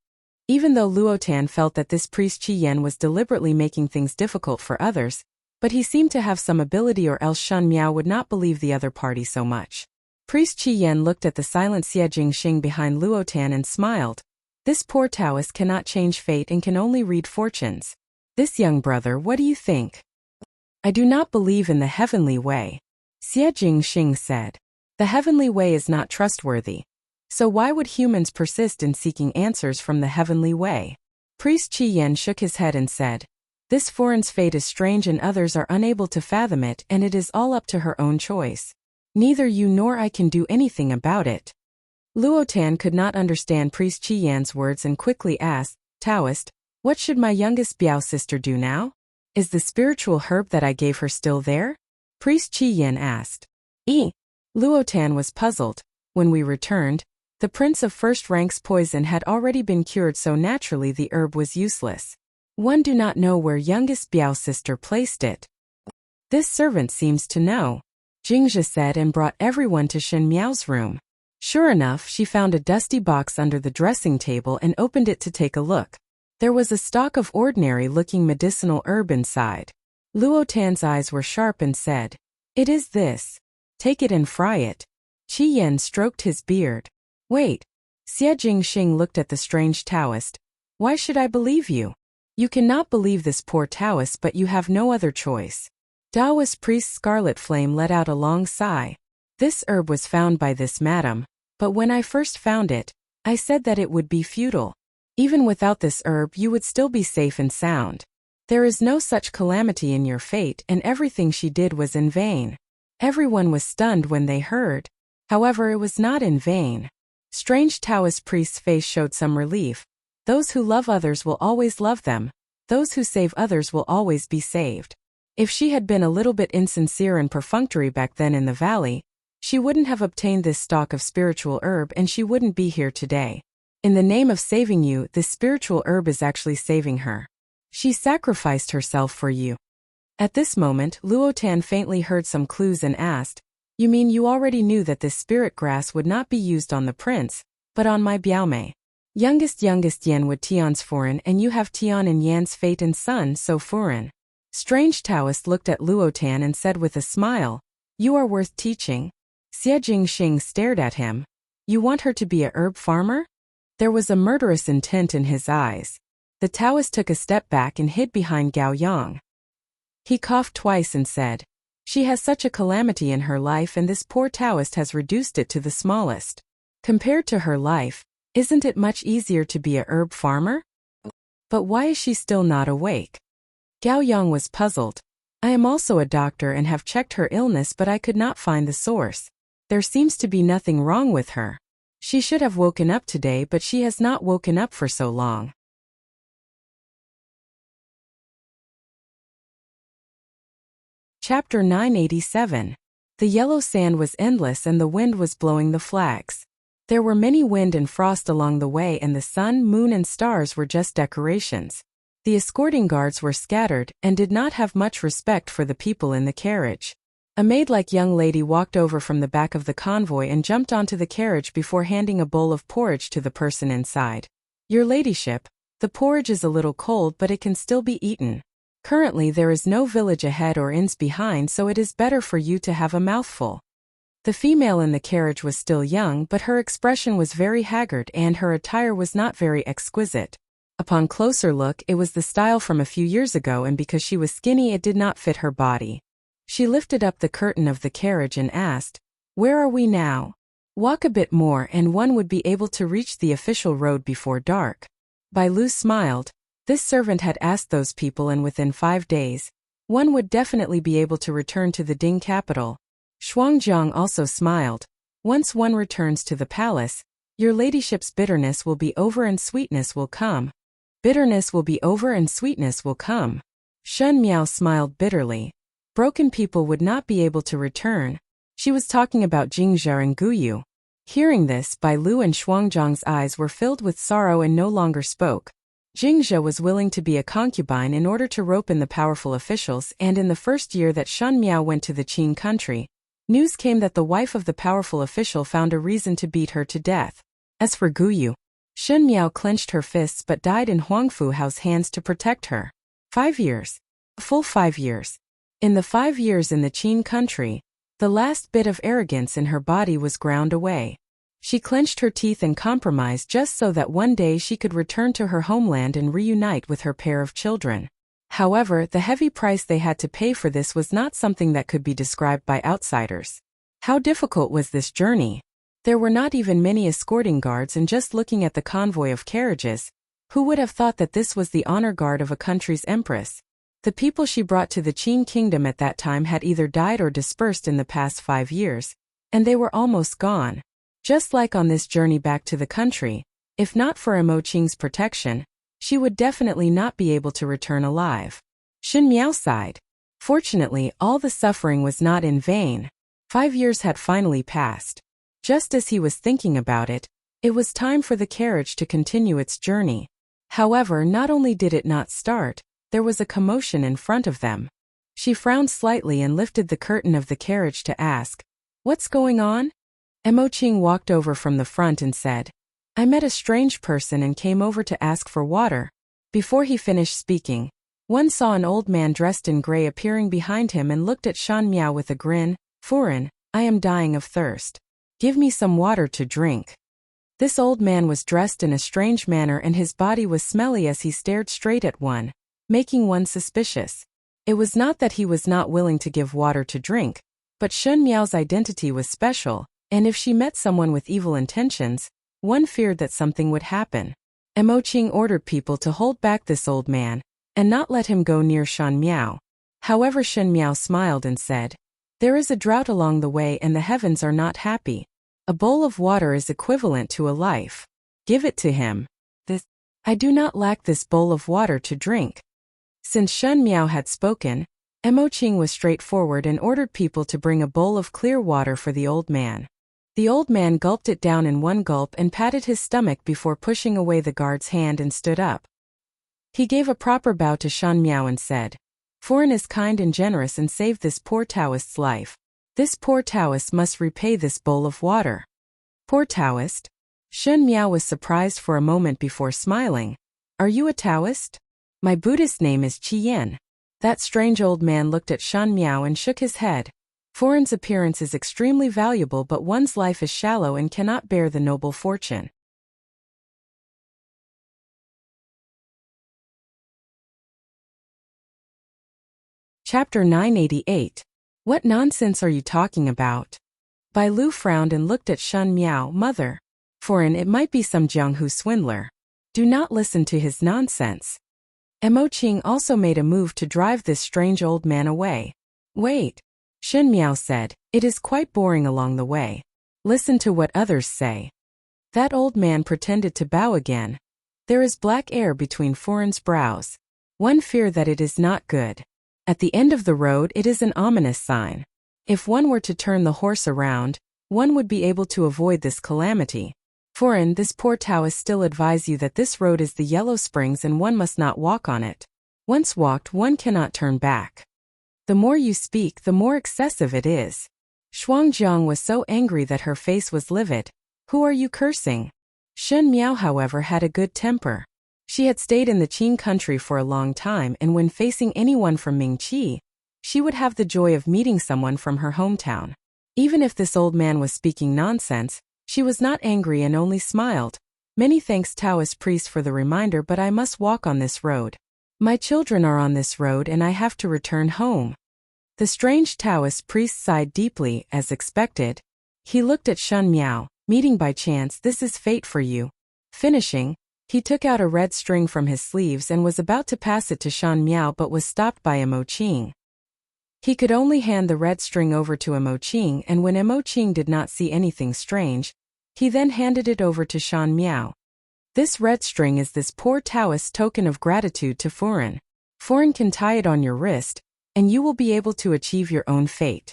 Even though Luotan felt that this priest Qi Yan was deliberately making things difficult for others, but he seemed to have some ability, or else Shan Miao would not believe the other party so much. Priest Qi Yan looked at the silent Xie Jingxing behind Luotan and smiled. This poor Taoist cannot change fate and can only read fortunes. This young brother, what do you think? I do not believe in the heavenly way. Xie Jingxing said. The heavenly way is not trustworthy. So why would humans persist in seeking answers from the heavenly way? Priest Qi Yan shook his head and said, this foreign's fate is strange and others are unable to fathom it, and it is all up to her own choice. Neither you nor I can do anything about it. Luotan could not understand Priest Qi Yan's words and quickly asked, Taoist, what should my youngest Biao sister do now? Is the spiritual herb that I gave her still there? Priest Qi Yin asked. Luotan was puzzled. When we returned, the Prince of First Rank's poison had already been cured, so naturally the herb was useless. One do not know where youngest Biao's sister placed it. This servant seems to know, Jingzhe said, and brought everyone to Shen Miao's room. Sure enough, she found a dusty box under the dressing table and opened it to take a look. There was a stalk of ordinary-looking medicinal herb inside. Luotan's eyes were sharp and said, "It is this. Take it and fry it." Qi Yin stroked his beard. "Wait." Xie Jingxing looked at the strange Taoist. "Why should I believe you? You cannot believe this poor Taoist, but you have no other choice." Taoist priest Scarlet Flame let out a long sigh. "This herb was found by this madam, but when I first found it, I said that it would be futile. Even without this herb you would still be safe and sound. There is no such calamity in your fate, and everything she did was in vain." Everyone was stunned when they heard. However, it was not in vain. Strange Taoist priest's face showed some relief. Those who love others will always love them. Those who save others will always be saved. If she had been a little bit insincere and perfunctory back then in the valley, she wouldn't have obtained this stock of spiritual herb and she wouldn't be here today. In the name of saving you, this spiritual herb is actually saving her. She sacrificed herself for you. At this moment, Luotan faintly heard some clues and asked, "You mean you already knew that this spirit grass would not be used on the prince, but on my Biaomei? Youngest Yan would Tian's foreign, and you have Tian and Yan's fate and son, so foreign." Strange Taoist looked at Luotan and said with a smile, "You are worth teaching." Xie Jingxing stared at him. "You want her to be a herb farmer?" There was a murderous intent in his eyes. The Taoist took a step back and hid behind Gao Yang. He coughed twice and said, "She has such a calamity in her life, and this poor Taoist has reduced it to the smallest. Compared to her life, isn't it much easier to be a herb farmer? But why is she still not awake?" Gao Yang was puzzled. "I am also a doctor and have checked her illness, but I could not find the source. There seems to be nothing wrong with her. She should have woken up today, but she has not woken up for so long." Chapter 987. The yellow sand was endless and the wind was blowing the flags. There were many wind and frost along the way, and the sun, moon and stars were just decorations. The escorting guards were scattered and did not have much respect for the people in the carriage. A maid-like young lady walked over from the back of the convoy and jumped onto the carriage before handing a bowl of porridge to the person inside. "Your ladyship, the porridge is a little cold, but it can still be eaten. Currently there is no village ahead or inns behind, so it is better for you to have a mouthful." The female in the carriage was still young, but her expression was very haggard and her attire was not very exquisite. Upon closer look, it was the style from a few years ago, and because she was skinny it did not fit her body. She lifted up the curtain of the carriage and asked, "Where are we now?" "Walk a bit more and one would be able to reach the official road before dark." Bai Lu smiled. This servant had asked those people, and within 5 days, one would definitely be able to return to the Ding capital. Shuangjiang also smiled. "Once one returns to the palace, your ladyship's bitterness will be over and sweetness will come." "Bitterness will be over and sweetness will come." Shen Miao smiled bitterly. Broken people would not be able to return. She was talking about Jingzhe and Guyu. Hearing this, Bai Lu and Shuangjiang's eyes were filled with sorrow and no longer spoke. Jingzhe was willing to be a concubine in order to rope in the powerful officials, and in the first year that Shen Miao went to the Qin country, news came that the wife of the powerful official found a reason to beat her to death. As for Guyu, Shen Miao clenched her fists but died in Huangfu Hao's hands to protect her. 5 years. A full 5 years. In the 5 years in the Qin country, the last bit of arrogance in her body was ground away. She clenched her teeth and compromised just so that one day she could return to her homeland and reunite with her pair of children. However, the heavy price they had to pay for this was not something that could be described by outsiders. How difficult was this journey? There were not even many escorting guards, and just looking at the convoy of carriages, who would have thought that this was the honor guard of a country's empress? The people she brought to the Qin kingdom at that time had either died or dispersed in the past 5 years, and they were almost gone. Just like on this journey back to the country, if not for Imo Qing's protection, she would definitely not be able to return alive. Shen Miao sighed. Fortunately, all the suffering was not in vain. 5 years had finally passed. Just as he was thinking about it, it was time for the carriage to continue its journey. However, not only did it not start, there was a commotion in front of them. She frowned slightly and lifted the curtain of the carriage to ask, "What's going on?" Emoching walked over from the front and said, "I met a strange person and came over to ask for water." Before he finished speaking, one saw an old man dressed in gray appearing behind him and looked at Shan Miao with a grin. "Foreign, I am dying of thirst. Give me some water to drink." This old man was dressed in a strange manner and his body was smelly as he stared straight at one, making one suspicious. It was not that he was not willing to give water to drink, but Shen Miao's identity was special, and if she met someone with evil intentions, one feared that something would happen. Emoching ordered people to hold back this old man, and not let him go near Shan Miao. However, Shen Miao smiled and said, "There is a drought along the way and the heavens are not happy. A bowl of water is equivalent to a life. Give it to him. I do not lack this bowl of water to drink." Since Shen Miao had spoken, Emoching was straightforward and ordered people to bring a bowl of clear water for the old man. The old man gulped it down in one gulp and patted his stomach before pushing away the guard's hand and stood up. He gave a proper bow to Shan Miao and said, "Foreign is kind and generous and saved this poor Taoist's life. This poor Taoist must repay this bowl of water." Poor Taoist? Shen Miao was surprised for a moment before smiling. "Are you a Taoist?" "My Buddhist name is Qian." That strange old man looked at Shan Miao and shook his head. "Foreign's appearance is extremely valuable, but one's life is shallow and cannot bear the noble fortune." Chapter 988. What nonsense are you talking about? Bai Lu frowned and looked at Shen Miao. "Mother. Foreign, it might be some Jianghu swindler. Do not listen to his nonsense." Emoching also made a move to drive this strange old man away. "Wait," Shen Miao said, "it is quite boring along the way. Listen to what others say." That old man pretended to bow again. There is black air between Foreign's brows. One fear that it is not good. At the end of the road it is an ominous sign. If one were to turn the horse around, one would be able to avoid this calamity. Foreign, this poor Taoist still advise you that this road is the Yellow Springs and one must not walk on it. Once walked, one cannot turn back. The more you speak, the more excessive it is. Shuangjiang was so angry that her face was livid. "Who are you cursing?" Shen Miao, however, had a good temper. She had stayed in the Qin country for a long time, and when facing anyone from Mingqi, she would have the joy of meeting someone from her hometown. Even if this old man was speaking nonsense, she was not angry and only smiled. "Many thanks, Taoist priest, for the reminder, but I must walk on this road. My children are on this road and I have to return home." The strange Taoist priest sighed deeply, as expected. He looked at Shen Miao. "Meeting by chance, this is fate for you." Finishing, he took out a red string from his sleeves and was about to pass it to Shan Miao but was stopped by Emoching. He could only hand the red string over to Emoching, and when Emoching did not see anything strange, he then handed it over to Shan Miao. "This red string is this poor Taoist's token of gratitude to Foreign. Foreign can tie it on your wrist, and you will be able to achieve your own fate."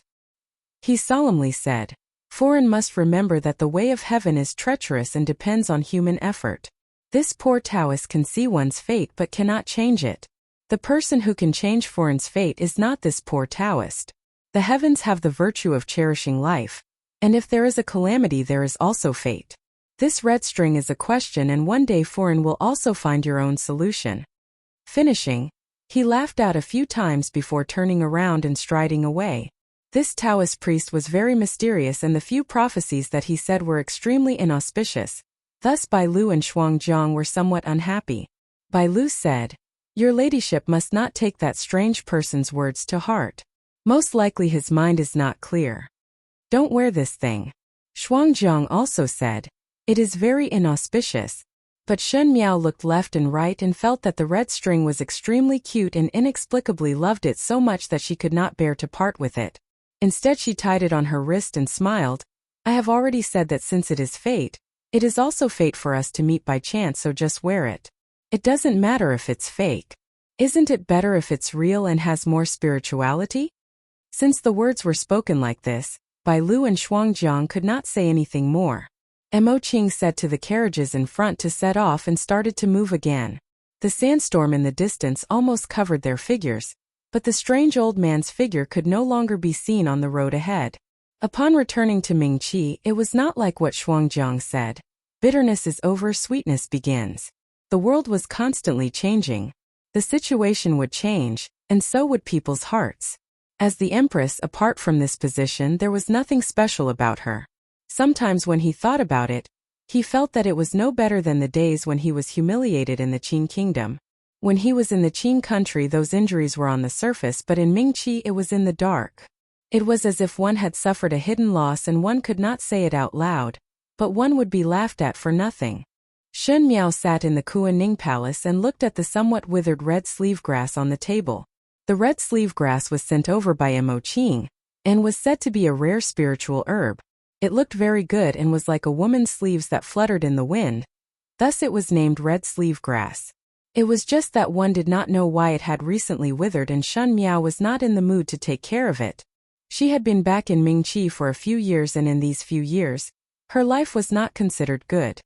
He solemnly said, "Foreign must remember that the way of heaven is treacherous and depends on human effort. This poor Taoist can see one's fate but cannot change it. The person who can change Foreign's fate is not this poor Taoist. The heavens have the virtue of cherishing life, and if there is a calamity there is also fate. This red string is a question, and one day Foreign will also find your own solution." Finishing, he laughed out a few times before turning around and striding away. This Taoist priest was very mysterious, and the few prophecies that he said were extremely inauspicious. Thus Bai Lu and Shuangjiang were somewhat unhappy. Bai Lu said, "Your ladyship must not take that strange person's words to heart. Most likely his mind is not clear. Don't wear this thing." Shuangjiang also said, "It is very inauspicious." But Shen Miao looked left and right and felt that the red string was extremely cute and inexplicably loved it so much that she could not bear to part with it. Instead she tied it on her wrist and smiled. "I have already said that since it is fate, it is also fate for us to meet by chance, so just wear it. It doesn't matter if it's fake." Isn't it better if it's real and has more spirituality? Since the words were spoken like this, Bai Lu and Shuangjiang could not say anything more. Mo Qing said to the carriages in front to set off and started to move again. The sandstorm in the distance almost covered their figures, but the strange old man's figure could no longer be seen on the road ahead. Upon returning to Mingqi, it was not like what Shuangjiang said. Bitterness is over, sweetness begins. The world was constantly changing. The situation would change, and so would people's hearts. As the Empress, apart from this position, there was nothing special about her. Sometimes when he thought about it, he felt that it was no better than the days when he was humiliated in the Qin kingdom. When he was in the Qin country, those injuries were on the surface, but in Mingqi it was in the dark. It was as if one had suffered a hidden loss and one could not say it out loud, but one would be laughed at for nothing. Shen Miao sat in the Kuan-Ning palace and looked at the somewhat withered red sleeve grass on the table. The red sleeve grass was sent over by Mo Qing, and was said to be a rare spiritual herb. It looked very good and was like a woman's sleeves that fluttered in the wind. Thus it was named red sleeve grass. It was just that one did not know why it had recently withered, and Shen Miao was not in the mood to take care of it. She had been back in Mingqi for a few years, and in these few years, her life was not considered good.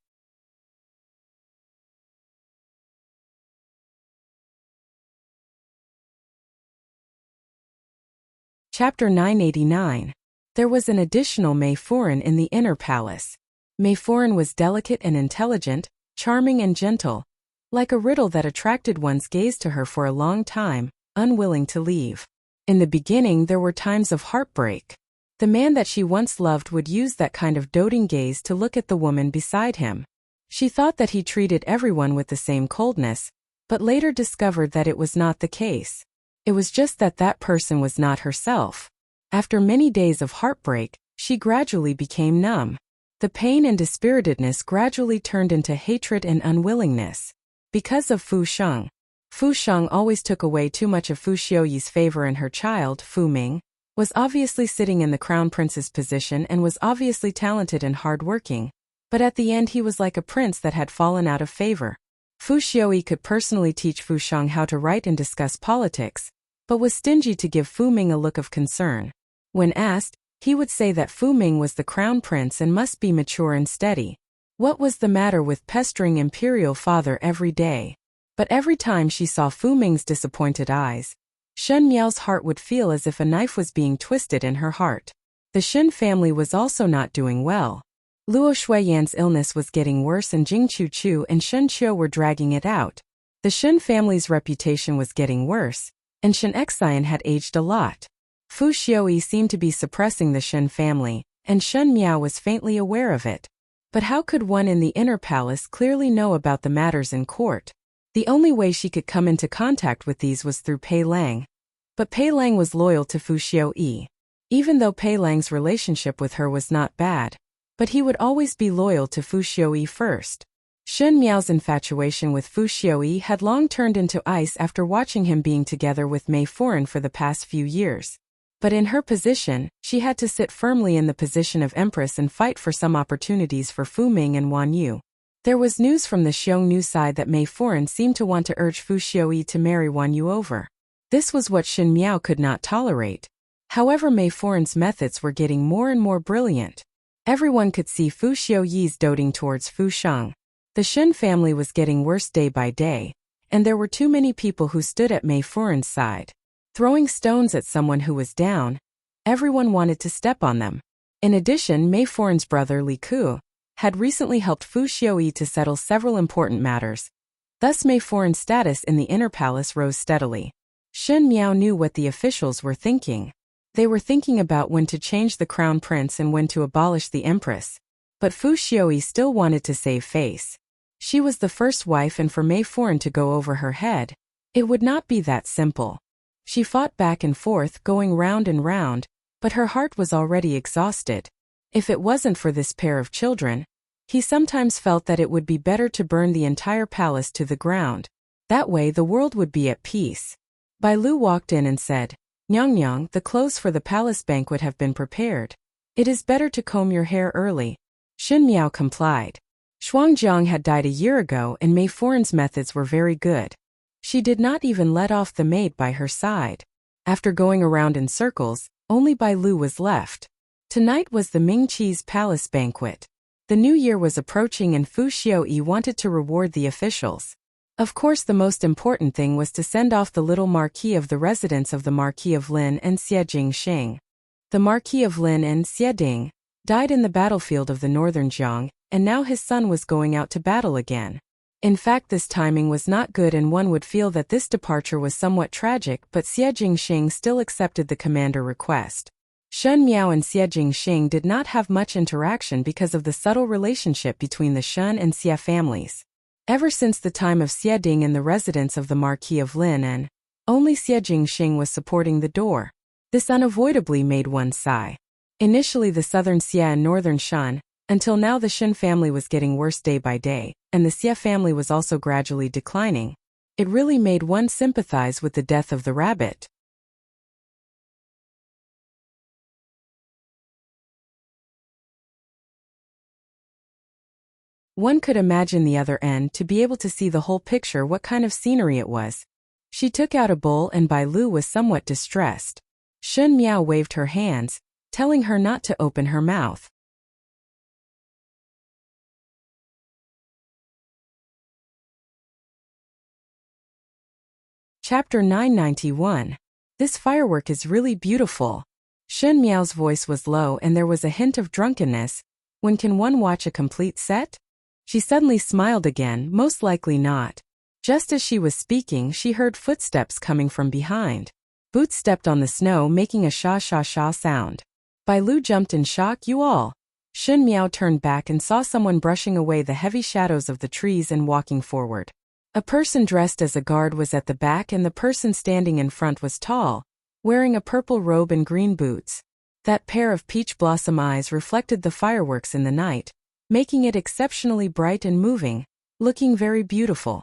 Chapter 989. There was an additional Mei Foran in the inner palace. Mei Foran was delicate and intelligent, charming and gentle, like a riddle that attracted one's gaze to her for a long time, unwilling to leave. In the beginning there were times of heartbreak. The man that she once loved would use that kind of doting gaze to look at the woman beside him. She thought that he treated everyone with the same coldness, but later discovered that it was not the case. It was just that that person was not herself. After many days of heartbreak, she gradually became numb. The pain and dispiritedness gradually turned into hatred and unwillingness. Because of Fu Sheng. Fu Sheng always took away too much of Fu Xiuyi's favor, and her child, Fu Ming, was obviously sitting in the crown prince's position and was obviously talented and hard-working. But at the end he was like a prince that had fallen out of favor. Fu Xiuyi could personally teach Fu Sheng how to write and discuss politics, but was stingy to give Fu Ming a look of concern. When asked, he would say that Fu Ming was the crown prince and must be mature and steady. What was the matter with pestering imperial father every day? But every time she saw Fu Ming's disappointed eyes, Shen Miao's heart would feel as if a knife was being twisted in her heart. The Shen family was also not doing well. Luo Shuiyan's illness was getting worse, and Jing Chu and Shen Qiu were dragging it out. The Shen family's reputation was getting worse, and Shen Xian had aged a lot. Fu Xiuyi seemed to be suppressing the Shen family, and Shen Miao was faintly aware of it. But how could one in the inner palace clearly know about the matters in court? The only way she could come into contact with these was through Pei Lang. But Pei Lang was loyal to Fu Xiuyi. Even though Pei Lang's relationship with her was not bad, but he would always be loyal to Fu Xiuyi first. Shen Miao's infatuation with Fu Xiuyi had long turned into ice after watching him being together with Mei Foran for the past few years. But in her position, she had to sit firmly in the position of Empress and fight for some opportunities for Fu Ming and Wan Yu. There was news from the Xiongnu side that Mei Foran seemed to want to urge Fu Xiuyi to marry Wan Yu over. This was what Shen Miao could not tolerate. However, Mei Foran's methods were getting more and more brilliant. Everyone could see Fu Xiuyi's doting towards Fu Sheng. The Shen family was getting worse day by day, and there were too many people who stood at Mei Foran's side. Throwing stones at someone who was down, everyone wanted to step on them. In addition, Mei Foran's brother Li Ku had recently helped Fu Xiuyi to settle several important matters. Thus Mei Foran's status in the inner palace rose steadily. Shen Miao knew what the officials were thinking. They were thinking about when to change the crown prince and when to abolish the empress. But Fu Xiuyi still wanted to save face. She was the first wife, and for Mei Foran to go over her head, it would not be that simple. She fought back and forth, going round and round, but her heart was already exhausted. If it wasn't for this pair of children, he sometimes felt that it would be better to burn the entire palace to the ground. That way the world would be at peace. Bai Lu walked in and said, "Nyang, the clothes for the palace banquet have been prepared. It is better to comb your hair early." Shen Miao complied. Shuangjiang had died a year ago, and Mei Foran's methods were very good. She did not even let off the maid by her side. After going around in circles, only Bai Lu was left. Tonight was the Ming Qi's palace banquet. The new year was approaching and Fu Xiaoyi wanted to reward the officials. Of course, the most important thing was to send off the little Marquis of the residence of the Marquis of Lin and Xie Jingxing. The Marquis of Lin and Xie Ding died in the battlefield of the northern Jiang, and now his son was going out to battle again. In fact, this timing was not good and one would feel that this departure was somewhat tragic, but Xie Jingxing still accepted the commander request. Shen Miao and Xie Jingxing did not have much interaction because of the subtle relationship between the Shen and Xie families. Ever since the time of Xie Ding in the residence of the Marquis of Lin and only Xie Jingxing was supporting the door. This unavoidably made one sigh. Initially the southern Xie and northern Shen, until now the Shen family was getting worse day by day, and the Xie family was also gradually declining. It really made one sympathize with the death of the rabbit. One could imagine the other end to be able to see the whole picture, what kind of scenery it was. She took out a bowl and Bai Lu was somewhat distressed. Shen Miao waved her hands, telling her not to open her mouth. Chapter 991. This firework is really beautiful. Shen Miao's voice was low and there was a hint of drunkenness. When can one watch a complete set? She suddenly smiled again, most likely not. Just as she was speaking, she heard footsteps coming from behind. Boots stepped on the snow, making a sha-sha-sha sound. Bai Lu jumped in shock. You all. Shen Miao turned back and saw someone brushing away the heavy shadows of the trees and walking forward. A person dressed as a guard was at the back and the person standing in front was tall, wearing a purple robe and green boots. That pair of peach blossom eyes reflected the fireworks in the night, making it exceptionally bright and moving, looking very beautiful.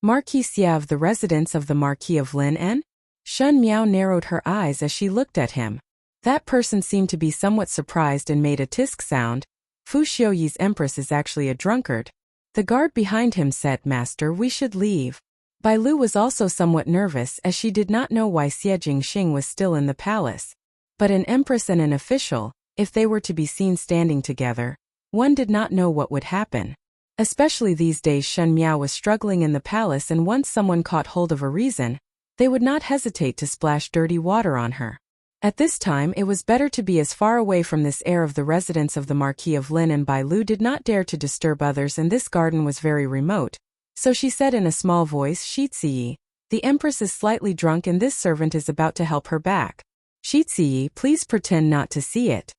Marquis Xie of the residence of the Marquis of Lin and Shen Miao narrowed her eyes as she looked at him. That person seemed to be somewhat surprised and made a tisk sound. Fu Xiaoyi's Empress is actually a drunkard. The guard behind him said, Master, we should leave. Bai Lu was also somewhat nervous as she did not know why Xie Jingxing was still in the palace. But an empress and an official, if they were to be seen standing together, one did not know what would happen. Especially these days Shen Miao was struggling in the palace and once someone caught hold of a reason, they would not hesitate to splash dirty water on her. At this time it was better to be as far away from this air of the residence of the Marquis of Lin, and Bai Lu did not dare to disturb others and this garden was very remote. So she said in a small voice, Shiziyi, the Empress is slightly drunk and this servant is about to help her back. Shiziyi, please pretend not to see it.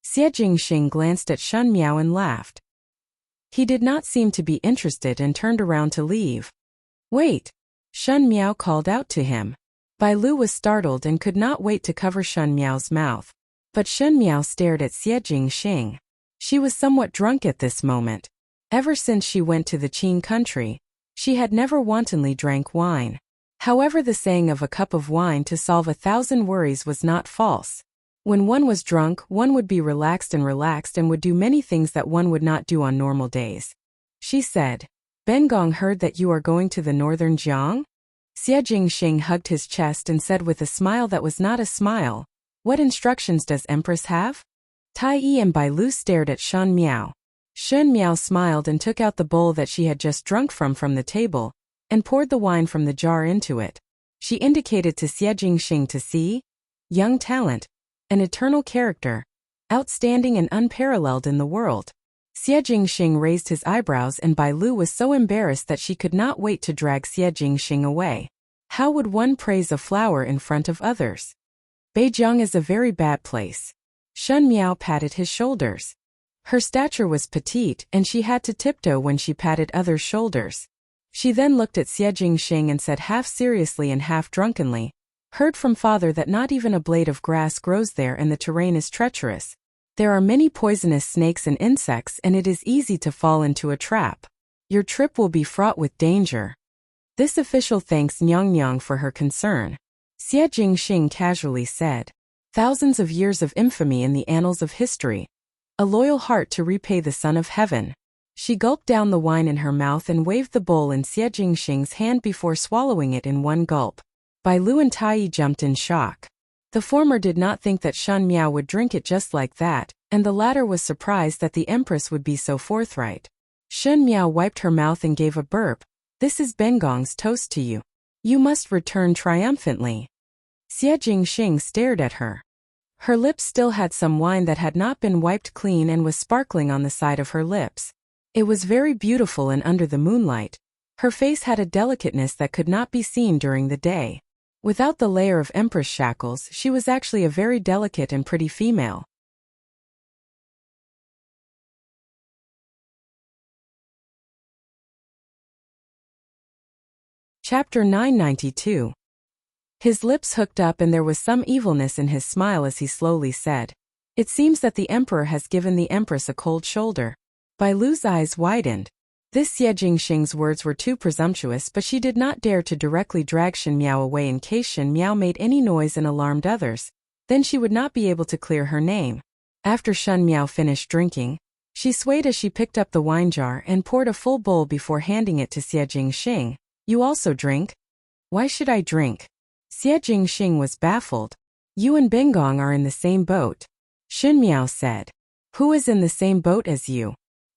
Xie Jingxing glanced at Shen Miao and laughed. He did not seem to be interested and turned around to leave. Wait! Shen Miao called out to him. Bai Lu was startled and could not wait to cover Shen Miao's mouth. But Shen Miao stared at Xie Jingxing. She was somewhat drunk at this moment. Ever since she went to the Qin country, she had never wantonly drank wine. However, the saying of a cup of wine to solve 1,000 worries was not false. When one was drunk, one would be relaxed and would do many things that one would not do on normal days. She said, Ben Gong heard that you are going to the northern Jiang? Xie Jingxing hugged his chest and said with a smile that was not a smile, what instructions does Empress have? Tai Yi and Bai Lu stared at Shen Miao. Shen Miao smiled and took out the bowl that she had just drunk from the table, and poured the wine from the jar into it. She indicated to Xie Jingxing to see, young talent, an eternal character, outstanding and unparalleled in the world. Xie Jingxing raised his eyebrows and Bai Lu was so embarrassed that she could not wait to drag Xie Jingxing away. How would one praise a flower in front of others? Beijing is a very bad place. Shen Miao patted his shoulders. Her stature was petite and she had to tiptoe when she patted others' shoulders. She then looked at Xie Jingxing and said half seriously and half drunkenly, heard from father that not even a blade of grass grows there and the terrain is treacherous. There are many poisonous snakes and insects and it is easy to fall into a trap. Your trip will be fraught with danger. This official thanks Nyang Nyang for her concern. Xie Jingxing casually said, thousands of years of infamy in the annals of history. A loyal heart to repay the Son of Heaven. She gulped down the wine in her mouth and waved the bowl in Xie Jingxing's hand before swallowing it in one gulp. Bai Lu and Tai jumped in shock. The former did not think that Shen Miao would drink it just like that, and the latter was surprised that the Empress would be so forthright. Shen Miao wiped her mouth and gave a burp. This is Bengong's toast to you. You must return triumphantly. Xie Jingxing stared at her. Her lips still had some wine that had not been wiped clean and was sparkling on the side of her lips. It was very beautiful and under the moonlight. Her face had a delicateness that could not be seen during the day. Without the layer of Empress shackles, she was actually a very delicate and pretty female. Chapter 992. His lips hooked up and there was some evilness in his smile as he slowly said, "It seems that the Emperor has given the Empress a cold shoulder." Bai Lu's eyes widened. This Xie Jingxing's words were too presumptuous, but she did not dare to directly drag Shen Miao away in case Shen Miao made any noise and alarmed others. Then she would not be able to clear her name. After Shen Miao finished drinking, she swayed as she picked up the wine jar and poured a full bowl before handing it to Xie Jingxing. "You also drink?" "Why should I drink?" Xie Jingxing was baffled. "You and Bengong are in the same boat," Shen Miao said. "Who is in the same boat as you?"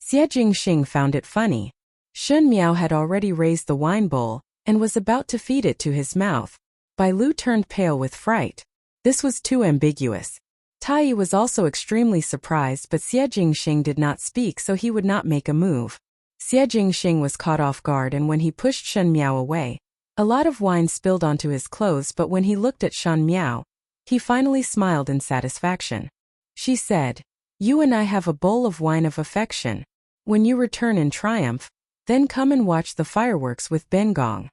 Xie Jingxing found it funny. Shen Miao had already raised the wine bowl and was about to feed it to his mouth. Bai Lu turned pale with fright. This was too ambiguous. Tai was also extremely surprised, but Xie Jingxing did not speak, so he would not make a move. Xie Jingxing was caught off guard, and when he pushed Shen Miao away, a lot of wine spilled onto his clothes, but when he looked at Shen Miao, he finally smiled in satisfaction. She said, "You and I have a bowl of wine of affection. When you return in triumph, then come and watch the fireworks with Bengong."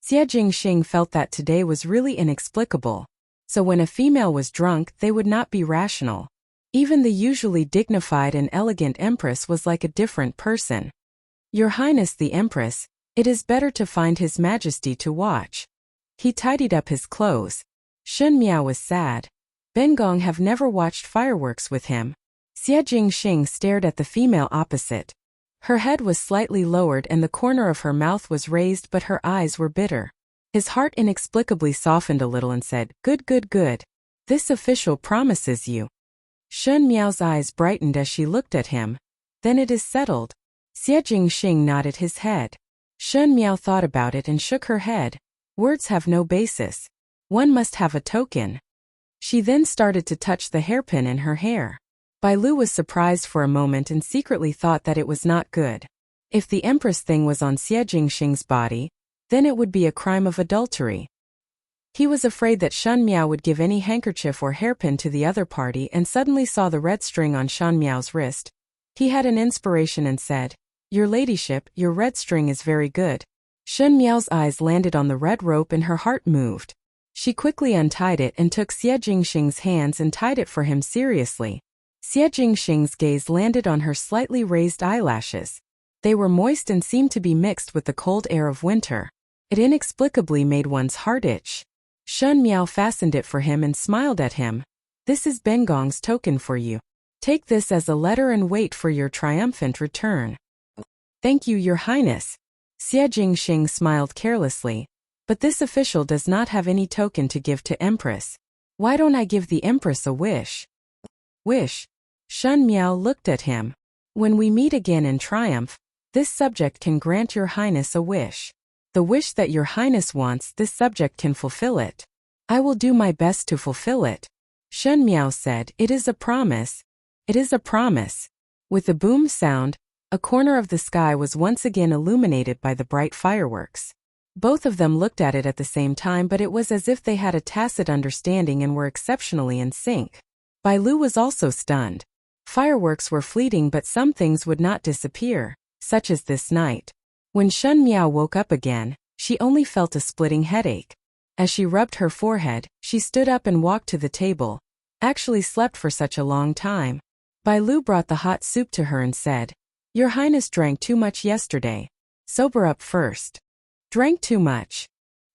Xie Jingxing felt that today was really inexplicable. So when a female was drunk, they would not be rational. Even the usually dignified and elegant Empress was like a different person. "Your Highness the Empress, it is better to find His Majesty to watch." He tidied up his clothes. Shen Miao was sad. Bengong have never watched fireworks with him. Xie Jingxing stared at the female opposite. Her head was slightly lowered and the corner of her mouth was raised, but her eyes were bitter. His heart inexplicably softened a little and said, "Good, good, good. This official promises you." Shen Miao's eyes brightened as she looked at him. "Then it is settled." Xie Jingxing nodded his head. Shen Miao thought about it and shook her head. Words have no basis. One must have a token. She then started to touch the hairpin in her hair. Bai Lu was surprised for a moment and secretly thought that it was not good. If the Empress thing was on Xie Jingxing's body, then it would be a crime of adultery. He was afraid that Shen Miao would give any handkerchief or hairpin to the other party and suddenly saw the red string on Shen Miao's wrist. He had an inspiration and said, "Your ladyship, your red string is very good." Shen Miao's eyes landed on the red rope and her heart moved. She quickly untied it and took Xie Jingxing's hands and tied it for him seriously. Xie Jingxing's gaze landed on her slightly raised eyelashes. They were moist and seemed to be mixed with the cold air of winter. It inexplicably made one's heart itch. Shen Miao fastened it for him and smiled at him. "This is Bengong's token for you. Take this as a letter and wait for your triumphant return." "Thank you, Your Highness." Xie Jingxing smiled carelessly. "But this official does not have any token to give to Empress. Why don't I give the Empress a wish?" "Wish?" Shen Miao looked at him. "When we meet again in triumph, this subject can grant Your Highness a wish. The wish that Your Highness wants, this subject can fulfill it." "I will do my best to fulfill it." Shen Miao said, "It is a promise." "It is a promise." With a boom sound, a corner of the sky was once again illuminated by the bright fireworks. Both of them looked at it at the same time, but it was as if they had a tacit understanding and were exceptionally in sync. Bai Lu was also stunned. Fireworks were fleeting, but some things would not disappear, such as this night. When Shen Miao woke up again, she only felt a splitting headache. As she rubbed her forehead, she stood up and walked to the table. Actually slept for such a long time. Bai Lu brought the hot soup to her and said, "Your Highness drank too much yesterday. Sober up first." "Drank too much?"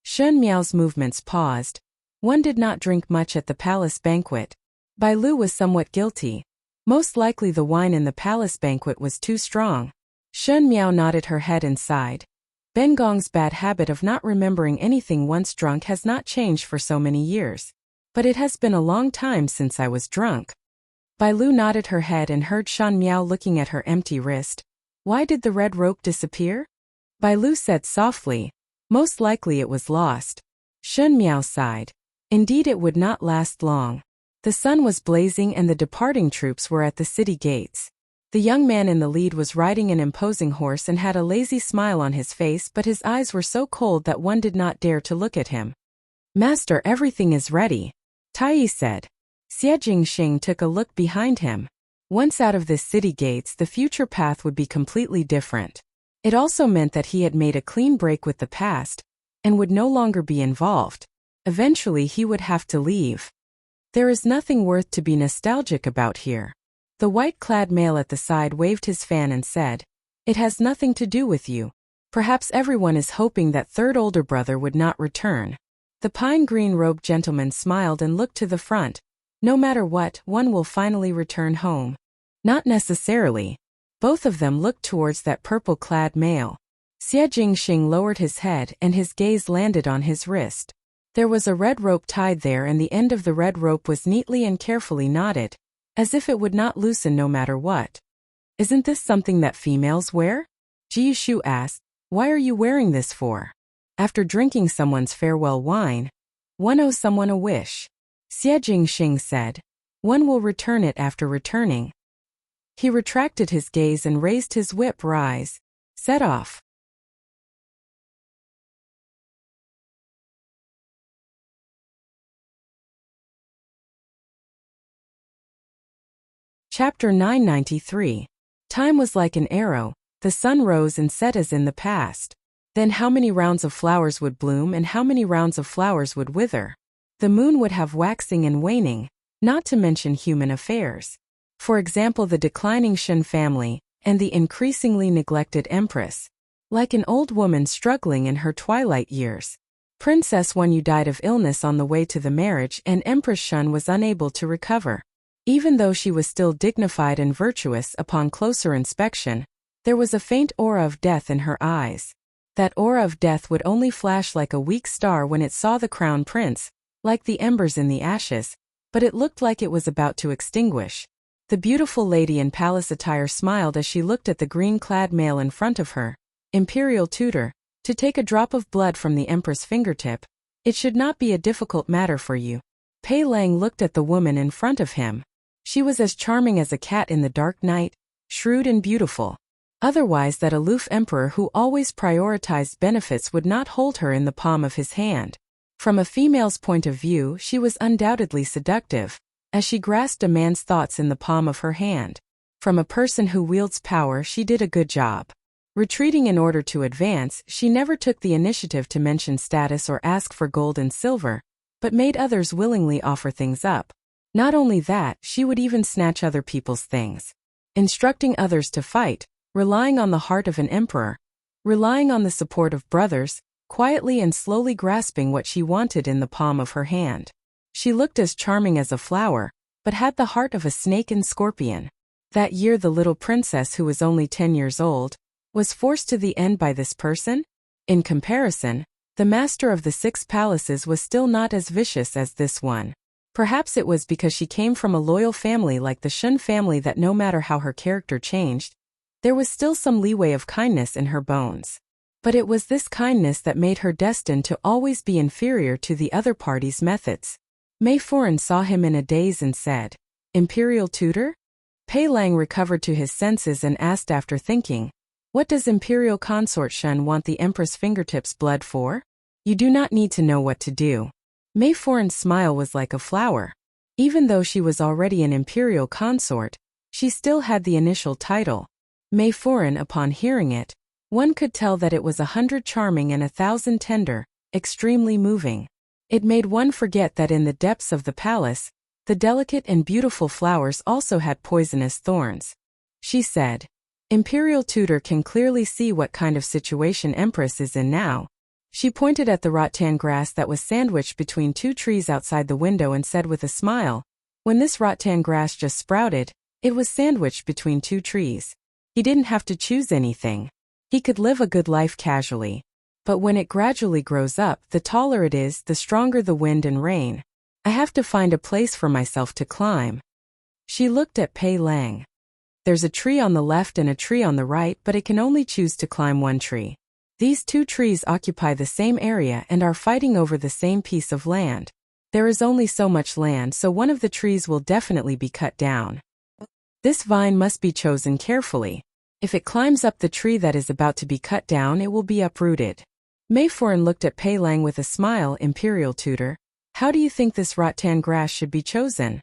Shen Miao's movements paused. One did not drink much at the palace banquet. Bai Lu was somewhat guilty. Most likely the wine in the palace banquet was too strong. Shun Miao nodded her head and sighed. Ben Gong's bad habit of not remembering anything once drunk has not changed for so many years. But it has been a long time since I was drunk. Bai Lu nodded her head and heard Shan Miao looking at her empty wrist. Why did the red rope disappear? Bai Lu said softly. Most likely it was lost. Shun Miao sighed. Indeed it would not last long. The sun was blazing and the departing troops were at the city gates. The young man in the lead was riding an imposing horse and had a lazy smile on his face, but his eyes were so cold that one did not dare to look at him. Master, everything is ready, Tai said. Xie Jingxing took a look behind him. Once out of this city gates, the future path would be completely different. It also meant that he had made a clean break with the past and would no longer be involved. Eventually he would have to leave. There is nothing worth to be nostalgic about here. The white-clad male at the side waved his fan and said, It has nothing to do with you. Perhaps everyone is hoping that third older brother would not return. The pine-green-robed gentleman smiled and looked to the front. No matter what, one will finally return home. Not necessarily. Both of them looked towards that purple-clad male. Xie Jingxing lowered his head and his gaze landed on his wrist. There was a red rope tied there and the end of the red rope was neatly and carefully knotted, as if it would not loosen no matter what. Isn't this something that females wear? Ji Shu asked. Why are you wearing this for? After drinking someone's farewell wine, one owes someone a wish. Xie Jingxing said. One will return it after returning. He retracted his gaze and raised his whip. Rise. Set off. Chapter 993. Time was like an arrow. The sun rose and set as in the past. Then how many rounds of flowers would bloom and how many rounds of flowers would wither? The moon would have waxing and waning, not to mention human affairs. For example, the declining Shen family and the increasingly neglected Empress. Like an old woman struggling in her twilight years. Princess Wen Yu died of illness on the way to the marriage and Empress Shen was unable to recover. Even though she was still dignified and virtuous upon closer inspection, there was a faint aura of death in her eyes. That aura of death would only flash like a weak star when it saw the crown prince, like the embers in the ashes, but it looked like it was about to extinguish. The beautiful lady in palace attire smiled as she looked at the green-clad male in front of her. Imperial tutor, to take a drop of blood from the Empress' fingertip. It should not be a difficult matter for you. Pei Lang looked at the woman in front of him. She was as charming as a cat in the dark night, shrewd and beautiful. Otherwise that aloof emperor who always prioritized benefits would not hold her in the palm of his hand. From a female's point of view, she was undoubtedly seductive, as she grasped a man's thoughts in the palm of her hand. From a person who wields power, she did a good job. Retreating in order to advance, she never took the initiative to mention status or ask for gold and silver, but made others willingly offer things up. Not only that, she would even snatch other people's things. Instructing others to fight, relying on the heart of an emperor, relying on the support of brothers, quietly and slowly grasping what she wanted in the palm of her hand. She looked as charming as a flower, but had the heart of a snake and scorpion. That year the little princess who was only 10 years old, was forced to the end by this person? In comparison, the master of the 6 palaces was still not as vicious as this one. Perhaps it was because she came from a loyal family like the Shun family that no matter how her character changed, there was still some leeway of kindness in her bones. But it was this kindness that made her destined to always be inferior to the other party's methods. Mei Foran saw him in a daze and said, Imperial tutor? Pei Lang recovered to his senses and asked after thinking, What does Imperial Consort Shun want the Empress' fingertips blood for? You do not need to know what to do. Mei Foran's smile was like a flower. Even though she was already an imperial consort, she still had the initial title. Mei Foran, upon hearing it, one could tell that it was 100 charming and 1,000 tender, extremely moving. It made one forget that in the depths of the palace, the delicate and beautiful flowers also had poisonous thorns. She said, Imperial tutor can clearly see what kind of situation Empress is in now. She pointed at the rattan grass that was sandwiched between 2 trees outside the window and said with a smile, When this rattan grass just sprouted, it was sandwiched between 2 trees. He didn't have to choose anything. He could live a good life casually. But when it gradually grows up, the taller it is, the stronger the wind and rain. I have to find a place for myself to climb. She looked at Pei Lang. There's a tree on the left and a tree on the right, but it can only choose to climb one tree. These two trees occupy the same area and are fighting over the same piece of land. There is only so much land, so one of the trees will definitely be cut down. This vine must be chosen carefully. If it climbs up the tree that is about to be cut down, it will be uprooted. Mei Foran looked at Pei Lang with a smile. Imperial tutor, how do you think this rattan grass should be chosen?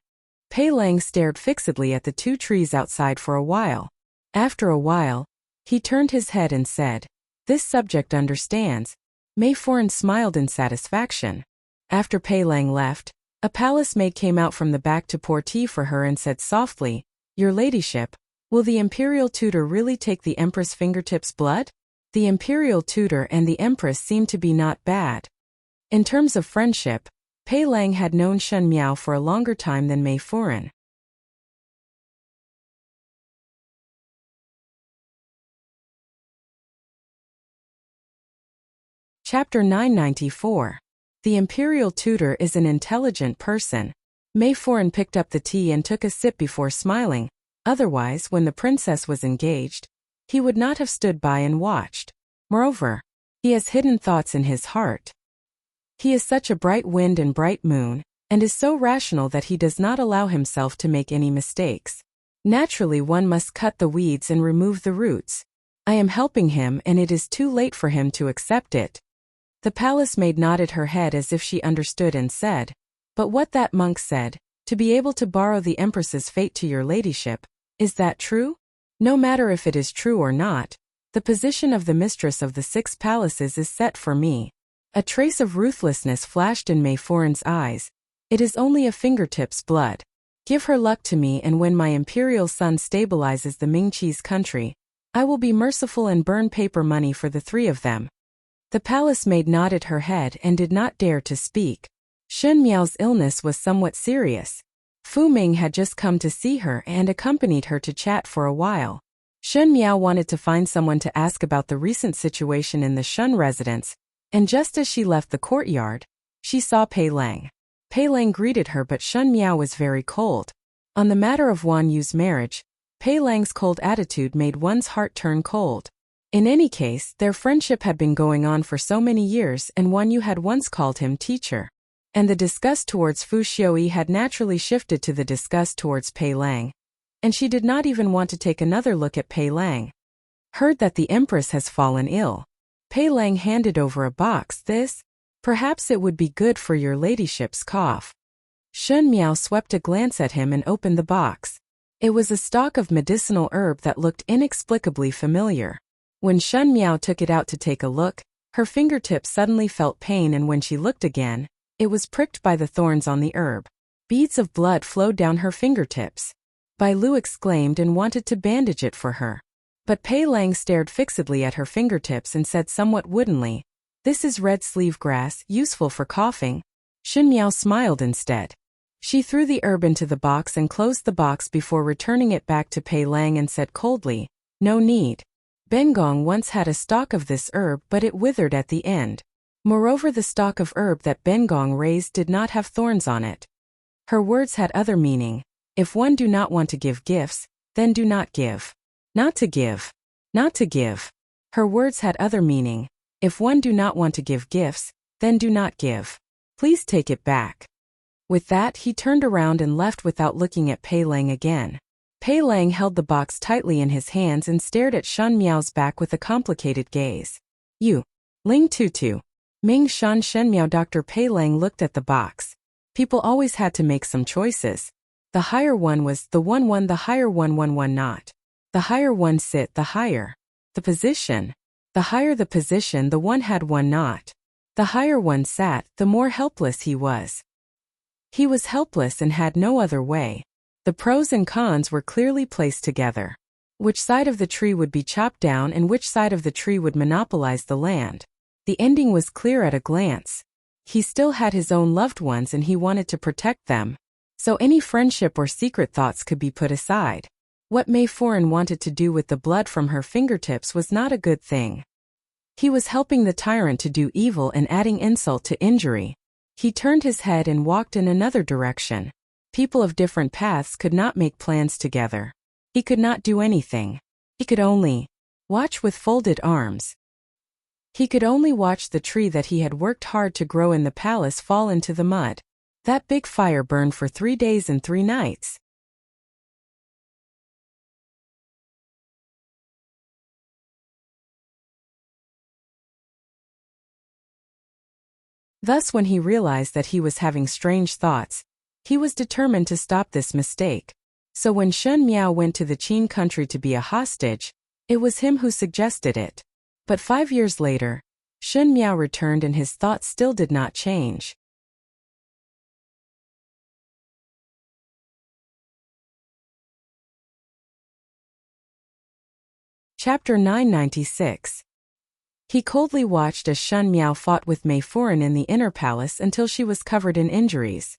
Pei Lang stared fixedly at the two trees outside for a while. After a while, he turned his head and said, "This subject understands." Mei Foran smiled in satisfaction. After Pei Lang left, a palace maid came out from the back to pour tea for her and said softly, "Your ladyship, will the imperial tutor really take the Empress fingertips' blood?" The imperial tutor and the Empress seemed to be not bad. In terms of friendship, Pei Lang had known Shen Miao for a longer time than Mei Foran. Chapter 994. The imperial tutor is an intelligent person. Mei Foran picked up the tea and took a sip before smiling. Otherwise, when the princess was engaged, he would not have stood by and watched. Moreover, he has hidden thoughts in his heart. He is such a bright wind and bright moon, and is so rational that he does not allow himself to make any mistakes. Naturally, one must cut the weeds and remove the roots. I am helping him, and it is too late for him to accept it. The palace maid nodded her head as if she understood and said, "But what that monk said, to be able to borrow the Empress's fate to your ladyship, is that true? No matter if it is true or not, the position of the mistress of the 6 palaces is set for me." A trace of ruthlessness flashed in Mei Foran's eyes. "It is only a fingertip's blood. Give her luck to me, and when my imperial son stabilizes the Mingqi's country, I will be merciful and burn paper money for the 3 of them." The palace maid nodded her head and did not dare to speak. Shen Miao's illness was somewhat serious. Fu Ming had just come to see her and accompanied her to chat for a while. Shen Miao wanted to find someone to ask about the recent situation in the Shun residence, and just as she left the courtyard, she saw Pei Lang. Pei Lang greeted her, but Shen Miao was very cold. On the matter of Wan Yu's marriage, Pei Lang's cold attitude made one's heart turn cold. In any case, their friendship had been going on for so many years, and Wan Yu had once called him teacher. And the disgust towards Fu Xiaoyi had naturally shifted to the disgust towards Pei Lang. And she did not even want to take another look at Pei Lang. Heard that the Empress has fallen ill. Pei Lang handed over a box. "This? Perhaps it would be good for your ladyship's cough." Shen Miao swept a glance at him and opened the box. It was a stalk of medicinal herb that looked inexplicably familiar. When Shen Miao took it out to take a look, her fingertips suddenly felt pain, and when she looked again, it was pricked by the thorns on the herb. Beads of blood flowed down her fingertips. Bai Lu exclaimed and wanted to bandage it for her. But Pei Lang stared fixedly at her fingertips and said somewhat woodenly, "This is red sleeve grass, useful for coughing." Shen Miao smiled instead. She threw the herb into the box and closed the box before returning it back to Pei Lang and said coldly, "No need. Bengong once had a stalk of this herb, but it withered at the end. Moreover, the stalk of herb that Bengong raised did not have thorns on it." Her words had other meaning. If one do not want to give gifts, then do not give. Not to give. Not to give. Her words had other meaning. If one do not want to give gifts, then do not give. Please take it back. With that, he turned around and left without looking at Pei Lang again. Pei Lang held the box tightly in his hands and stared at Shen Miao's back with a complicated gaze. "You. Ling Tutu. Ming Shan Shen Miao." Dr. Pei Lang looked at the box. People always had to make some choices. The higher one was the one, the higher one not. The higher one sit, the higher. The position. The higher the position, the one had one not. The higher one sat, the more helpless he was. He was helpless and had no other way. The pros and cons were clearly placed together. Which side of the tree would be chopped down and which side of the tree would monopolize the land. The ending was clear at a glance. He still had his own loved ones and he wanted to protect them. So any friendship or secret thoughts could be put aside. What Mei Foran wanted to do with the blood from her fingertips was not a good thing. He was helping the tyrant to do evil and adding insult to injury. He turned his head and walked in another direction. People of different paths could not make plans together. He could not do anything. He could only watch with folded arms. He could only watch the tree that he had worked hard to grow in the palace fall into the mud. That big fire burned for 3 days and 3 nights. Thus, when he realized that he was having strange thoughts, he was determined to stop this mistake. So when Shen Miao went to the Qin country to be a hostage, it was him who suggested it. But 5 years later, Shen Miao returned and his thoughts still did not change. Chapter 996. He coldly watched as Shen Miao fought with Mei Foran in the inner palace until she was covered in injuries.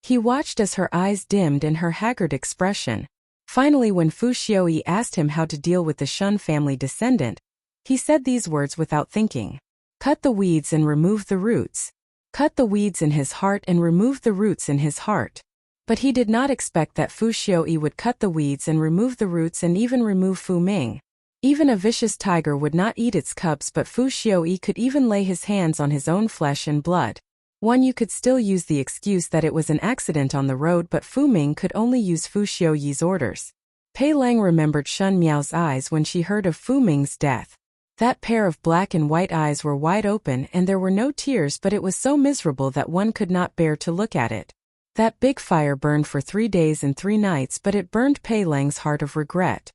He watched as her eyes dimmed and her haggard expression. Finally, when Fu Xiaoyi asked him how to deal with the Shun family descendant, he said these words without thinking. Cut the weeds and remove the roots. Cut the weeds in his heart and remove the roots in his heart. But he did not expect that Fu Xiaoyi would cut the weeds and remove the roots and even remove Fu Ming. Even a vicious tiger would not eat its cubs, but Fu Xiaoyi could even lay his hands on his own flesh and blood. You could still use the excuse that it was an accident on the road, but Fu Ming could only use Fu Xiaoyi's orders. Pei Lang remembered Shen Miao's eyes when she heard of Fu Ming's death. That pair of black and white eyes were wide open and there were no tears, but it was so miserable that one could not bear to look at it. That big fire burned for 3 days and 3 nights, but it burned Pei Lang's heart of regret.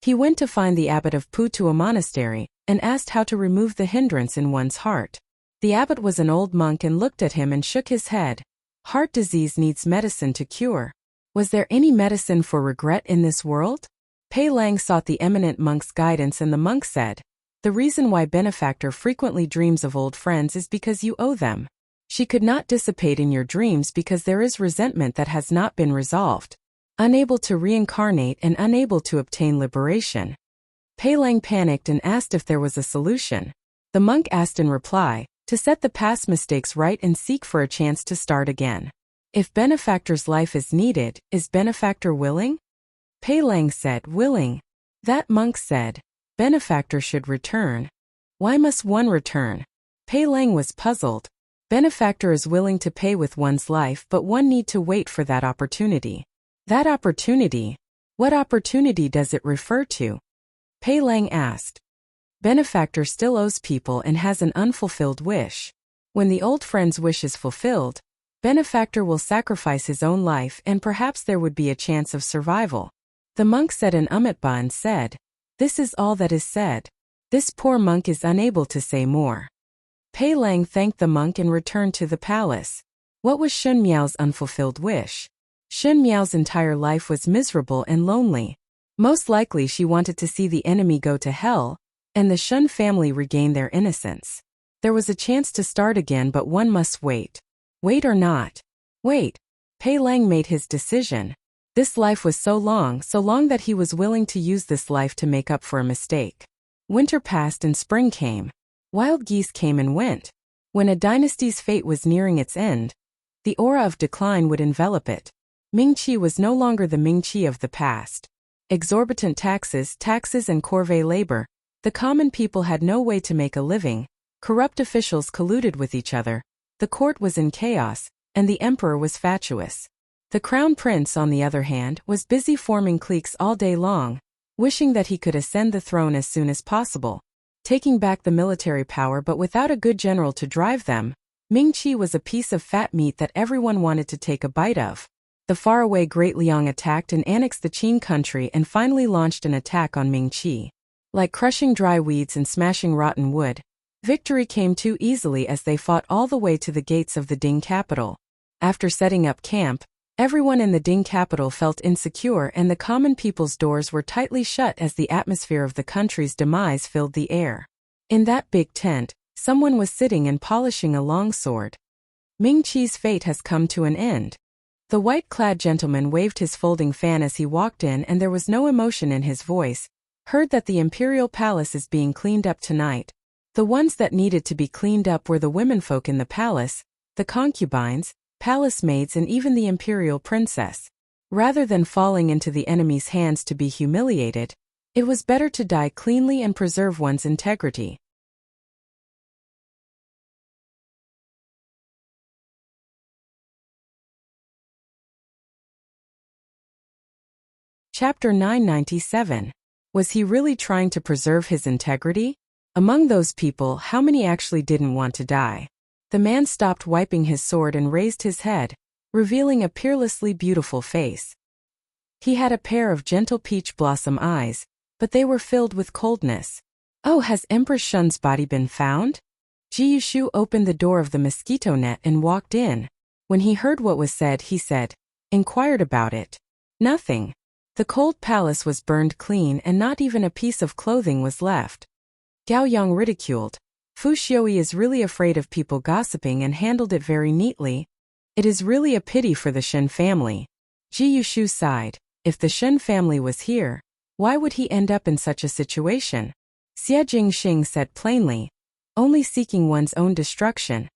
He went to find the abbot of Pu to a monastery, and asked how to remove the hindrance in one's heart. The abbot was an old monk and looked at him and shook his head. Heart disease needs medicine to cure. Was there any medicine for regret in this world? Pei Lang sought the eminent monk's guidance, and the monk said, "The reason why benefactor frequently dreams of old friends is because you owe them. She could not dissipate in your dreams because there is resentment that has not been resolved. Unable to reincarnate and unable to obtain liberation." Pei Lang panicked and asked if there was a solution. The monk asked in reply, to set the past mistakes right and seek for a chance to start again. If benefactor's life is needed, is benefactor willing? Pei Lang said, willing. That monk said, benefactor should return. Why must one return? Pei Lang was puzzled. Benefactor is willing to pay with one's life, but one need to wait for that opportunity. That opportunity? What opportunity does it refer to? Pei Lang asked. Benefactor still owes people and has an unfulfilled wish. When the old friend's wish is fulfilled, benefactor will sacrifice his own life and perhaps there would be a chance of survival. The monk said an Amitabha and said, "This is all that is said." This poor monk is unable to say more. Pei Lang thanked the monk and returned to the palace. What was Shen Miao's unfulfilled wish? Shen Miao's entire life was miserable and lonely. Most likely she wanted to see the enemy go to hell, and the Shun family regain their innocence. There was a chance to start again, but one must wait. Wait or not? Wait. Pei Lang made his decision. This life was so long that he was willing to use this life to make up for a mistake. Winter passed and spring came. Wild geese came and went. When a dynasty's fate was nearing its end, the aura of decline would envelop it. Ming-Chi was no longer the Ming-Chi of the past. Exorbitant taxes and corvée labor. The common people had no way to make a living. Corrupt officials colluded with each other. The court was in chaos, and the emperor was fatuous. The crown prince, on the other hand, was busy forming cliques all day long, wishing that he could ascend the throne as soon as possible, taking back the military power, but without a good general to drive them. Ming-Chi was a piece of fat meat that everyone wanted to take a bite of. The faraway Great Liang attacked and annexed the Qin country and finally launched an attack on Ming-Chi. Like crushing dry weeds and smashing rotten wood, victory came too easily as they fought all the way to the gates of the Ding capital. After setting up camp, everyone in the Ding capital felt insecure and the common people's doors were tightly shut as the atmosphere of the country's demise filled the air. In that big tent, someone was sitting and polishing a long sword. Ming-Chi's fate has come to an end. The white-clad gentleman waved his folding fan as he walked in, and there was no emotion in his voice. Heard that the imperial palace is being cleaned up tonight. The ones that needed to be cleaned up were the womenfolk in the palace, the concubines, palace maids, and even the imperial princess. Rather than falling into the enemy's hands to be humiliated, it was better to die cleanly and preserve one's integrity. Chapter 997. Was he really trying to preserve his integrity? Among those people, how many actually didn't want to die? The man stopped wiping his sword and raised his head, revealing a peerlessly beautiful face. He had a pair of gentle peach blossom eyes, but they were filled with coldness. Oh, has Empress Shun's body been found? Ji Yushu opened the door of the mosquito net and walked in. When he heard what was said, he said, inquired about it. Nothing. The cold palace was burned clean and not even a piece of clothing was left. Gao Yang ridiculed. Fu Xiaoyi is really afraid of people gossiping and handled it very neatly. It is really a pity for the Shen family. Ji Yushu sighed. If the Shen family was here, why would he end up in such a situation? Xie Jingxing said plainly, only seeking one's own destruction.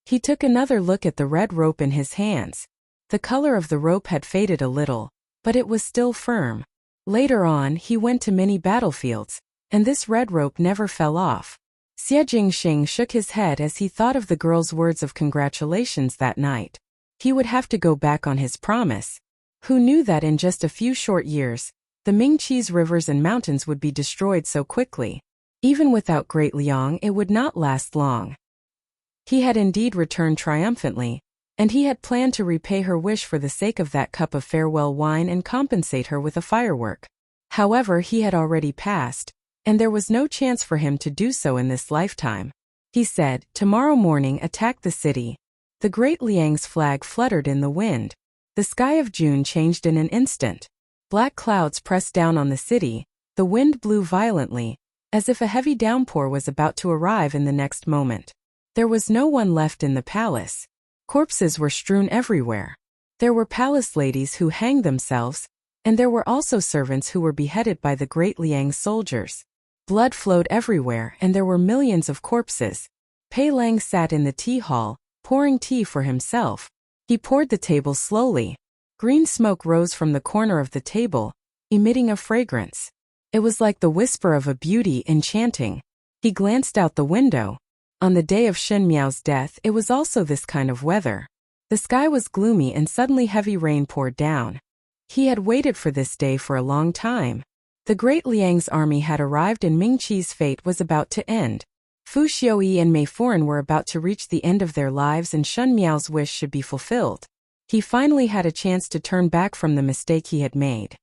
He took another look at the red rope in his hands. The color of the rope had faded a little, but it was still firm. Later on, he went to many battlefields, and this red rope never fell off. Xie Jingxing shook his head as he thought of the girl's words of congratulations that night. He would have to go back on his promise. Who knew that in just a few short years, the Mingqi's rivers and mountains would be destroyed so quickly? Even without Great Liang, it would not last long. He had indeed returned triumphantly, and he had planned to repay her wish for the sake of that cup of farewell wine and compensate her with a firework. However, he had already passed, and there was no chance for him to do so in this lifetime. He said, tomorrow morning attack the city. The Great Liang's flag fluttered in the wind. The sky of June changed in an instant. Black clouds pressed down on the city, the wind blew violently, as if a heavy downpour was about to arrive in the next moment. There was no one left in the palace. Corpses were strewn everywhere. There were palace ladies who hanged themselves, and there were also servants who were beheaded by the Great Liang's soldiers. Blood flowed everywhere, and there were millions of corpses. Pei Lang sat in the tea hall, pouring tea for himself. He poured the table slowly. Green smoke rose from the corner of the table, emitting a fragrance. It was like the whisper of a beauty enchanting. He glanced out the window. On the day of Shen Miao's death, it was also this kind of weather. The sky was gloomy and suddenly heavy rain poured down. He had waited for this day for a long time. The Great Liang's army had arrived and Mingqi's fate was about to end. Fu Xiaoyi and Mei Foran were about to reach the end of their lives and Shen Miao's wish should be fulfilled. He finally had a chance to turn back from the mistake he had made.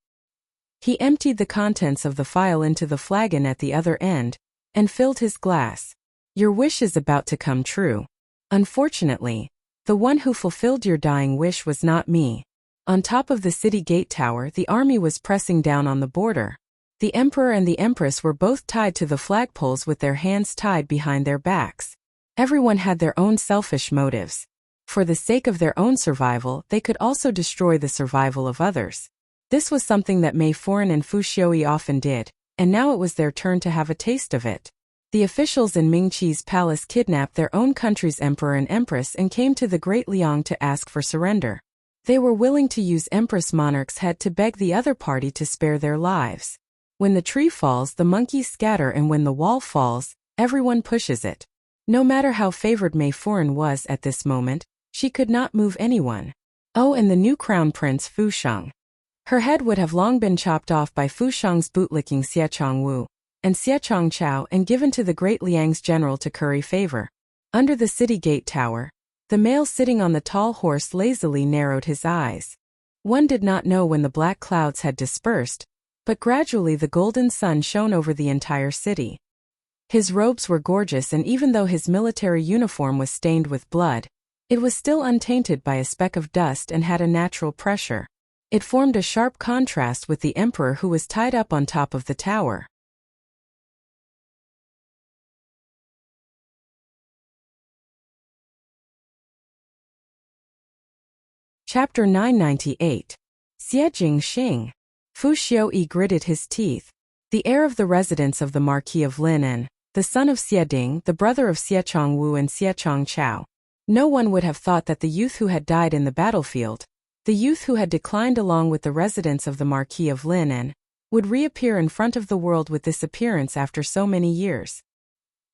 He emptied the contents of the phial into the flagon at the other end, and filled his glass. Your wish is about to come true. Unfortunately, the one who fulfilled your dying wish was not me. On top of the city gate tower, the army was pressing down on the border. The emperor and the empress were both tied to the flagpoles with their hands tied behind their backs. Everyone had their own selfish motives. For the sake of their own survival, they could also destroy the survival of others. This was something that Mei Foran and Fu Xiaoyi often did, and now it was their turn to have a taste of it. The officials in Mingqi's palace kidnapped their own country's emperor and empress and came to the Great Liang to ask for surrender. They were willing to use Empress Monarch's head to beg the other party to spare their lives. When the tree falls, the monkeys scatter, and when the wall falls, everyone pushes it. No matter how favored Mei Foran was at this moment, she could not move anyone. Oh, and the new crown prince Fu Shang. Her head would have long been chopped off by Fu Shang's bootlicking Xie Chongwu and Xie Chongchao and given to the Great Liang's general to curry favor. Under the city gate tower, the male sitting on the tall horse lazily narrowed his eyes. One did not know when the black clouds had dispersed, but gradually the golden sun shone over the entire city. His robes were gorgeous, and even though his military uniform was stained with blood, it was still untainted by a speck of dust and had a natural pressure. It formed a sharp contrast with the emperor who was tied up on top of the tower. Chapter 998. Xie Jingxing. Fu Xiuyi gritted his teeth. The heir of the residence of the Marquis of Lineage, the son of Xie Ding, the brother of Xie Chongwu and Xie Chongchao. No one would have thought that the youth who had died in the battlefield, the youth who had declined along with the residents of the Marquis of Lineage, would reappear in front of the world with this appearance after so many years.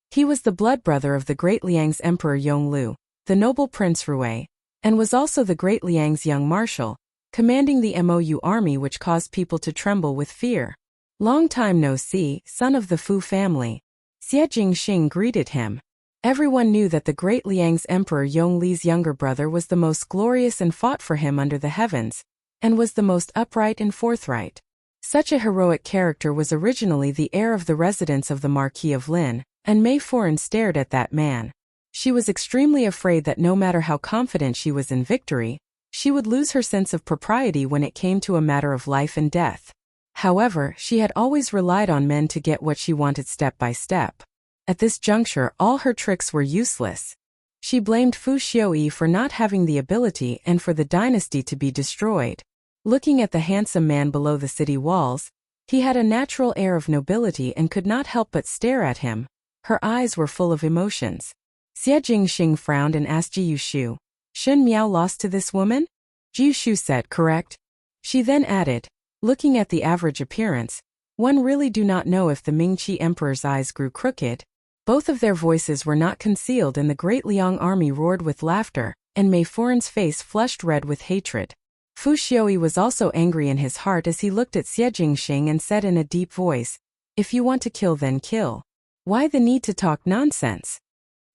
He was the blood brother of the great Liang's Emperor Yonglu, the noble Prince Rui, and was also the great Liang's young marshal, commanding the Mou army, which caused people to tremble with fear. Long time no see, son of the Fu family. Xie Jingxing greeted him. Everyone knew that the great Liang's Emperor Yongli's younger brother was the most glorious and fought for him under the heavens, and was the most upright and forthright. Such a heroic character was originally the heir of the residence of the Marquis of Lin, and Mei Foran stared at that man. She was extremely afraid that no matter how confident she was in victory, she would lose her sense of propriety when it came to a matter of life and death. However, she had always relied on men to get what she wanted step by step. At this juncture, all her tricks were useless. She blamed Fu Xiuyi for not having the ability and for the dynasty to be destroyed. Looking at the handsome man below the city walls, he had a natural air of nobility and could not help but stare at him. Her eyes were full of emotions. Xie Jingxing frowned and asked Ji Yushu, "Shen Miao lost to this woman?" Ji Yushu said, "Correct." She then added, "Looking at the average appearance, one really do not know if the Mingqi Emperor's eyes grew crooked." Both of their voices were not concealed and the great Liang army roared with laughter, and Mei Foran's face flushed red with hatred. Fu Xiuyi was also angry in his heart as he looked at Xie Jingxing and said in a deep voice, "If you want to kill, then kill. Why the need to talk nonsense?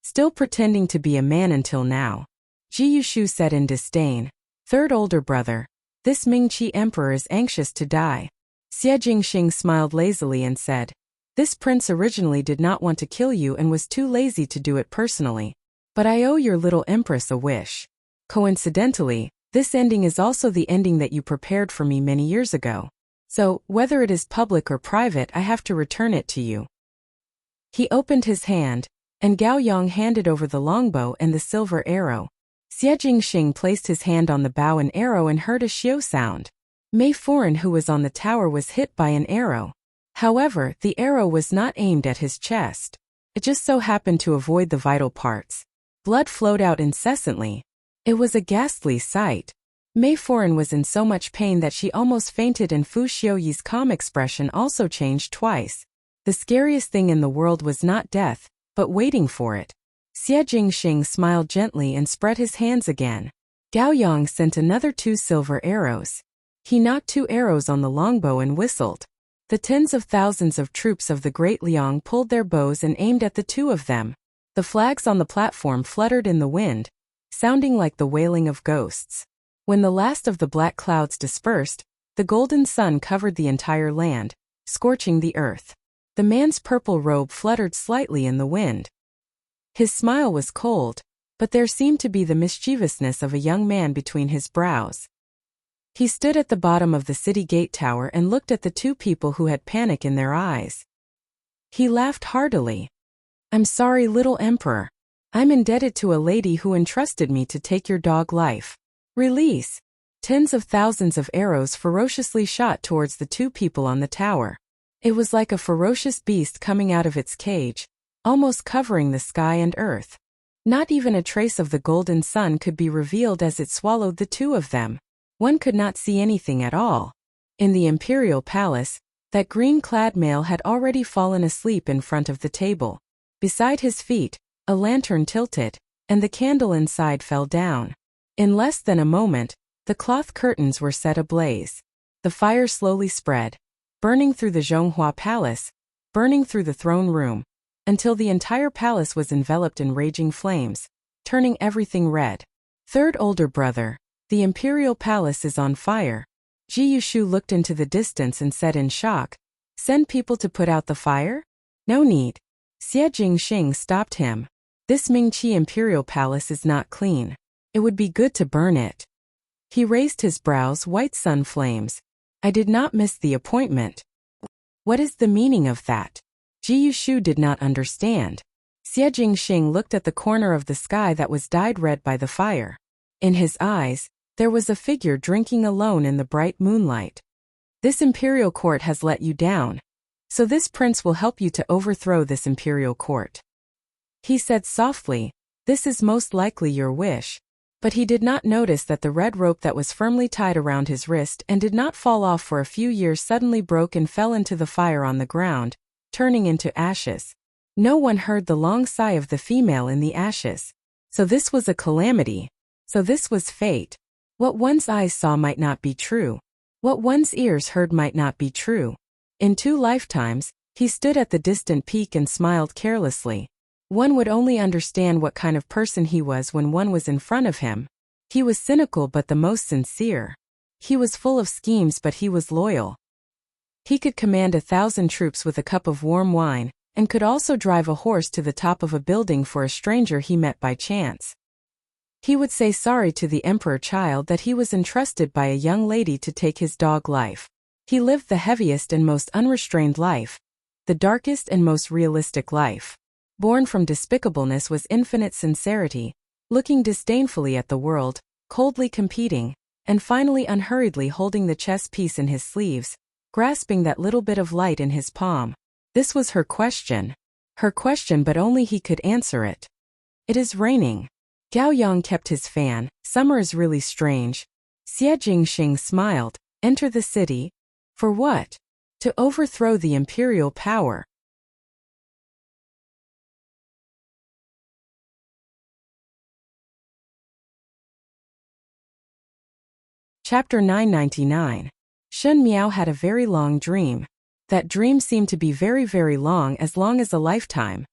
Still pretending to be a man until now." Ji Yushu said in disdain, "Third older brother, this Mingqi Emperor is anxious to die." Xie Jingxing smiled lazily and said, "This prince originally did not want to kill you and was too lazy to do it personally. But I owe your little empress a wish. Coincidentally, this ending is also the ending that you prepared for me many years ago. So, whether it is public or private, I have to return it to you." He opened his hand, and Gao Yang handed over the longbow and the silver arrow. Xie Jingxing placed his hand on the bow and arrow and heard a xiu sound. Mei Foran, who was on the tower, was hit by an arrow. However, the arrow was not aimed at his chest. It just so happened to avoid the vital parts. Blood flowed out incessantly. It was a ghastly sight. Mei Foran was in so much pain that she almost fainted, and Fu Xiuyi's calm expression also changed twice. The scariest thing in the world was not death, but waiting for it. Xie Jingxing smiled gently and spread his hands again. Gao Yang sent another 2 silver arrows. He knocked 2 arrows on the longbow and whistled. The tens of thousands of troops of the Great Liang pulled their bows and aimed at the 2 of them. The flags on the platform fluttered in the wind, sounding like the wailing of ghosts. When the last of the black clouds dispersed, the golden sun covered the entire land, scorching the earth. The man's purple robe fluttered slightly in the wind. His smile was cold, but there seemed to be the mischievousness of a young man between his brows. He stood at the bottom of the city gate tower and looked at the 2 people who had panic in their eyes. He laughed heartily. "I'm sorry, little emperor. I'm indebted to a lady who entrusted me to take your dog life. Release." Tens of thousands of arrows ferociously shot towards the 2 people on the tower. It was like a ferocious beast coming out of its cage, almost covering the sky and earth. Not even a trace of the golden sun could be revealed as it swallowed the 2 of them. One could not see anything at all. In the imperial palace, that green-clad male had already fallen asleep in front of the table. Beside his feet, a lantern tilted, and the candle inside fell down. In less than a moment, the cloth curtains were set ablaze. The fire slowly spread, burning through the Zhonghua Palace, burning through the throne room, until the entire palace was enveloped in raging flames, turning everything red. "Third older brother, the imperial palace is on fire." Ji Yushu looked into the distance and said in shock, "Send people to put out the fire? No need." Xie Jingxing stopped him. "This Mingqi imperial palace is not clean. It would be good to burn it." He raised his brows, white sun flames. "I did not miss the appointment." "What is the meaning of that?" Ji Yushu did not understand. Xie Jingxing looked at the corner of the sky that was dyed red by the fire. In his eyes, There was a figure drinking alone in the bright moonlight. This imperial court has let you down. So this prince will help you to overthrow this imperial court. He said softly, "This is most likely your wish." But he did not notice that the red rope that was firmly tied around his wrist and did not fall off for a few years suddenly broke and fell into the fire on the ground, turning into ashes. No one heard the long sigh of the female in the ashes. So this was a calamity. So this was fate. What one's eyes saw might not be true. What one's ears heard might not be true. In 2 lifetimes, he stood at the distant peak and smiled carelessly. One would only understand what kind of person he was when one was in front of him. He was cynical but the most sincere. He was full of schemes but he was loyal. He could command 1,000 troops with a cup of warm wine, and could also drive a horse to the top of a building for a stranger he met by chance. He would say sorry to the emperor child that he was entrusted by a young lady to take his dog life. He lived the heaviest and most unrestrained life, the darkest and most realistic life. Born from despicableness was infinite sincerity, looking disdainfully at the world, coldly competing, and finally unhurriedly holding the chess piece in his sleeves, grasping that little bit of light in his palm. This was her question. Her question, but only he could answer it. "It is raining." Gao Yang kept his fan. "Summer is really strange." Xie Jingxing smiled. "Enter the city." "For what?" "To overthrow the imperial power." Chapter 999. Shun Miao had a very long dream. That dream seemed to be very, very long as a lifetime.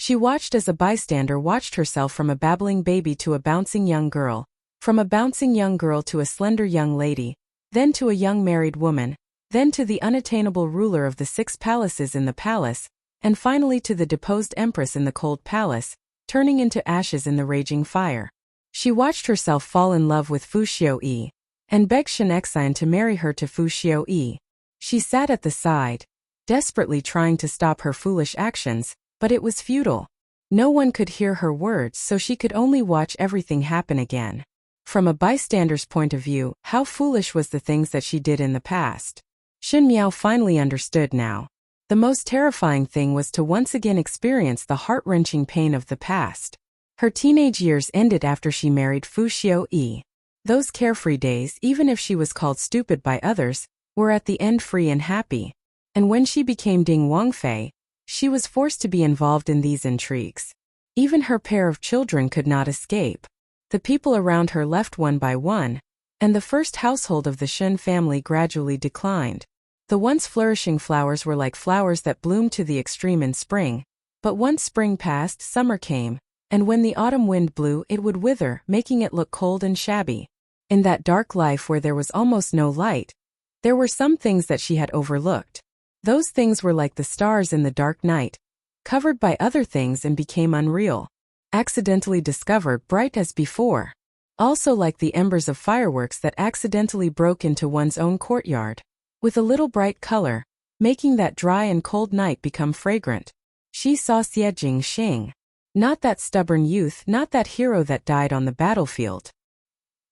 She watched as a bystander watched herself from a babbling baby to a bouncing young girl, from a bouncing young girl to a slender young lady, then to a young married woman, then to the unattainable ruler of the 6 palaces in the palace, and finally to the deposed empress in the cold palace, turning into ashes in the raging fire. She watched herself fall in love with Fu Xiaoyi, and begged Shen Exine to marry her to Fu Xiaoyi. She sat at the side, desperately trying to stop her foolish actions, but it was futile. No one could hear her words, so she could only watch everything happen again. From a bystander's point of view, how foolish was the things that she did in the past. Shen Miao finally understood now. The most terrifying thing was to once again experience the heart-wrenching pain of the past. Her teenage years ended after she married Fu Xiaoyi. Those carefree days, even if she was called stupid by others, were at the end free and happy. And when she became Ding Wangfei, she was forced to be involved in these intrigues. Even her pair of children could not escape. The people around her left one by one, and the first household of the Shen family gradually declined. The once flourishing flowers were like flowers that bloomed to the extreme in spring, but once spring passed, summer came, and when the autumn wind blew, it would wither, making it look cold and shabby. In that dark life where there was almost no light, there were some things that she had overlooked. Those things were like the stars in the dark night, covered by other things and became unreal, accidentally discovered bright as before. Also like the embers of fireworks that accidentally broke into one's own courtyard, with a little bright color, making that dry and cold night become fragrant. She saw Xie Jingxing. Not that stubborn youth, not that hero that died on the battlefield.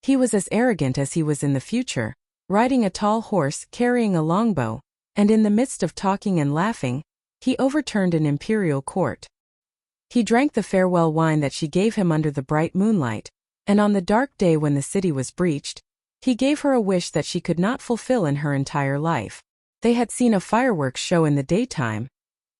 He was as arrogant as he was in the future, riding a tall horse, carrying a longbow, and in the midst of talking and laughing, he overturned an imperial court. He drank the farewell wine that she gave him under the bright moonlight, and on the dark day when the city was breached, he gave her a wish that she could not fulfill in her entire life. They had seen a fireworks show in the daytime,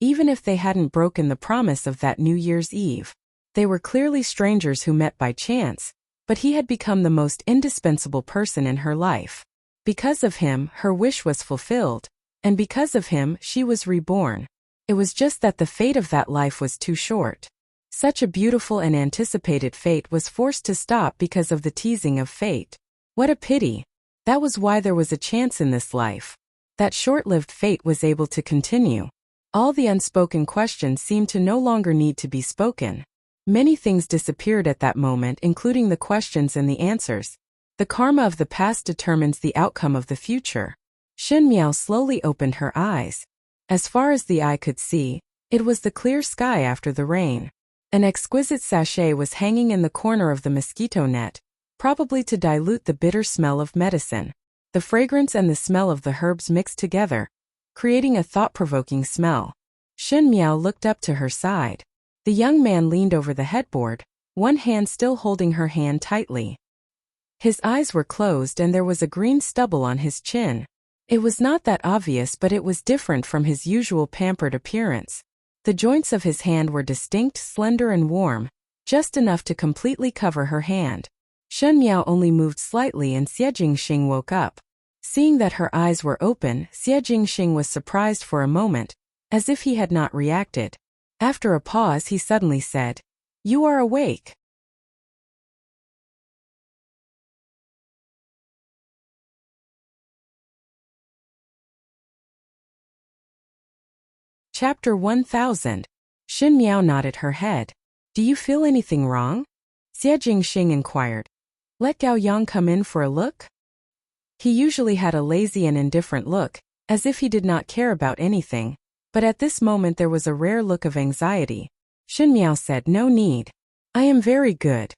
even if they hadn't broken the promise of that New Year's Eve. They were clearly strangers who met by chance, but he had become the most indispensable person in her life. Because of him, her wish was fulfilled, and because of him, she was reborn. It was just that the fate of that life was too short. Such a beautiful and anticipated fate was forced to stop because of the teasing of fate. What a pity. That was why there was a chance in this life. That short-lived fate was able to continue. All the unspoken questions seemed to no longer need to be spoken. Many things disappeared at that moment, including the questions and the answers. The karma of the past determines the outcome of the future. Shen Miao slowly opened her eyes. As far as the eye could see, it was the clear sky after the rain. An exquisite sachet was hanging in the corner of the mosquito net, probably to dilute the bitter smell of medicine. The fragrance and the smell of the herbs mixed together, creating a thought-provoking smell. Shen Miao looked up to her side. The young man leaned over the headboard, one hand still holding her hand tightly. His eyes were closed and there was a green stubble on his chin. It was not that obvious, but it was different from his usual pampered appearance. The joints of his hand were distinct, slender and warm, just enough to completely cover her hand. Shen Miao only moved slightly and Xie Jingxing woke up. Seeing that her eyes were open, Xie Jingxing was surprised for a moment, as if he had not reacted. After a pause he suddenly said, "You are awake." Chapter 1000. Shen Miao nodded her head. "Do you feel anything wrong?" Xie Jingxing inquired. "Let Gao Yang come in for a look?" He usually had a lazy and indifferent look, as if he did not care about anything, but at this moment there was a rare look of anxiety. Shen Miao said, "No need. I am very good."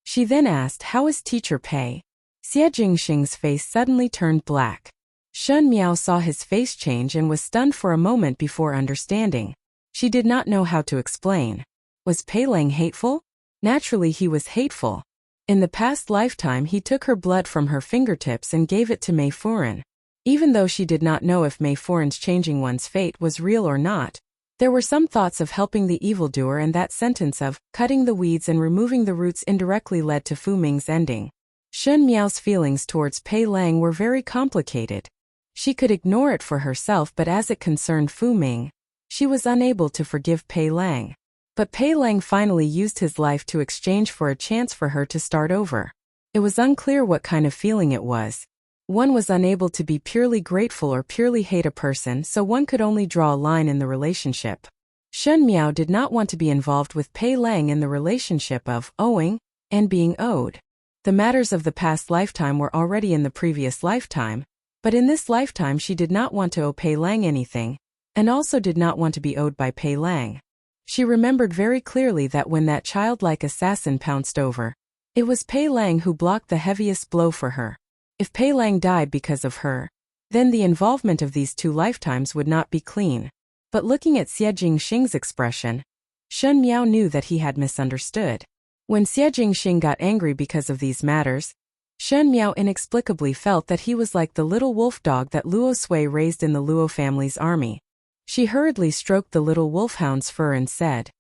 She then asked, "How is Teacher Pei?" Xie Jingxing's face suddenly turned black. Shen Miao saw his face change and was stunned for a moment before understanding. She did not know how to explain. Was Pei Lang hateful? Naturally he was hateful. In the past lifetime he took her blood from her fingertips and gave it to Mei Furan. Even though she did not know if Mei Furan's changing one's fate was real or not, there were some thoughts of helping the evildoer, and that sentence of cutting the weeds and removing the roots indirectly led to Fu Ming's ending. Shen Miao's feelings towards Pei Lang were very complicated. She could ignore it for herself, but as it concerned Fu Ming, she was unable to forgive Pei Lang. But Pei Lang finally used his life to exchange for a chance for her to start over. It was unclear what kind of feeling it was. One was unable to be purely grateful or purely hate a person, so one could only draw a line in the relationship. Shen Miao did not want to be involved with Pei Lang in the relationship of owing and being owed. The matters of the past lifetime were already in the previous lifetime, but in this lifetime she did not want to owe Pei Lang anything, and also did not want to be owed by Pei Lang. She remembered very clearly that when that childlike assassin pounced over, it was Pei Lang who blocked the heaviest blow for her. If Pei Lang died because of her, then the involvement of these two lifetimes would not be clean. But looking at Xie Jingxing's expression, Shen Miao knew that he had misunderstood. When Xie Jingxing got angry because of these matters, Shen Miao inexplicably felt that he was like the little wolf dog that Luo Sui raised in the Luo family's army. She hurriedly stroked the little wolfhound's fur and said,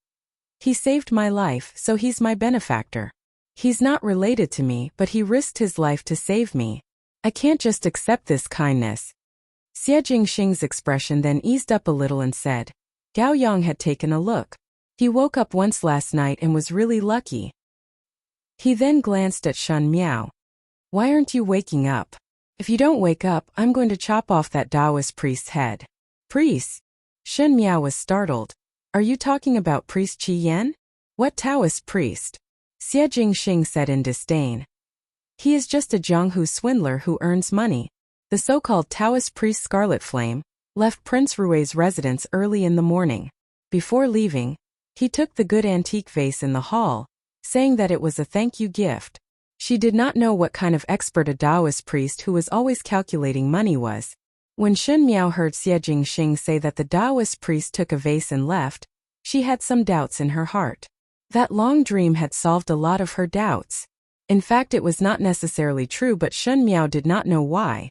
"He saved my life, so he's my benefactor. He's not related to me, but he risked his life to save me. I can't just accept this kindness." Xie Jingxing's expression then eased up a little and said, "Gao Yang had taken a look. He woke up once last night and was really lucky." He then glanced at Shen Miao. "Why aren't you waking up? If you don't wake up, I'm going to chop off that Taoist priest's head." "Priest?" Shen Miao was startled. "Are you talking about Priest Qi Yan?" "What Taoist priest?" Xie Jingxing said in disdain. "He is just a Jianghu swindler who earns money." The so-called Taoist priest Scarlet Flame left Prince Rui's residence early in the morning. Before leaving, he took the good antique vase in the hall, saying that it was a thank-you gift. She did not know what kind of expert a Taoist priest who was always calculating money was. When Shen Miao heard Xie Jingxing say that the Taoist priest took a vase and left, she had some doubts in her heart. That long dream had solved a lot of her doubts. In fact, it was not necessarily true, but Shen Miao did not know why.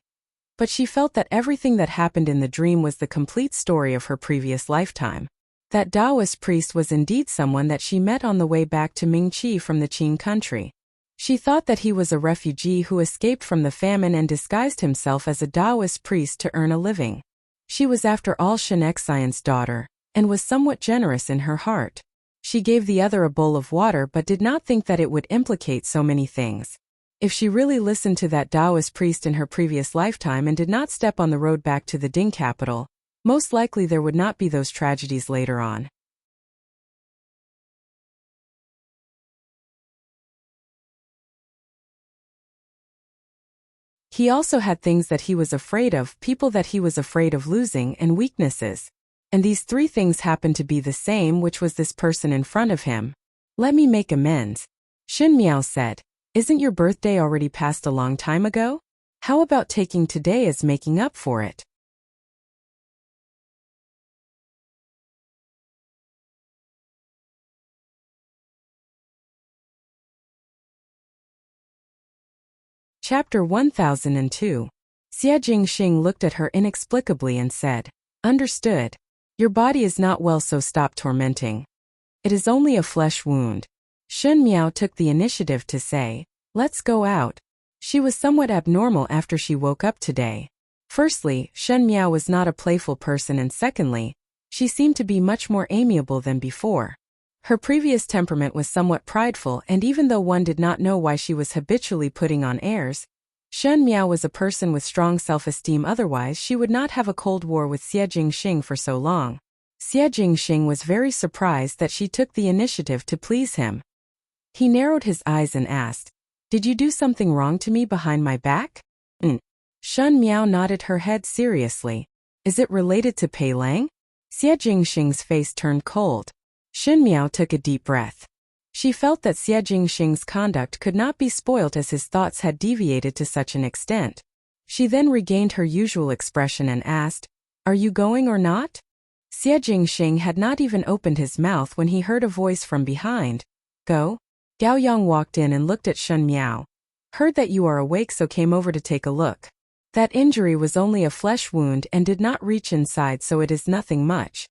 But she felt that everything that happened in the dream was the complete story of her previous lifetime. That Taoist priest was indeed someone that she met on the way back to Mingqi from the Qin country. She thought that he was a refugee who escaped from the famine and disguised himself as a Taoist priest to earn a living. She was after all Shen Xian's daughter, and was somewhat generous in her heart. She gave the other a bowl of water but did not think that it would implicate so many things. If she really listened to that Taoist priest in her previous lifetime and did not step on the road back to the Ding capital, most likely there would not be those tragedies later on. He also had things that he was afraid of, people that he was afraid of losing, and weaknesses. And these three things happened to be the same, which was this person in front of him. "Let me make amends," Shen Miao said. Isn't your birthday already passed a long time ago? How about taking today as making up for it? Chapter 1002. Xie Jingxing looked at her inexplicably and said, "Understood. Your body is not well, so stop tormenting. It is only a flesh wound." Shun Miao took the initiative to say, "Let's go out." She was somewhat abnormal after she woke up today. Firstly, Shun Miao was not a playful person, and secondly, she seemed to be much more amiable than before. Her previous temperament was somewhat prideful, and even though one did not know why she was habitually putting on airs, Shun Miao was a person with strong self-esteem, otherwise she would not have a cold war with Xie Jingxing for so long. Xie Jingxing was very surprised that she took the initiative to please him. He narrowed his eyes and asked, "Did you do something wrong to me behind my back?" Shun Miao nodded her head seriously. "Is it related to Pei Lang?" Xie Jingxing's face turned cold. Shun Miao took a deep breath. She felt that Xie Jingxing's conduct could not be spoilt, as his thoughts had deviated to such an extent. She then regained her usual expression and asked, "Are you going or not?" Xie Jingxing had not even opened his mouth when he heard a voice from behind. "Go?" Gao Yang walked in and looked at Shun Miao. "Heard that you are awake, so came over to take a look. That injury was only a flesh wound and did not reach inside, so it is nothing much."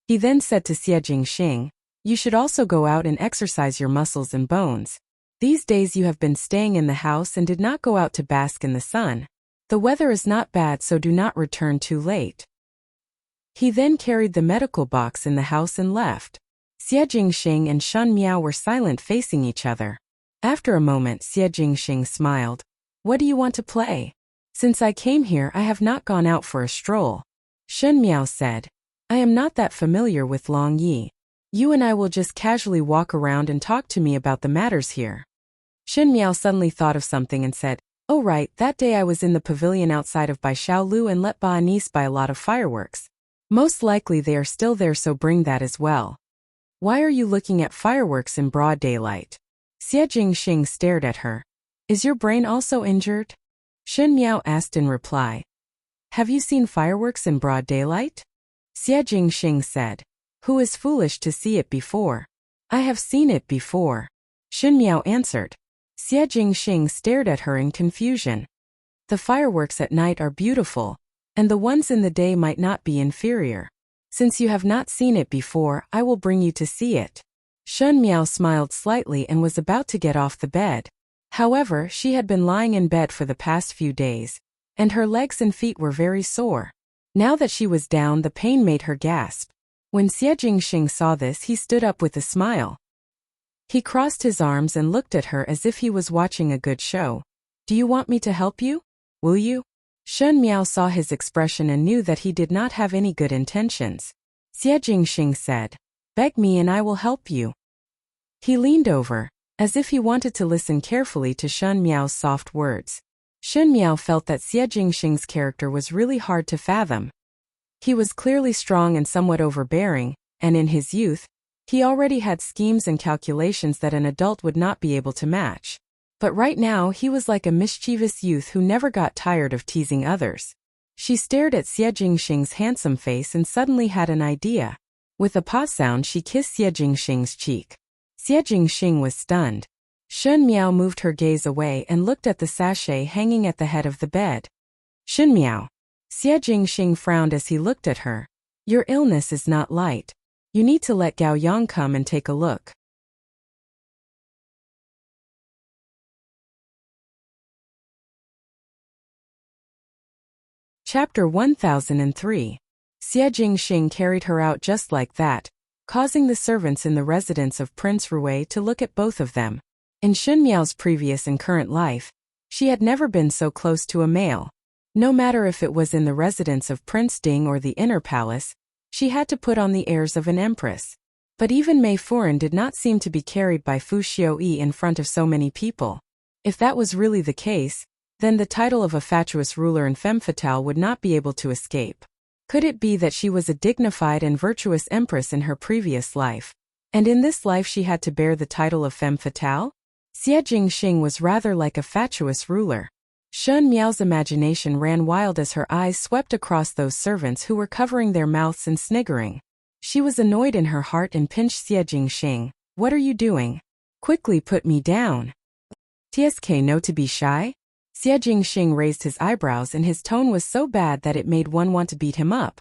He then said to Xie Jingxing, "You should also go out and exercise your muscles and bones. These days you have been staying in the house and did not go out to bask in the sun. The weather is not bad, so do not return too late." He then carried the medical box in the house and left. Xie Jingxing and Shun Miao were silent, facing each other. After a moment, Xie Jingxing smiled. "What do you want to play? Since I came here, I have not gone out for a stroll." Shun Miao said, "I am not that familiar with Long Yi. You and I will just casually walk around and talk to me about the matters here." Shun Miao suddenly thought of something and said, "Oh right, that day I was in the pavilion outside of Bai Xiaolu and let Ba Anis buy a lot of fireworks. Most likely they are still there, so bring that as well." "Why are you looking at fireworks in broad daylight?" Xie Jingxing stared at her. "Is your brain also injured?" Shun Miao asked in reply. "Have you seen fireworks in broad daylight?" Xie Jingxing said, "Who is foolish to see it before?" "I have seen it before," Shun Miao answered. Xie Jingxing stared at her in confusion. "The fireworks at night are beautiful, and the ones in the day might not be inferior. Since you have not seen it before, I will bring you to see it." Shun Miao smiled slightly and was about to get off the bed. However, she had been lying in bed for the past few days, and her legs and feet were very sore. Now that she was down, the pain made her gasp. When Xie Jingxing saw this, he stood up with a smile. He crossed his arms and looked at her as if he was watching a good show. "Do you want me to help you? Will you?" Shun Miao saw his expression and knew that he did not have any good intentions. Xie Jingxing said, "Beg me and I will help you." He leaned over, as if he wanted to listen carefully to Shun Miao's soft words. Shun Miao felt that Xie Jingxing's character was really hard to fathom. He was clearly strong and somewhat overbearing, and in his youth, he already had schemes and calculations that an adult would not be able to match. But right now he was like a mischievous youth who never got tired of teasing others. She stared at Xie Jingxing's handsome face and suddenly had an idea. With a paw sound, she kissed Xie Jingxing's cheek. Xie Jingxing was stunned. Shun Miao moved her gaze away and looked at the sachet hanging at the head of the bed. "Shun Miao." Xie Jingxing frowned as he looked at her. "Your illness is not light. You need to let Gao Yang come and take a look." Chapter 1003. Xie Jingxing carried her out just like that, causing the servants in the residence of Prince Rui to look at both of them. In Shun Miao's previous and current life, she had never been so close to a male. No matter if it was in the residence of Prince Ding or the inner palace, she had to put on the airs of an empress. But even Mei Furen did not seem to be carried by Fu Xiuyi in front of so many people. If that was really the case, then the title of a fatuous ruler and femme fatale would not be able to escape. Could it be that she was a dignified and virtuous empress in her previous life, and in this life she had to bear the title of femme fatale? Xie Jingxing was rather like a fatuous ruler. Shun Miao's imagination ran wild as her eyes swept across those servants who were covering their mouths and sniggering. She was annoyed in her heart and pinched Xie Jingxing. What are you doing? Quickly put me down. Tsk no to be shy? Xie Jingxing raised his eyebrows and his tone was so bad that it made one want to beat him up.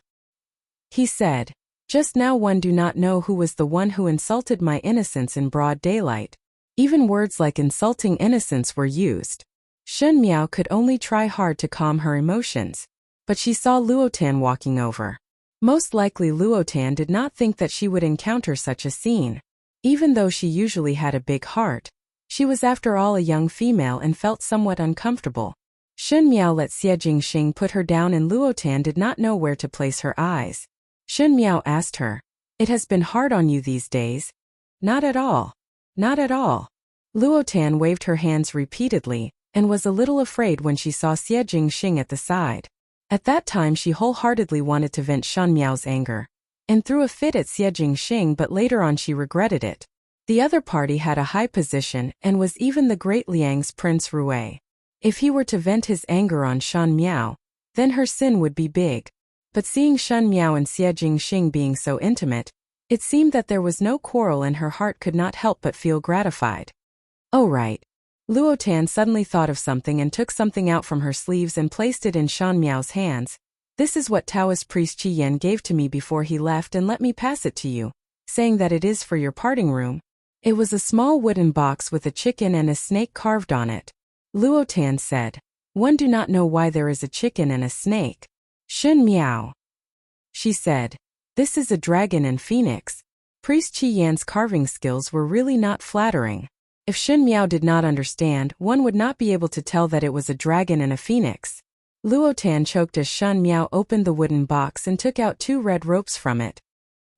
He said, just now one do not know who was the one who insulted my innocence in broad daylight. Even words like insulting innocence were used. Shun Miao could only try hard to calm her emotions. But she saw Luotan walking over. Most likely Luotan did not think that she would encounter such a scene. Even though she usually had a big heart, she was after all a young female and felt somewhat uncomfortable. Shun Miao let Xie Jingxing put her down and Luotan did not know where to place her eyes. Shun Miao asked her, "It has been hard on you these days?" "Not at all. Not at all." Luotan waved her hands repeatedly, and was a little afraid when she saw Xie Jingxing at the side. At that time she wholeheartedly wanted to vent Shun Miao's anger, and threw a fit at Xie Jingxing, but later on she regretted it. The other party had a high position and was even the great Liang's Prince Rui. If he were to vent his anger on Shun Miao, then her sin would be big. But seeing Shun Miao and Xie Jingxing being so intimate, it seemed that there was no quarrel and her heart could not help but feel gratified. Oh right. Luotan suddenly thought of something and took something out from her sleeves and placed it in Shun Miao's hands. This is what Taoist priest Qi Yan gave to me before he left and let me pass it to you, saying that it is for your parting room. It was a small wooden box with a chicken and a snake carved on it. Luotan said, "One do not know why there is a chicken and a snake." Shun Miao. She said, "This is a dragon and phoenix." Priest Qi Yan's carving skills were really not flattering. If Shun Miao did not understand, one would not be able to tell that it was a dragon and a phoenix. Luotan choked as Shun Miao opened the wooden box and took out 2 red ropes from it.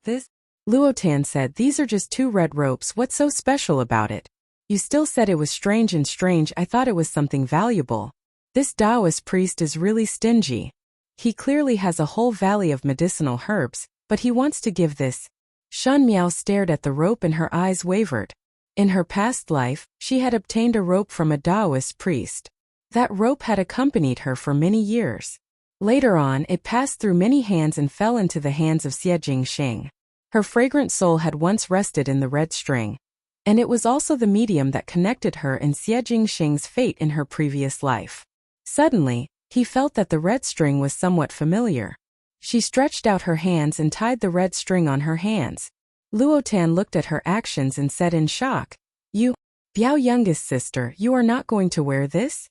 "This?" Luotan said, "These are just 2 red ropes, what's so special about it? You still said it was strange and strange, I thought it was something valuable. This Taoist priest is really stingy. He clearly has a whole valley of medicinal herbs, but he wants to give this." Shun Miao stared at the rope and her eyes wavered. In her past life, she had obtained a rope from a Taoist priest. That rope had accompanied her for many years. Later on, it passed through many hands and fell into the hands of Xie Jingxing. Her fragrant soul had once rested in the red string, and it was also the medium that connected her and Xie Jingxing's fate in her previous life. Suddenly, he felt that the red string was somewhat familiar. She stretched out her hands and tied the red string on her hands. Luotan looked at her actions and said in shock, "You, Biao youngest sister, you are not going to wear this?"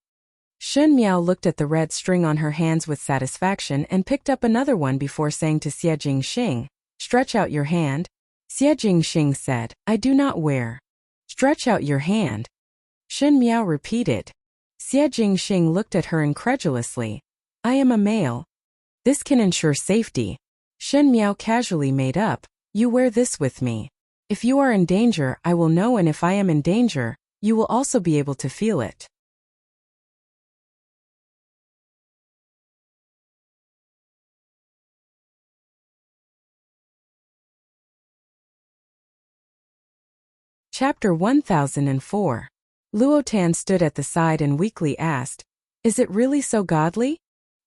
Shun Miao looked at the red string on her hands with satisfaction and picked up another one before saying to Xie Jingxing, "Stretch out your hand." Xie Jingxing said, "I do not wear." "Stretch out your hand." Shun Miao repeated. Xie Jingxing looked at her incredulously. "I am a male. This can ensure safety." Shun Miao casually made up, "You wear this with me. If you are in danger, I will know, and if I am in danger, you will also be able to feel it." Chapter 1004. Luotan stood at the side and weakly asked, "Is it really so godly?"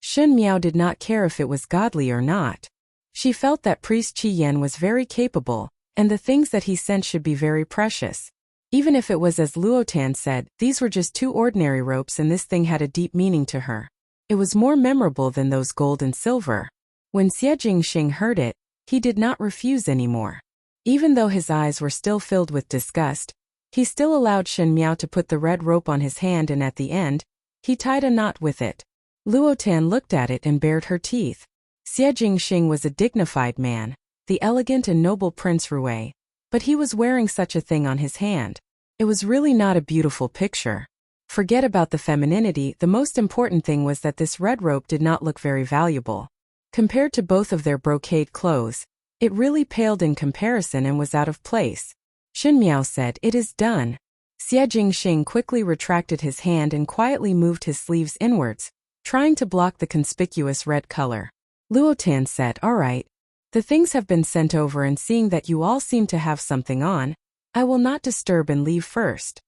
Shun Miao did not care if it was godly or not. She felt that priest Qi Yan was very capable, and the things that he sent should be very precious. Even if it was as Luotan said, these were just 2 ordinary ropes and this thing had a deep meaning to her. It was more memorable than those gold and silver. When Xie Jingxing heard it, he did not refuse anymore. Even though his eyes were still filled with disgust, he still allowed Shun Miao to put the red rope on his hand, and at the end, he tied a knot with it. Luotan looked at it and bared her teeth. Xie Jingxing was a dignified man, the elegant and noble Prince Rui, but he was wearing such a thing on his hand. It was really not a beautiful picture. Forget about the femininity, the most important thing was that this red rope did not look very valuable. Compared to both of their brocade clothes, it really paled in comparison and was out of place. Shun Miao said, "It is done." Xie Jingxing quickly retracted his hand and quietly moved his sleeves inwards, trying to block the conspicuous red color. Luotan said, "All right. The things have been sent over, and seeing that you all seem to have something on, I will not disturb and leave first."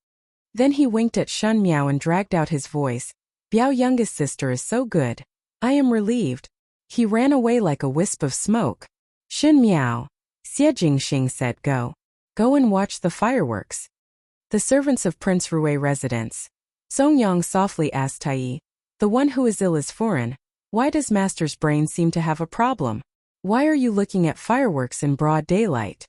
Then he winked at Shun Miao and dragged out his voice. Biao youngest sister is so good. I am relieved. He ran away like a wisp of smoke. Shun Miao. Xie Jingxing said go. Go and watch the fireworks. The servants of Prince Rui residence. Song Yang softly asked Tai, the one who is ill is foreign. Why does master's brain seem to have a problem? Why are you looking at fireworks in broad daylight?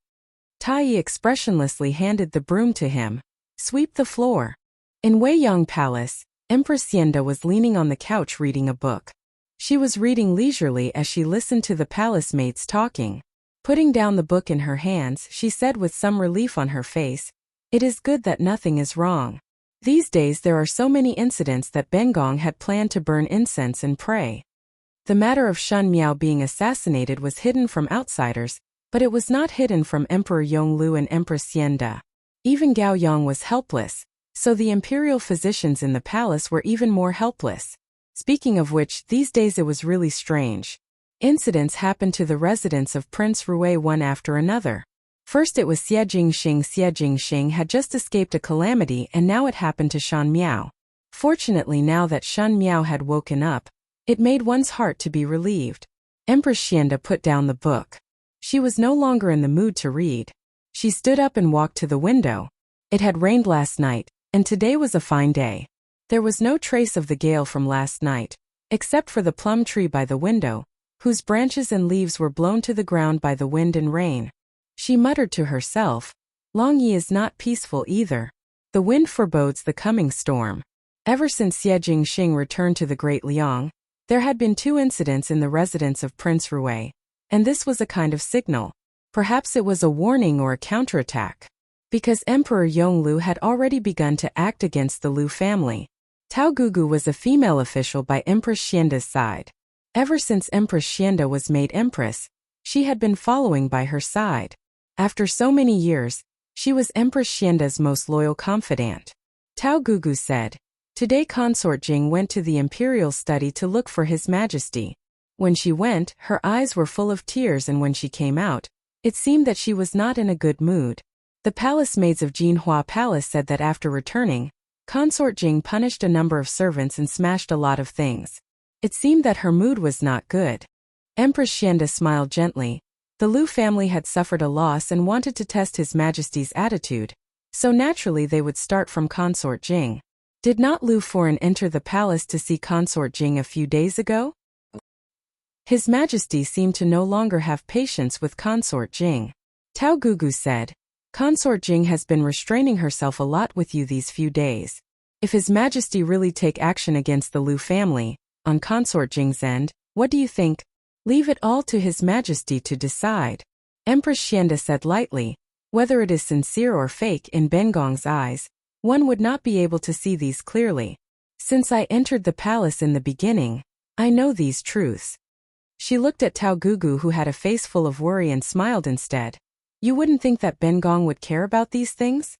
Tai expressionlessly handed the broom to him. Sweep the floor. In Weiyang Palace, Empress Xianda was leaning on the couch reading a book. She was reading leisurely as she listened to the palace maids talking. Putting down the book in her hands, she said with some relief on her face, "It is good that nothing is wrong. These days there are so many incidents that Bengong had planned to burn incense and pray." The matter of Shun Miao being assassinated was hidden from outsiders, but it was not hidden from Emperor Yonglu and Empress Xianda. Even Gao Yang was helpless, so the imperial physicians in the palace were even more helpless. Speaking of which, these days it was really strange. Incidents happened to the residents of Prince Rui one after another. First it was Xie Jingxing. Xie Jingxing had just escaped a calamity and now it happened to Shun Miao. Fortunately, now that Shun Miao had woken up, it made one's heart to be relieved. Empress Xianda put down the book. She was no longer in the mood to read. She stood up and walked to the window. It had rained last night, and today was a fine day. There was no trace of the gale from last night, except for the plum tree by the window, whose branches and leaves were blown to the ground by the wind and rain. She muttered to herself, Longyi is not peaceful either. The wind forebodes the coming storm. Ever since Xie Jingxing returned to the Great Liang, there had been 2 incidents in the residence of Prince Rui, and this was a kind of signal. Perhaps it was a warning or a counterattack. Because Emperor Yonglu had already begun to act against the Lu family. Tao Gugu was a female official by Empress Xianda's side. Ever since Empress Xianda was made Empress, she had been following by her side. After so many years, she was Empress Xianda's most loyal confidant. Tao Gugu said, "Today Consort Jing went to the imperial study to look for His Majesty. When she went, her eyes were full of tears, and when she came out, it seemed that she was not in a good mood." The palace maids of Jinhua Palace said that after returning, Consort Jing punished a number of servants and smashed a lot of things. It seemed that her mood was not good. Empress Xianda smiled gently. The Lu family had suffered a loss and wanted to test His Majesty's attitude, so naturally they would start from Consort Jing. Did not Lu Foreign enter the palace to see Consort Jing a few days ago? His Majesty seemed to no longer have patience with Consort Jing. Tao Gugu said, Consort Jing has been restraining herself a lot with you these few days. If His Majesty really take action against the Lu family, on Consort Jing's end, what do you think? Leave it all to His Majesty to decide. Empress Xianda said lightly, whether it is sincere or fake in Bengong's eyes, one would not be able to see these clearly. Since I entered the palace in the beginning, I know these truths. She looked at Tao Gugu, who had a face full of worry, and smiled instead. You wouldn't think that Bengong would care about these things?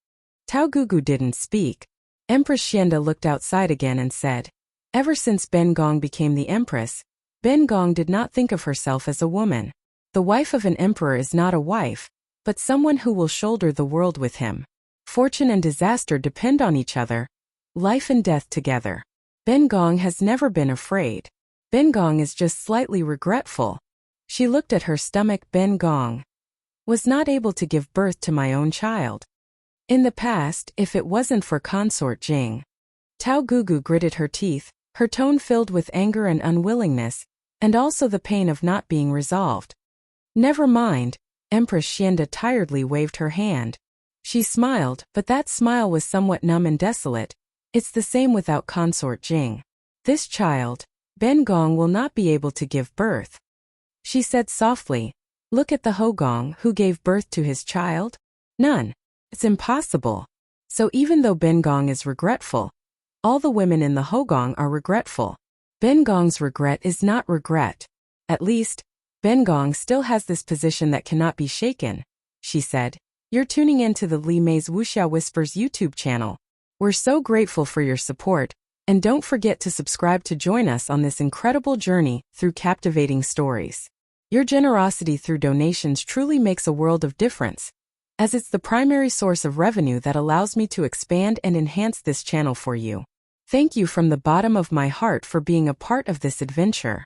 Tao Gugu didn't speak. Empress Xianda looked outside again and said, ever since Bengong became the Empress, Bengong did not think of herself as a woman. The wife of an emperor is not a wife, but someone who will shoulder the world with him. Fortune and disaster depend on each other. Life and death together. Bengong has never been afraid. Bengong is just slightly regretful. She looked at her stomach. Bengong was not able to give birth to my own child. In the past, if it wasn't for Consort Jing. Tao Gugu gritted her teeth, her tone filled with anger and unwillingness, and also the pain of not being resolved. Never mind, Empress Xianda tiredly waved her hand. She smiled, but that smile was somewhat numb and desolate. It's the same without Consort Jing. This child, Bengong, will not be able to give birth. She said softly, look at the Hogong who gave birth to his child. None. It's impossible. So even though Bengong is regretful, all the women in the Hogong are regretful. Bengong's regret is not regret. At least, Bengong still has this position that cannot be shaken, she said. You're tuning in to the Li Mei's Wuxia Whispers YouTube channel. We're so grateful for your support, and don't forget to subscribe to join us on this incredible journey through captivating stories. Your generosity through donations truly makes a world of difference. as it's the primary source of revenue that allows me to expand and enhance this channel for you. Thank you from the bottom of my heart for being a part of this adventure.